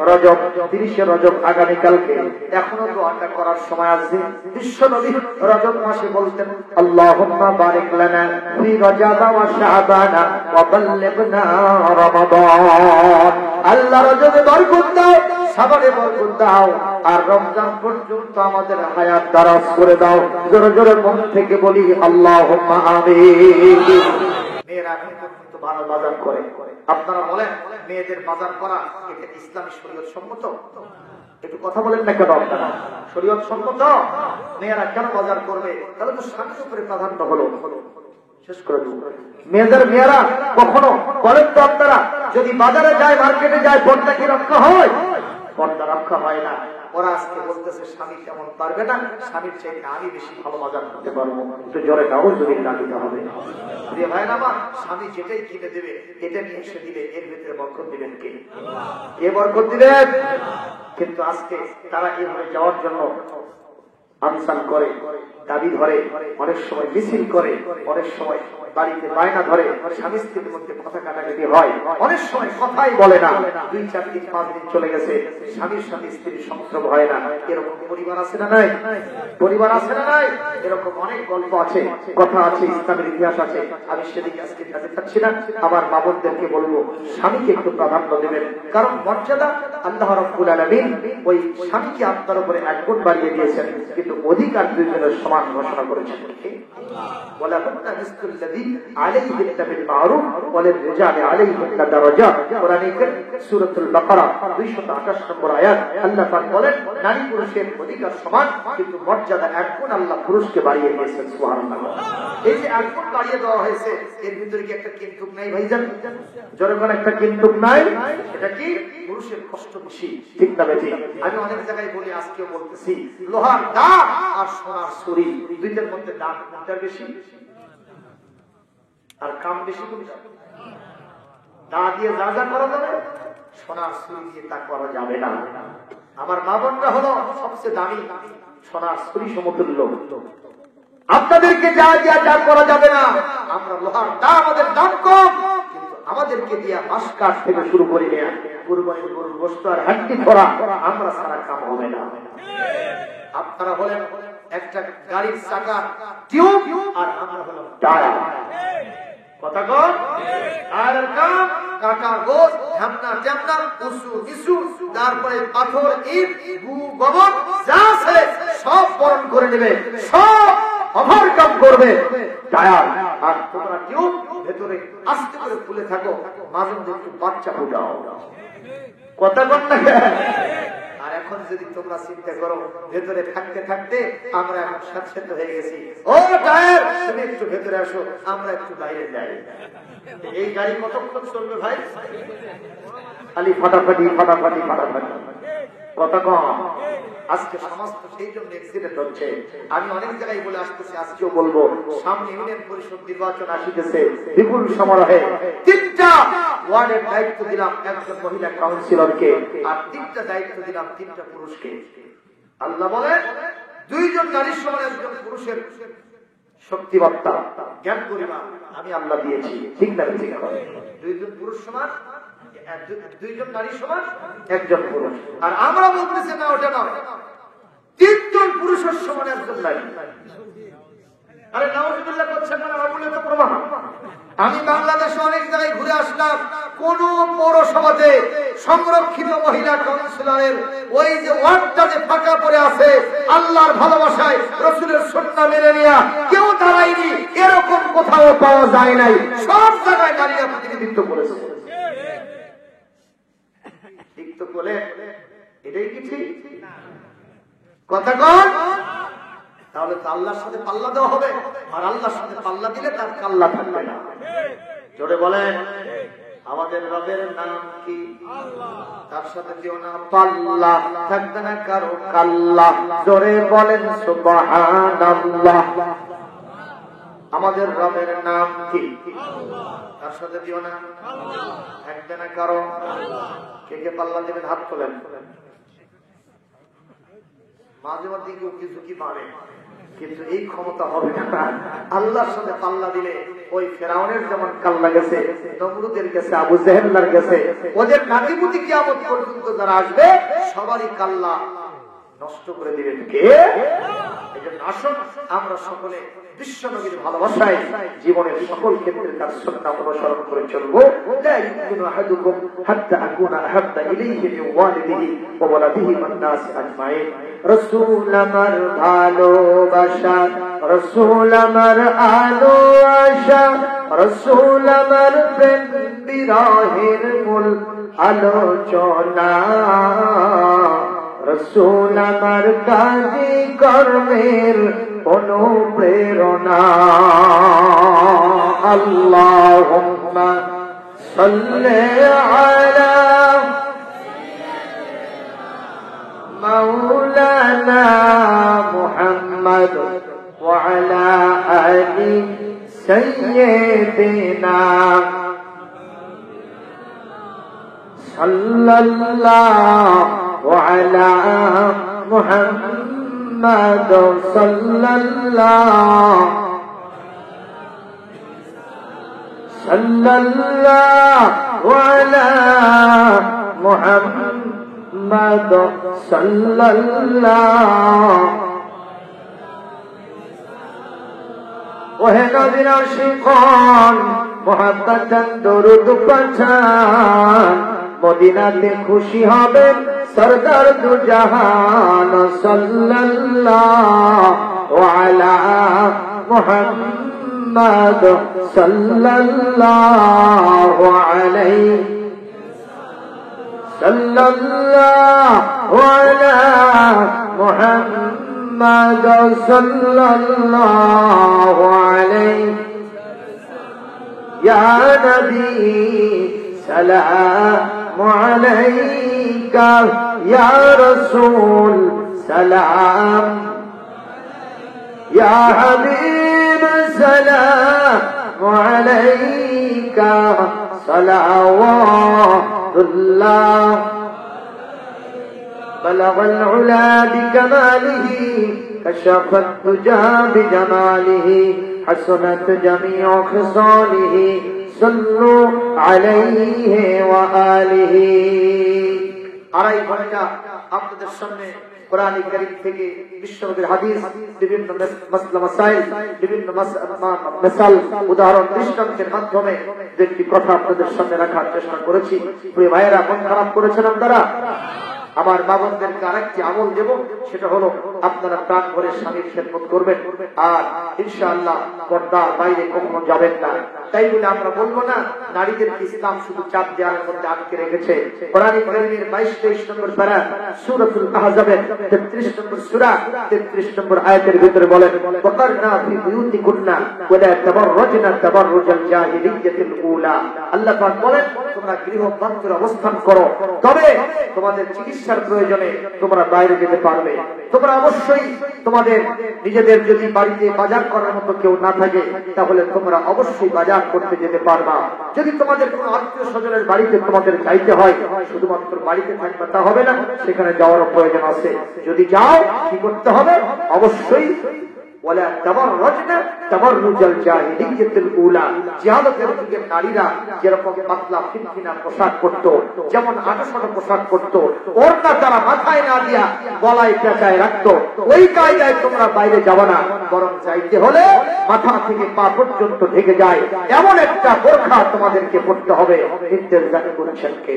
রজব। 30 রজব আগামীকালকে। এখনো দোয়াটা করার সময় আছে। বিশ্বনবী রজব মাসে বলতেন, আল্লাহুম্মা বারিক লানা ফি রজব ওয়া শাবান ওয়া বাল্লিগনা রমাদান। আল্লাহ রজবে বরকত দাও, শাবানে বরকত দাও, আর রমজান পর্যন্ত আমাদের হায়াত দারাজ করে দাও। জোরে জোরে মন থেকে বলি আল্লাহুম্মা আমিন। মেয়েরা কিন্তু ভালো বাজার করে। আপনারা বলেন, মেয়েদের বাজার করা এটা ইসলামী শরীয়ত সম্মত? একটু কথা বলেন না কেন আপনারা? শরীয়ত সম্মত? মেয়েরা কেন বাজার করবে? তাহলে তো স্বামীর উপরে প্রাধান্য হলো। শেষ করে দেব। মেয়েরা কখনো বলেন তো আপনারা, যদি বাজারে যায়, মার্কেটে যায়, পর্দা কি রক্ষা হয়? পর্দা রক্ষা হয় না। ওরা আজকে বলতেছে স্বামী কেমন পারবে না, স্বামীর চাইতে আমি বেশি ভালো বাজার করতে পারবো। একটু জোরে নাউযুবিল্লাহ দিতে হবে। প্রিয় ভাইরা আমার, স্বামী যেটাই কিনে দেবে, এটা নিয়ে এসে দিলে এর ভিতরে বরকত দিবেন কে? কে বরকত দিবেন? কিন্তু আজকে তারা এভাবে যাওয়ার জন্য আনসান করে, দাবি ধরে, অনেক সময় মিছিল করে, অনেক সময় বাড়িতে বায়না ধরে, স্বামী স্ত্রীর মধ্যে কথা কাটাকাটি হয়, অনেক সময় কথাই বলে না। 2, 4 দিন 5 দিন চলে গেছে, স্বামীর সাথে স্ত্রীর সংস্রব হয় না। এরকম পরিবার আছে না নাই? পরিবার আছে না নাই? এরকম অনেক গল্প আছে, কথা আছে, ইসলামের ইতিহাস আছে। আমি সেদিকে আজকে যেতে চাচ্ছি না। আমার মা বোনদেরকে বলবো, স্বামীকে একটু প্রাধান্য দেবেন, কারণ মর্যাদা আল্লাহ রাব্বুল আলামিন ওই স্বামীকে আপনার উপরে 1 গুণ বাড়িয়ে দিয়েছেন, কিন্তু অধিকার দুইজনের সমান ঘোষণা করেছেন। ওয়ালা হুন্না মিসলুল্লাযী আলাইহিন্না বিল মারুফ ওয়া লির-রিজালি আলাইহিন্না দারাজাত। কোরআনের সূরাতুল বাকারা 228 নম্বর আয়াত। আল্লাহ পাক বলেন, নারী পুরুষের অধিকার সমান, কিন্তু মর্যাদা 1 গুণ আল্লাহ পুরুষকে বাড়িয়ে দিয়েছেন। সুবহানাল্লাহ। এই যে 1 গুণ বাড়িয়ে দেওয়া হয়েছে, এর ভিতরে কি একটা কিন্তু নাই ভাইজান? জোরে কোন একটা কিন্তু নাই? এটা কি? পুরুষের কষ্ট বেশি, ঠিক না বেশি? আমি অনেক জায়গায় বলি, আজকেও বলতেছি, লোহার দাঁত আর সোনার ছুরি, দুইটার মধ্যে দাঁত কোনটা বেশি আর কাম বেশি কোনটা? দাঁত দিয়ে যা যা করা যাবে, সোনার ছুরি দিয়ে তা করা যাবে না। আমার মা বোনরা হলো সবচেয়ে দামি, সোনার ছুরি সমতুল্য। আপনাদেরকে যা দিয়া যা করা যাবে না। আমরা লোহার দাম, আমাদের দাম কম, কিন্তু আমাদেরকে দিয়া বাঁশ কাঠ থেকে শুরু করে নেয়া, কুরবানির গরুর গোশত আর হাড্ডি ধরা আমরা সারা কাম হবে না। আপনারা হলেন একটা গাড়ির চাকা টিউব, আর আমরা হলাম টায়ার। কথা কন? আর কাম কাটা গোস, ঝামনা ঝামনা, উসু নিসু, তারপরে পাথর, ইট, গু, গোবর যা আছে সব বরণ করে নেবে, সব ওভারকাম করবে টায়ার। আর তোমরা টিউব, ভেতরে আস্তে করে ফুলে থাকো, মাঝে মাঝে একটু বাচ্চা ফুটাও। কথা কন না? আর এখন যদি তোমরা চিন্তা করো, ভেতরে থাকতে থাকতে আমরা এখন স্বাচ্ছন্দ হয়ে গেছি। ও টায়ার, তুমি একটু ভেতরে আসো, আমরা একটু বাইরে যাই। এই গাড়ি কতক্ষণ চলবে ভাই? খালি ফাটাফাটি ফাটাফাটি ফাটাফাটি, কথা কম। আজকে সমস্ত সেই জন্য অ্যাক্সিডেন্ট হচ্ছে। আমি অনেক জায়গায় বলে আসতেছি, আজকেও বলবো, সামনে ইউনিয়ন পরিষদ নির্বাচন আসিতেছে, বিপুল সমারোহে 3টা ওয়ার্ডের দায়িত্ব দিলাম একজন মহিলা কাউন্সিলরকে, আর 3টা দায়িত্ব দিলাম 3টা পুরুষকে। আল্লাহ বলে 2 জন নারীর সমান একজন পুরুষের শক্তিমত্তা জ্ঞান পরিমাণ আমি আল্লাহ দিয়েছি, ঠিক না? ঠিক আছে, 2 জন পুরুষ সমান, 2 জন নারী সমান একজন পুরুষ। আর আমরা বলতেছি না ওটা নয়, 3 জন পুরুষের সমান একজন নারী। আরে নাউজুবিল্লাহ করছেন না, আমলে তো প্রমাণ। আমি বাংলাদেশে অনেক জায়গায় ঘুরে আসলাম, কোন পৌরসভাতে সংরক্ষিত মহিলা কাউন্সিলরের ওই যে ওয়ার্ডটা যে ফাঁকা পড়ে আছে, আল্লাহর ভালোবাসায় রাসূলের সুন্নাহ মেনে নিয়ে কেউ দাঁড়ায়নি, এরকম কোথাও পাওয়া যায় নাই। সব জায়গায় নারীরা প্রতিনিধিত্ব করেছে। ঠিক তো বলে, এটাই কি ঠিক? কথা কন। তাহলে তো আল্লাহর সাথে পাল্লা দেওয়া হবে, আর আল্লাহর সাথে পাল্লা দিলে তার কাল্লা থাকবে না। জোরে বলেন, আমাদের রবের নাম কি? তার সাথে দিও না পাল্লা, থাকবে না কারো কাল্লা। জোরে বলেন সুবহানাল্লাহ। আমাদের রবের নাম কি? তার সাথে দিও না, থাকবে না কারো। কে কে পাল্লা দেবেন হাত তোলেন। মাঝে মাঝে কেউ কিছু কি পারে, কিন্তু এই ক্ষমতা হবে না। আল্লাহর সাথে পাল্লা দিলে ওই ফেরাউনের যেমন কাল্লা গেছে, নমরুদের গেছে, আবু জেহেলের গেছে, ওদের নাতিপুতি কিয়ামত পর্যন্ত যারা আসবে সবারই কাল্লা নষ্ট করে দিবেন কে? এজন্য আসুন আমরা সকলে বিশ্ব নবীর ভালোবাসায় জীবনের সকল ক্ষেত্রে তার সুন্নাহ অনুসরণ করে চলবো। লা ইউমিনু আহাদুকুম হাত্তা আকুনা আহাব্বা ইলাইহি মিন ওয়ালিদিহি ওয়া ওয়ালাদিহি ওয়ান নাস আজমাইন। রাসূল আমার ভালোবাসা, রাসূল আমার আলো আশা, রাসূল আমার প্রেম বিরহের মূল আলোচনা, রাসূল আমার কাজে কর্মের অনুপ্রেরণা। আল্লাহুম্মা সাল্লি আলা মাওলানা মুহাম্মদ ওয়া আলা আলি সাইয়্যিদিনা সাল্লাল্লাহু আলা মুহাম্মদ সাল্লাল্লাহু আলা মুহাম্মদ সাল্লাল্লাহু। ওহে নবীর আশিকান মুহাব্বতান দরুদ পাঠান, মদিনাতে খুশি হবেন সরদার দু জাহান। সাল্লাল্লাহু আলা মুহাম্মদ সাল্লাল্লাহু আলাইহি সাল্লাল্লাহু আলা মুহাম্মদ সাল্লাল্লাহু আলাইহি। ইয়া নবী সালাম আলাইকা, ইয়া রাসূল সালাম, ইয়া হাবিব সালাম আলাইকা, সালাওয়াতুল্লাহ। بلغ العلا بكماله، كشف الدجى بجماله، حسنت جميع خصاله، صلوا عليه وآله। আড়াই ঘন্টা আপনাদের সামনে কোরআন কারীম থেকে বিশ্বনবীর হাদিস, বিভিন্ন মাসলা মাসাইল, বিভিন্ন মিসাল, উদাহরণ, দৃষ্টান্তের মাধ্যমে একটি কথা আপনাদের সামনে রাখার চেষ্টা করেছি। প্রিয় ভাইয়েরা, মন খারাপ করেছেন আপনারা? আমার বাবনদেরকে আরেকটি আমল দেব, সেটা হলো আপনারা প্রাণ ভরে স্বামীর খেদমত করবেন, আর ইনশাআল্লাহ পর্দার বাইরে কখনো যাবেন না। তাই বলে আমরা বলবো না নারীদেরকে ইসলাম শুধু চাপ দেওয়ার মধ্যে আটকে রেখেছে। কোরআন কারীমের 22-23 নম্বর পারা সূরাতুল আহজাবের 33 নম্বর সূরা 33 নম্বর আয়াতের ভিতরে বলেন, ওয়াকারনা ফি বুয়ুতিকুন্না ওয়া লা তাবাররাজনা তাবাররুজাল জাহিলিয়্যাতিল উলা। আল্লাহ পাক বলেন, তোমরা গৃহপ্রান্তরে অবস্থান করো, তবে তোমাদের চিকিৎসার প্রয়োজনে তোমরা বাইরে যেতে পারবে। তোমরা অবশ্যই তোমাদের নিজেদের যদি বাড়িতে বাজার করার মতো কেউ না থাকে তাহলে তোমরা অবশ্যই বাজার করতে যেতে পারবা। যদি তোমাদের কোনো আত্মীয় স্বজনের বাড়িতে তোমাদের যাইতে হয়, শুধুমাত্র বাড়িতে থাকবে তা হবে না, সেখানে যাওয়ারও প্রয়োজন আছে। যদি যাও কি করতে হবে? অবশ্যই ওয়ালা তাবাররাজনা তাবাররুজাল জাহিলিয়াতিল উলা, জিহাদের যুগে নারীরা যেরকম পাতলা ফিনফিনা পোশাক পরত, যেমন আটাশাটা পোশাক পরত, ওড়না তারা মাথায় না দিয়া গলায় পেঁচায় রাখত, ওই কায়দায় তোমরা বাইরে যাবে না, বরং যাইতে হলে মাথা থেকে পা পর্যন্ত ঢেকে যায় এমন একটা বোরখা তোমাদেরকে পরতে হবে। নির্দেশ জারি করেছেন কে?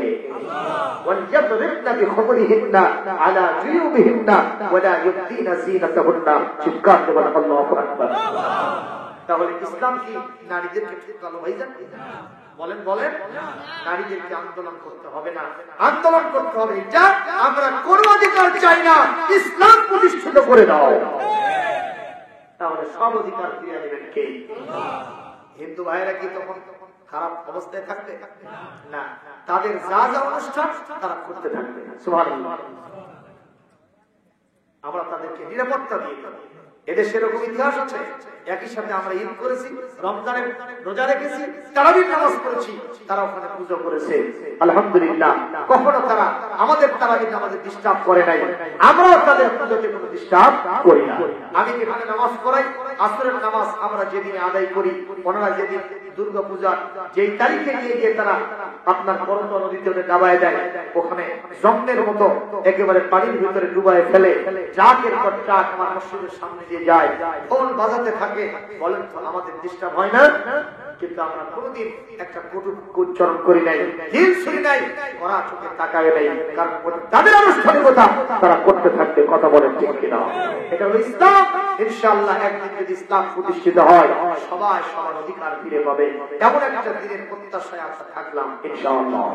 ওয়ালযাদরিবনা বিখুমরিহিন্না আলা জুয়ুবিহিন্না ওয়ালা ইউবদিনা যিনাতাহুন্না। চিৎকার দেবেন আল্লাহু আকবার। তাহলে ইসলাম কি নারীদেরকে ঠকালো ভাইজান? বলেন বলেন, নারীদেরকে আন্দোলন করতে হবে না, আন্দোলন করতে হবে এটা আমরা কোন অধিকার চাই না, ইসলাম প্রতিষ্ঠিত করে দাও। তাহলে সব অধিকার ফিরিয়ে দেবেন কে? হিন্দু ভাইয়েরা কি তখন খারাপ অবস্থায় থাকবে? না, তাদের যা যা অনুষ্ঠান তারা করতে থাকবে। সুবহানাল্লাহ। আমরা তাদেরকে নিরাপত্তা দিয়ে দেব। এদেশের এরকম ইতিহাস আছে। একই সাথে আমরা ঈদ করেছি, রমজানের রোজা রেখেছি, তারাবির নামাজ পড়েছি, তারা ওখানে পূজা করেছে। আলহামদুলিল্লাহ, কখনো তারা আমাদের তারাবির নামাজে ডিস্টার্ব করে নাই, আমরাও তাদের পূজাতে কোনো ডিস্টার্ব করি না। আমি যেখানে নামাজ পড়াই, আসরের নামাজ আমরা যেদিন আদায় করি, ওনারা যেদিন দুর্গা পূজার যেই তারিখে নিয়ে গিয়ে তারা আপনার করতোয়া নদীতে ডাবায় দেয়, ওখানে জন্মের মতো একেবারে পানির ভিতরে ডুবায় ফেলে, ট্রাকের পর ট্রাক আমার মসজিদের সামনে দিয়ে যায়, ঢোল বাজাতে থাকে। বলেন তো আমাদের ডিস্টার্ব হয় না? কিন্তু আমরা কোনদিন একটা কটু উচ্চারণ করি নাই, দিল শুনি নাই, করা চোখে তাকায় নাই, কারণ তাদের আনুষ্ঠানিকতা তারা করতে থাকবে। কথা বলেন ঠিক কিনা? এটা হলো ইসলাম। ইনশাআল্লাহ একদিন যদি ইসলাম প্রতিষ্ঠিত হয়, সবাই সবার অধিকার ফিরে পাবে, এমন একটা দিনের প্রত্যাশায় আমরা থাকলাম ইনশাআল্লাহ।